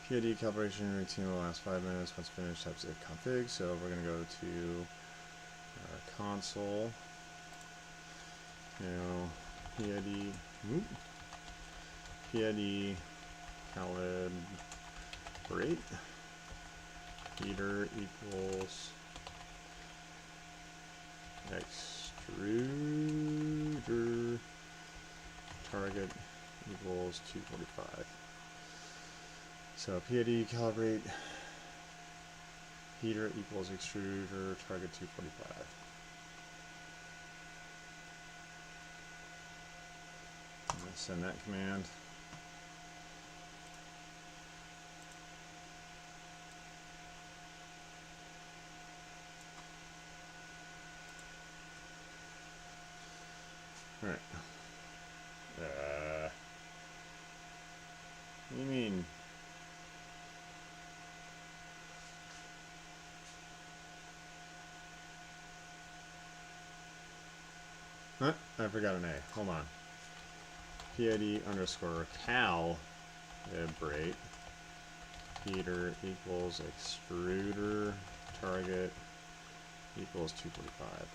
PID calibration routine will last 5 minutes. Once finished, type if config. So we're going to go to our console. Now, PID calibrate. Heater equals extruder target equals 245. So PID calibrate heater equals extruder target 245. I'm going to send that command. Alright. What do you mean? Huh? I forgot an A. Hold on. PID underscore calibrate heater equals extruder target equals 245.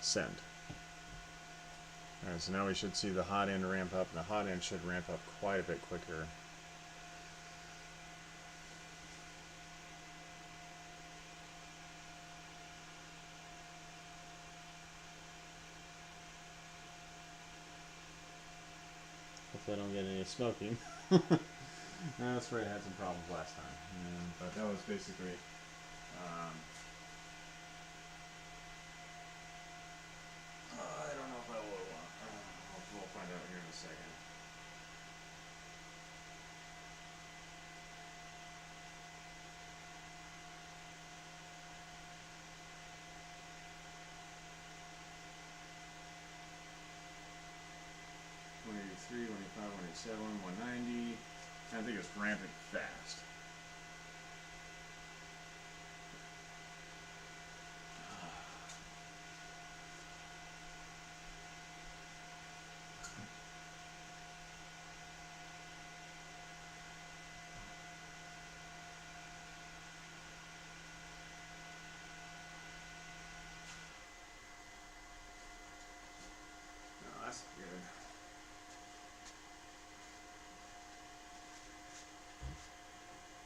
Send. Alright, so now we should see the hot end ramp up, and the hot end should ramp up quite a bit quicker. Hopefully I don't get any smoking. That's where I had some problems last time. But that was basically I don't know if I will. We'll find out here in a second. $183, $185, $187, $190. I think it's ramping fast. Oh, that's good.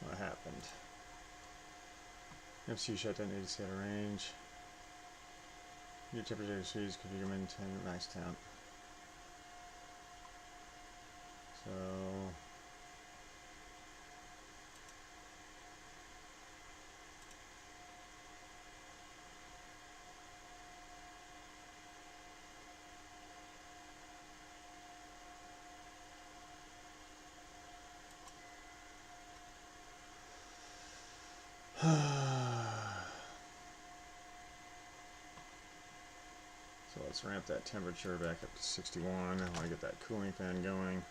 What happened? MCU shutdown, 80 scatter range. Your temperature series configure maintain max temp. So so let's ramp that temperature back up to 61. I want to get that cooling fan going.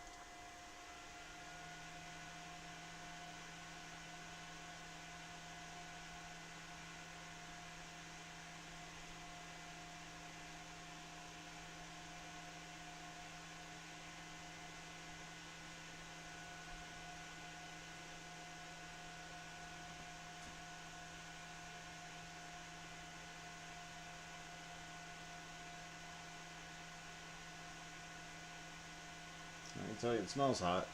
I can tell you it smells hot.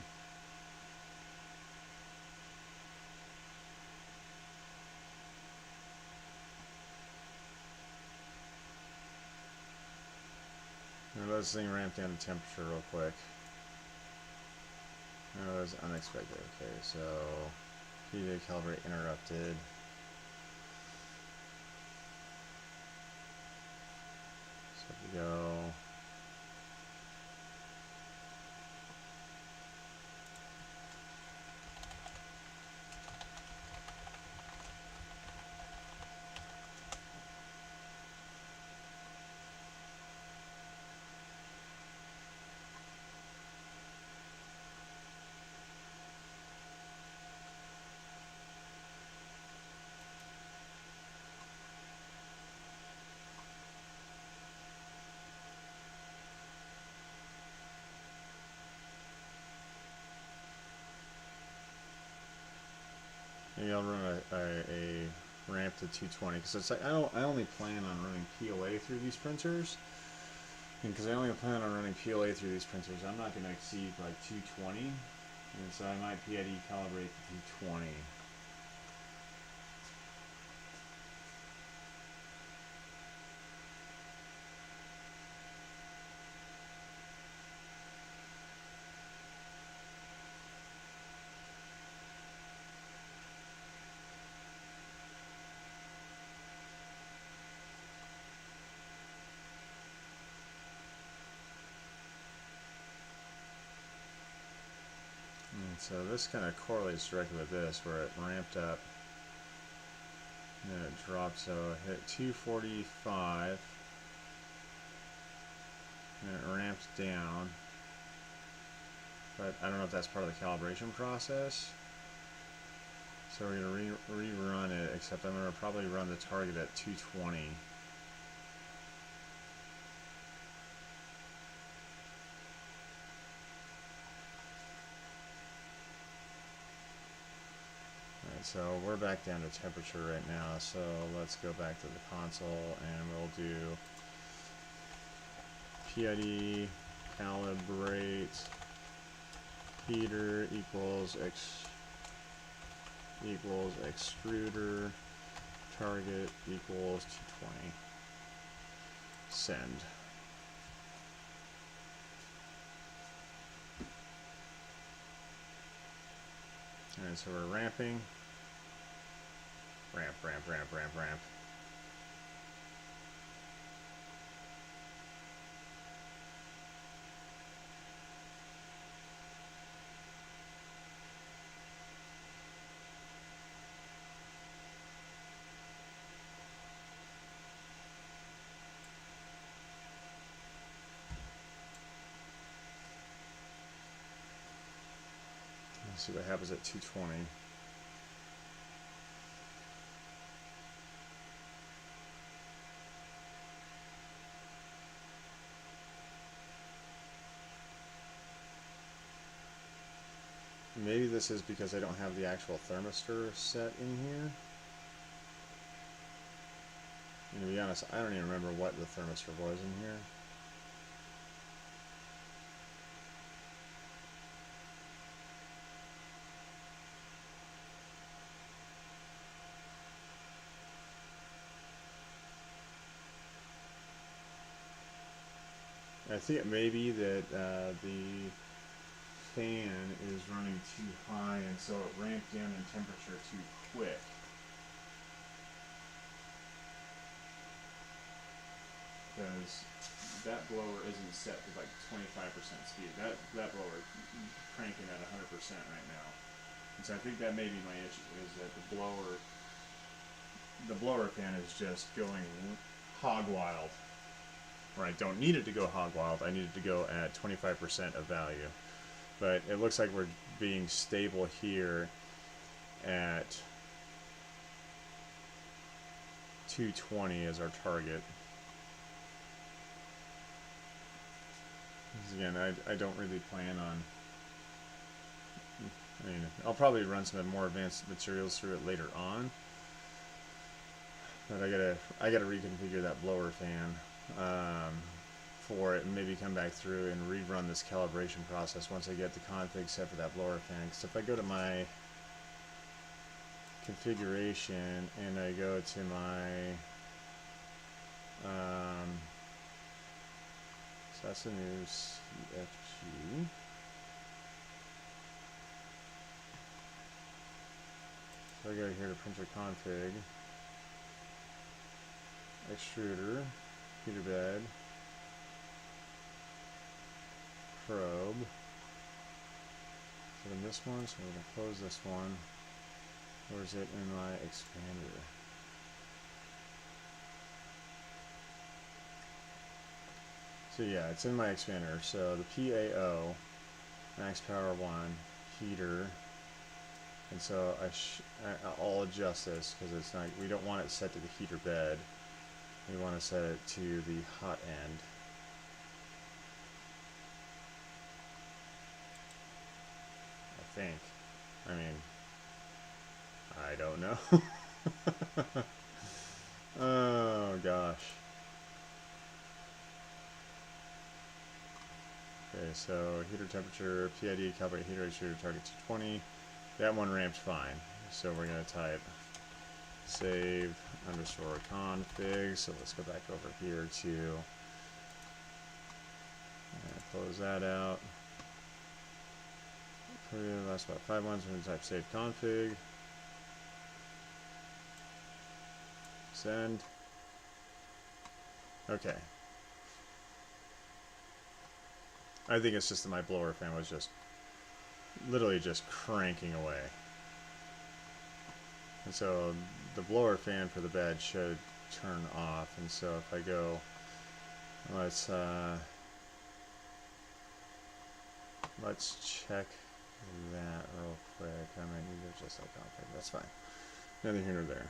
Now let this thing ramp down the temperature real quick. That was unexpected. Okay, so PDA calibrate interrupted. So if we go maybe I'll run a ramp to 220 because it's like I only plan on running PLA through these printers, and because I only plan on running PLA through these printers, I'm not going to exceed like 220, and so I might PID calibrate to 220. And so this kind of correlates directly with this, where it ramped up and then it dropped. So it hit 245 and it ramped down, but I don't know if that's part of the calibration process. So we're going to rerun it, except I'm going to probably run the target at 220. So we're back down to temperature right now, so let's go back to the console and we'll do PID calibrate heater equals extruder target equals 220. Send. Alright, so we're ramping. Ramp, ramp, ramp, ramp, ramp. Let's see what happens at 220. Maybe this is because I don't have the actual thermistor set in here. And to be honest, I don't even remember what the thermistor was in here. I think it may be that the fan is running too high, and so it ramped down in temperature too quick. Because that blower isn't set to like 25% speed. That blower is cranking at 100% right now. And so I think that may be my issue, is that the blower fan is just going hog wild. Or I don't need it to go hog wild, I need it to go at 25% of value. But it looks like we're being stable here at 220 as our target. Again, I don't really plan on, I mean, I'll probably run some more advanced materials through it later on. But I gotta reconfigure that blower fan for it, and maybe come back through and rerun this calibration process once I get the config set for that blower fan. Because if I go to my configuration and I go to my so that's a new CFG. So I go here to printer config, extruder, heater bed, probe. So in this one, so we're going to close this one. Where's it in my expander? So yeah, it's in my expander. So the PAO, max power 1, heater, and so I'll adjust this because it's not. We don't want it set to the heater bed. We want to set it to the hot end. I think. I mean, I don't know. Oh gosh. Okay, so heater temperature, PID, calibrate heater ratio, target 220. That one ramped fine. So we're going to type save underscore config. So let's go back over here to close that out. For the last about 5 ones, we're going to type save config. Send. Okay. I think it's just that my blower fan was just literally just cranking away. And so the blower fan for the bed should turn off. And so if I go, let's check that real quick. I might need to adjust that config. That's fine. Neither here nor there.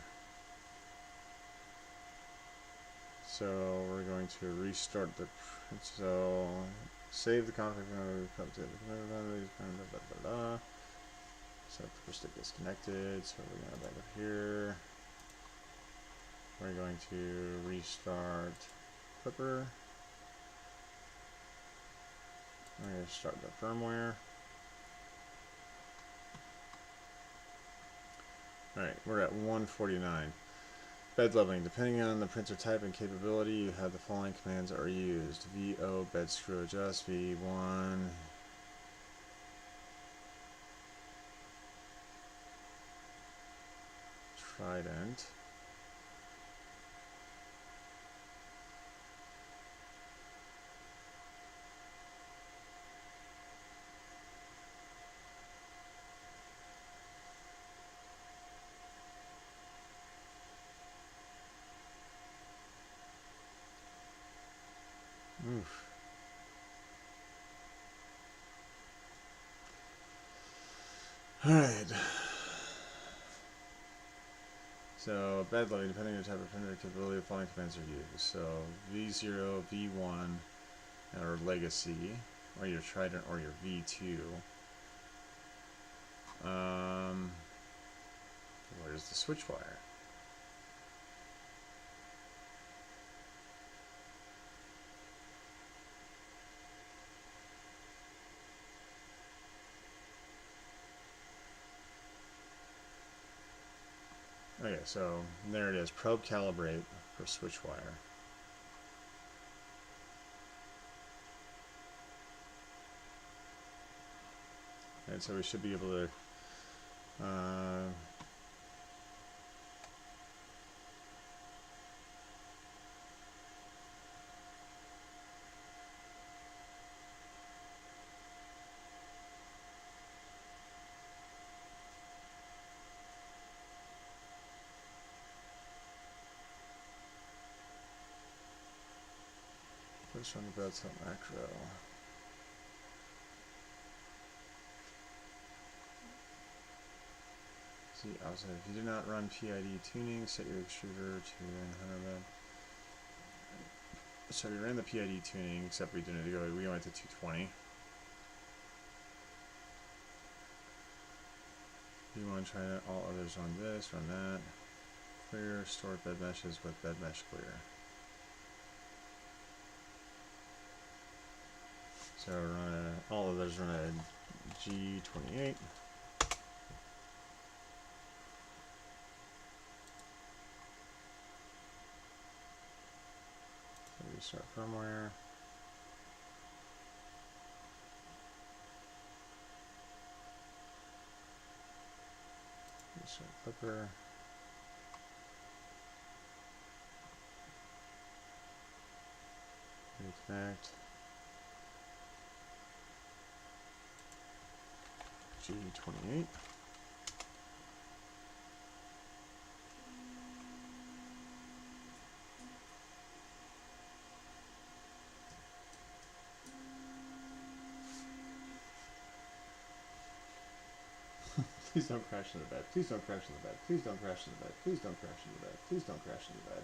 So we're going to restart the, so save the config. So the stick is connected. So we're going to go back up here. We're going to restart Clipper. We're going to start the firmware. Alright, we're at 149. Bed leveling. Depending on the printer type and capability, you have the following commands are used. VO, bed screw adjust, V1. Trident. Oof. Alright. So, bed loading, depending on the type of printer capability, the following commands are used. So, V0, V1, or Legacy, or your Trident, or your V2. Where's the switch wire? Okay, so there it is. Probe calibrate for switch wire. And so we should be able to push on the bed set macro. See, also, if you do not run PID tuning, set your extruder to 900 bed. So we ran the PID tuning, except we didn't go. We went to 220. You want to try that? All others on this, run that. Clear, store bed meshes with bed mesh clear. So run all others run a G28. Restart firmware. Restart Clipper. Reconnect. G28. Please don't crash in the bed. Please don't crash in the bed. Please don't crash in the bed. Please don't crash in the bed. Please don't crash in the bed.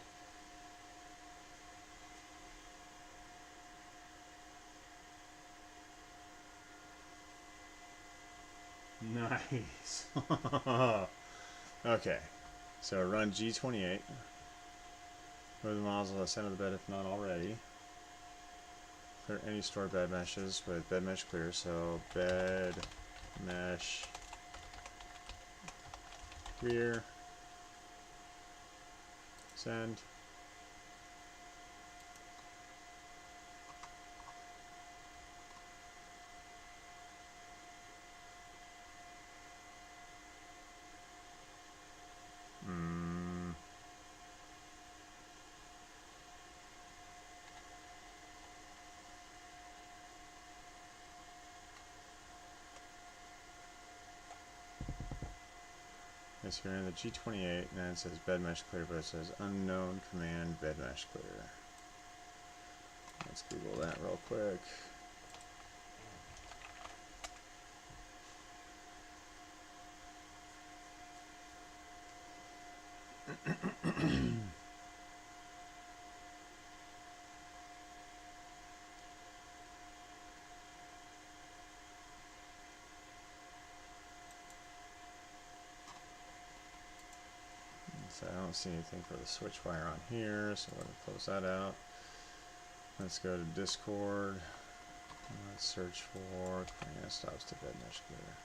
Nice. Okay, so run G28. Move the models to the center of the bed if not already. Clear any stored bed meshes with bed mesh clear. So bed mesh clear. Send. Yes, you're in the G28, and then it says bed mesh clear, but it says unknown command bed mesh clear. Let's Google that real quick. So I don't see anything for the switch wire on here, so we're going to close that out. Let's go to Discord. And let's search for clearing stops to bed mesh clear.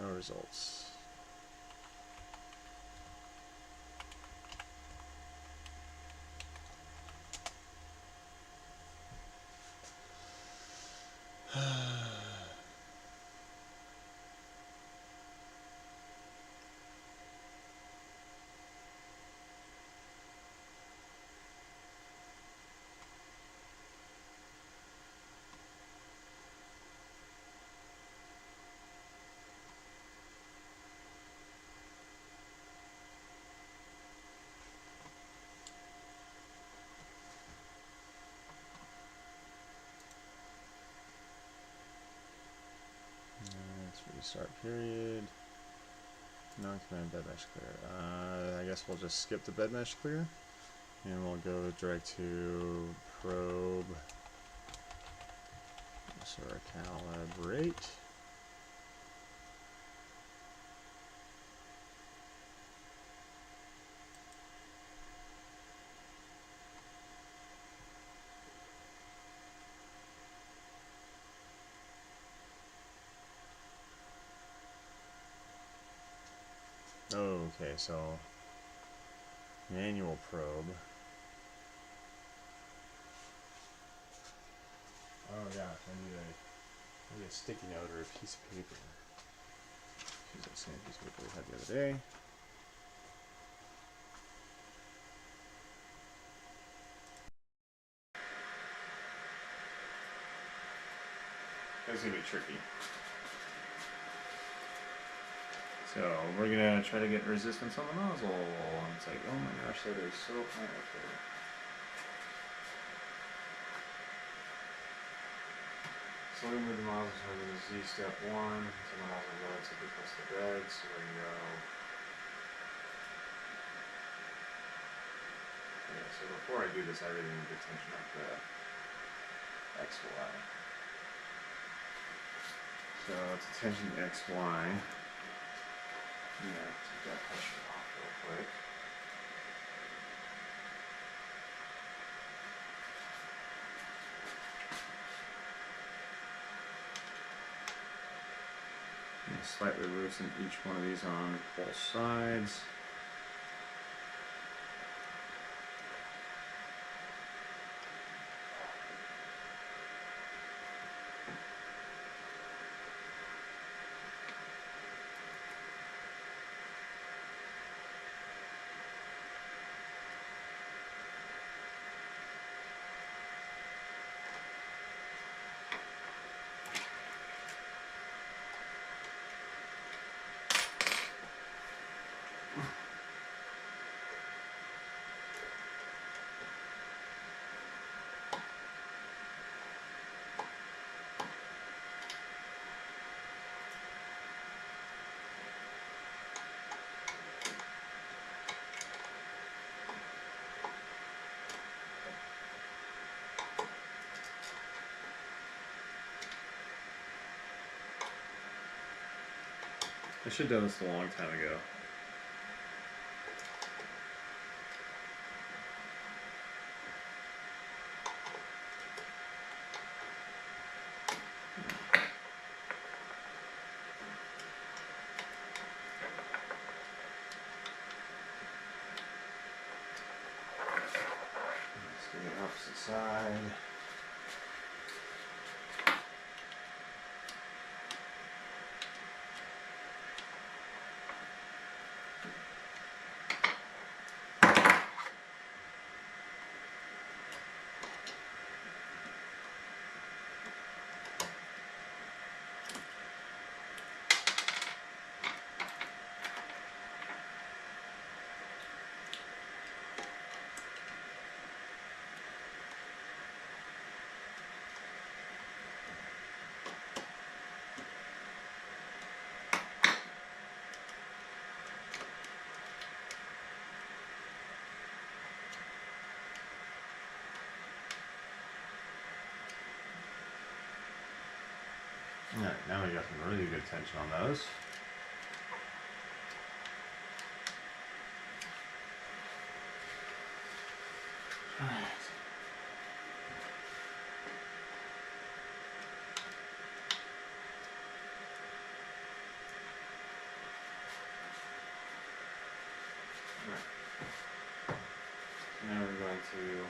No results. Let's restart period. Non-command bed mesh clear. I guess we'll just skip the bed mesh clear, and we'll go direct to probe. So calibrate. Okay, so manual probe. Oh yeah, I need a sticky note or a piece of paper. Use that same piece of paper we had the other day. That's gonna be tricky. So we're gonna try to get resistance on the nozzle, and it's like, oh my gosh, that is so high up there. Slowly move the nozzle over to Z step 1, so the nozzle relatively close to the bed, so there you go. Yeah, so before I do this, I really need to tension up the XY. So it's tension XY. Yeah, take that pressure off real quick. And slightly loosen each one of these on both sides. I should have done this a long time ago. Let's do the opposite side. Alright, now we got some really good tension on those. Alright. Alright. So now we're going to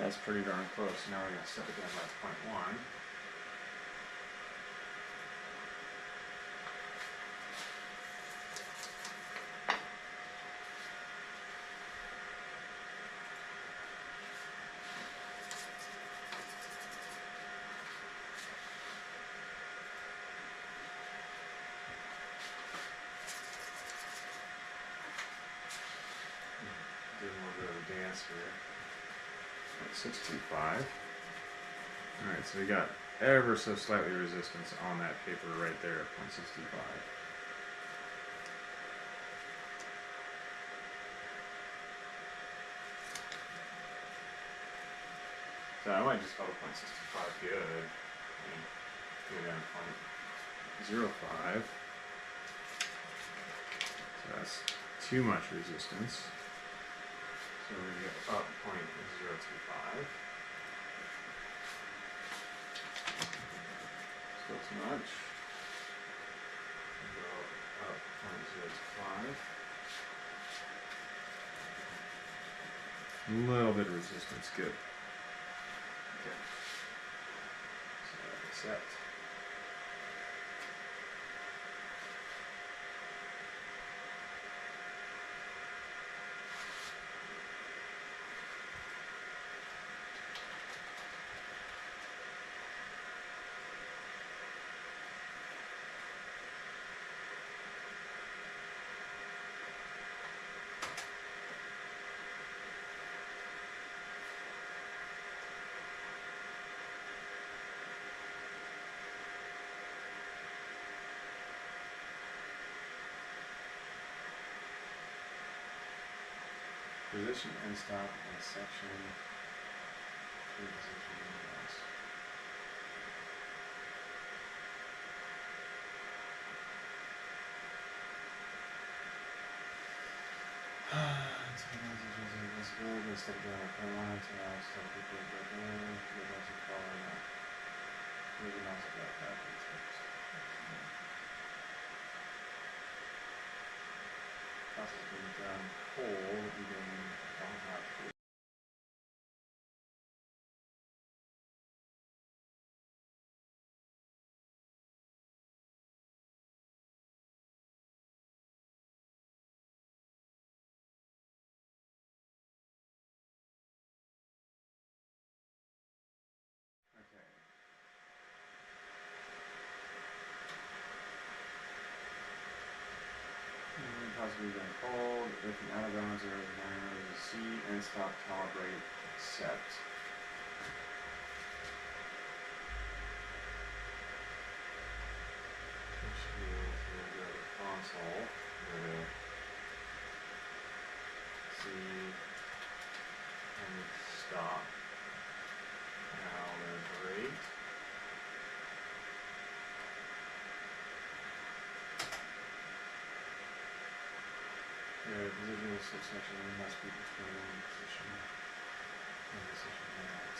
that's pretty darn close. Now we're going to set it down by 0.1. Do a little bit of a dance here. 0.625. Alright, so we got ever so slightly resistance on that paper right there at 0.625. So I might just call it 0.625 good. I mean, go down 0.05. So that's too much resistance. So we're going to go up 0.025. Still too much. Go up 0.025. A little bit of resistance, good. Okay. So accept. Position and stop in section. Position and step down a line to now stop people go down. You're going to follow that. Maybe not about that. Process being done whole, even don't have to. possibly been cold. If an out of bounds or see and stop calibrate accept. We'll go to console. Go to see and stop calibrate. Position of subsection must be between position and position max.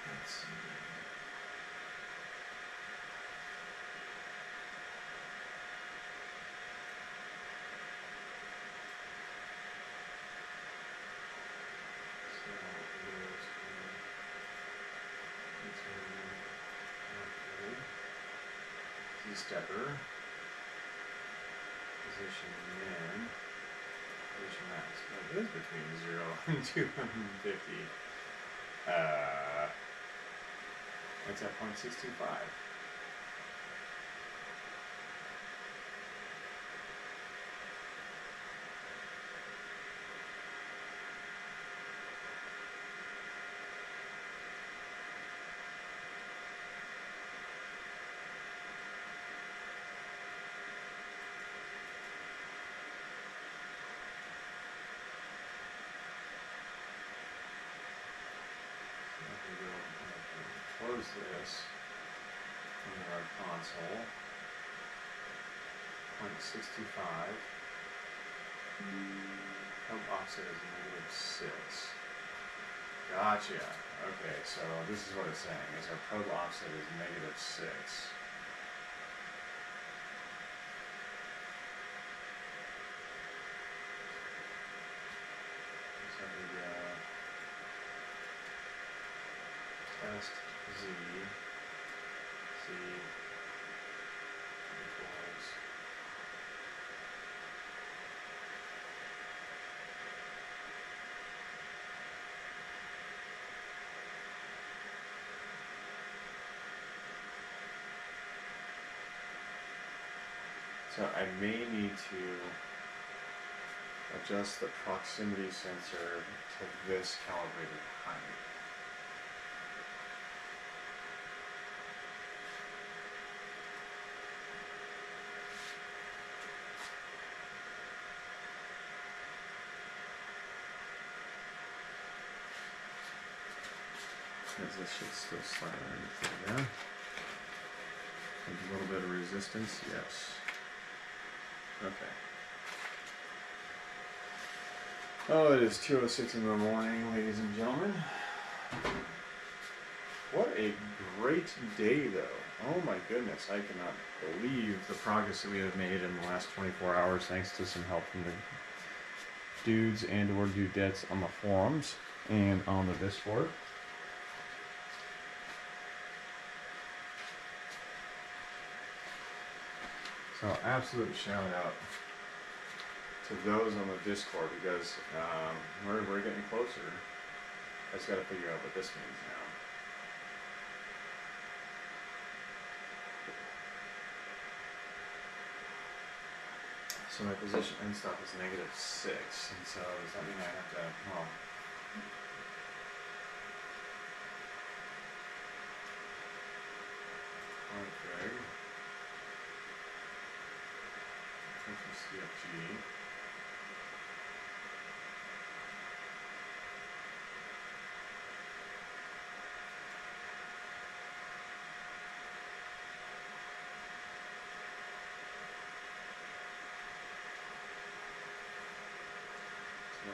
Let's see. Stepper, position min, position max. Well, it is between 0 and 250. That's at 0.625. Close this under our console. 0.65. Hub offset is -6. Gotcha. Okay, so this is what it's saying, is our probe offset is -6. So we go test Z equals so I may need to adjust the proximity sensor to this calibrated height. Because this should still slide underneath there. There's a little bit of resistance, yes. Okay. Oh, it is 2:06 in the morning, ladies and gentlemen. What a great day, though. Oh my goodness, I cannot believe the progress that we have made in the last 24 hours, thanks to some help from the dudes and or dudettes on the forums and on the Discord. So absolute shout out to those on the Discord, because we're getting closer. I just got to figure out what this means now. So my position end stop is -6, and so does that mean I have to, well, config, CFG.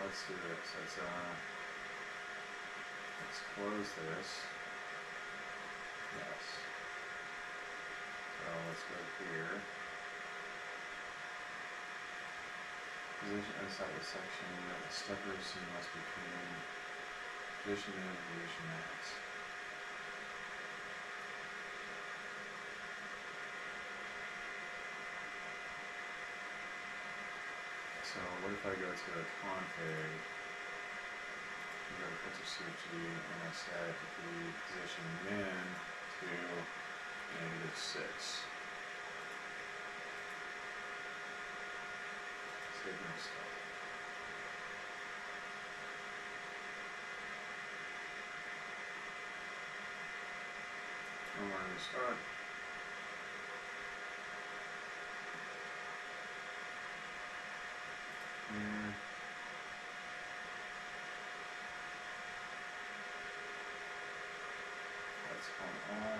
Let's do this. Let's close this. Yes. So let's go here. Position inside the section. The stepper C must be between position min and position max. So what if I go to a config, go to printer CFG, and I set the position min to -6. Save my stuff. And we're going to start. Here. That's on all.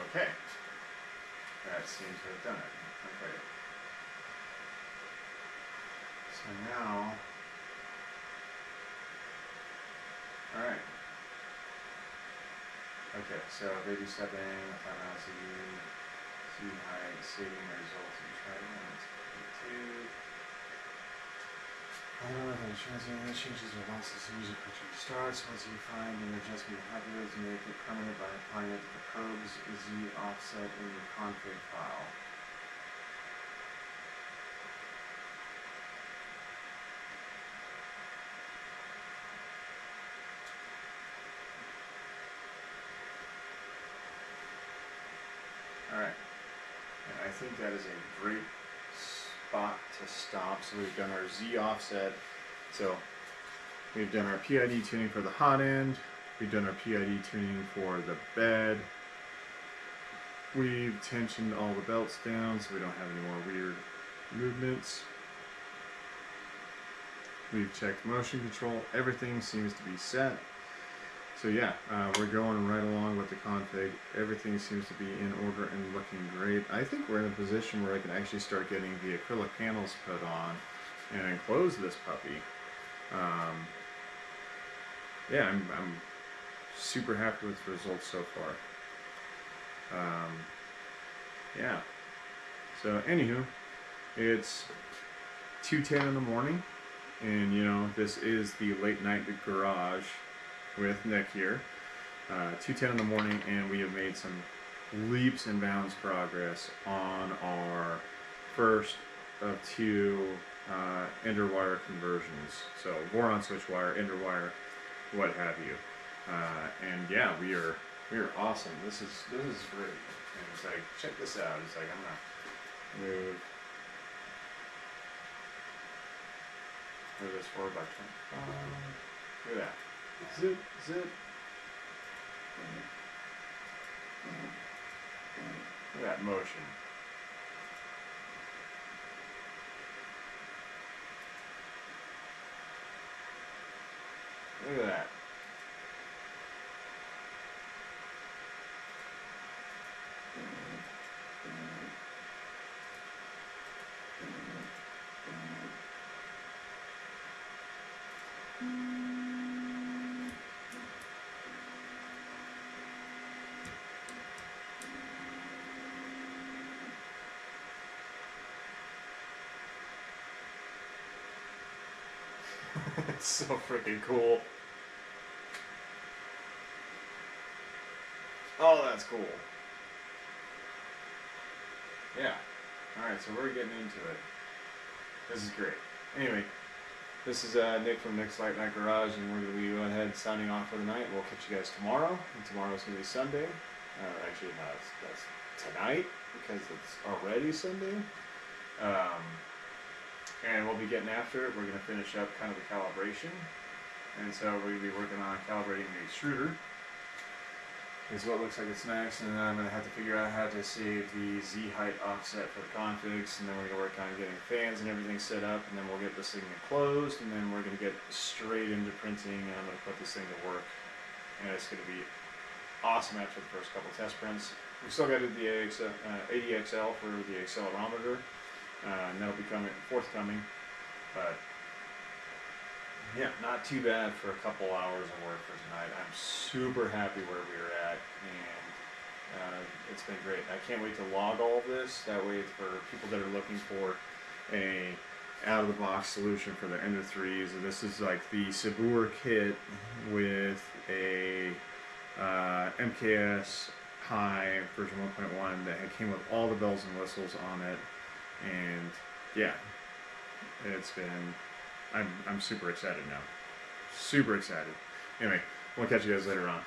Okay. That seems to have done it. Okay. So now, alright. Okay, so baby stepping, timeout Z height, saving the results in Trident, 2. I don't know if it changes or once the music picture starts. Once you find an adjustment you're happy with, make it permanent by applying it to the probes Z offset in your config file. Alright, and I think that is a great spot to stop. So we've done our Z offset. So we've done our PID tuning for the hot end. We've done our PID tuning for the bed. We've tensioned all the belts down so we don't have any more weird movements. We've checked motion control. Everything seems to be set. So yeah, we're going right along with the config. Everything seems to be in order and looking great. I think we're in a position where I can actually start getting the acrylic panels put on and enclose this puppy. Yeah, I'm super happy with the results so far. Yeah. So anywho, it's 2:10 in the morning, and you know, this is the late night garage with Nick here. 2:10 in the morning, and we have made some leaps and bounds progress on our first of 2 ender wire conversions. So boron switch wire, ender wire, what have you. And yeah, we are awesome. This is great. And it's like, check this out. It's like, I'm gonna move this forward by 25. Look at that. Zip, zip. Look at that motion. Look at that. It's so freaking cool. Oh, that's cool. Yeah. Alright, so we're getting into it. This is great. Anyway, this is Nick from Nick's Late Night Garage, and we're going to be going ahead signing off for the night. We'll catch you guys tomorrow, and tomorrow's going to be Sunday. Actually, no, that's tonight, because it's already Sunday. And we'll be getting after it. We're going to finish up kind of the calibration. And so we're going to be working on calibrating the extruder. Is what looks like it's next, and then I'm going to have to figure out how to save the Z height offset for the configs, and then we're going to work on getting fans and everything set up, and then we'll get this thing enclosed, and then we're going to get straight into printing, and I'm going to put this thing to work, and it's going to be awesome after the first couple test prints. We've still got to do the ADXL for the accelerometer, and that'll be forthcoming, but yeah, not too bad for a couple hours of work for tonight. I'm super happy where we are at, and It's been great. I can't wait to log all of this. That way, for people that are looking for a out-of-the-box solution for their Ender 3s, and this is like the Sabur kit with a MKS High version 1.1 that came with all the bells and whistles on it, and yeah, it's been. I'm super excited now. Super excited. Anyway, we'll catch you guys later on.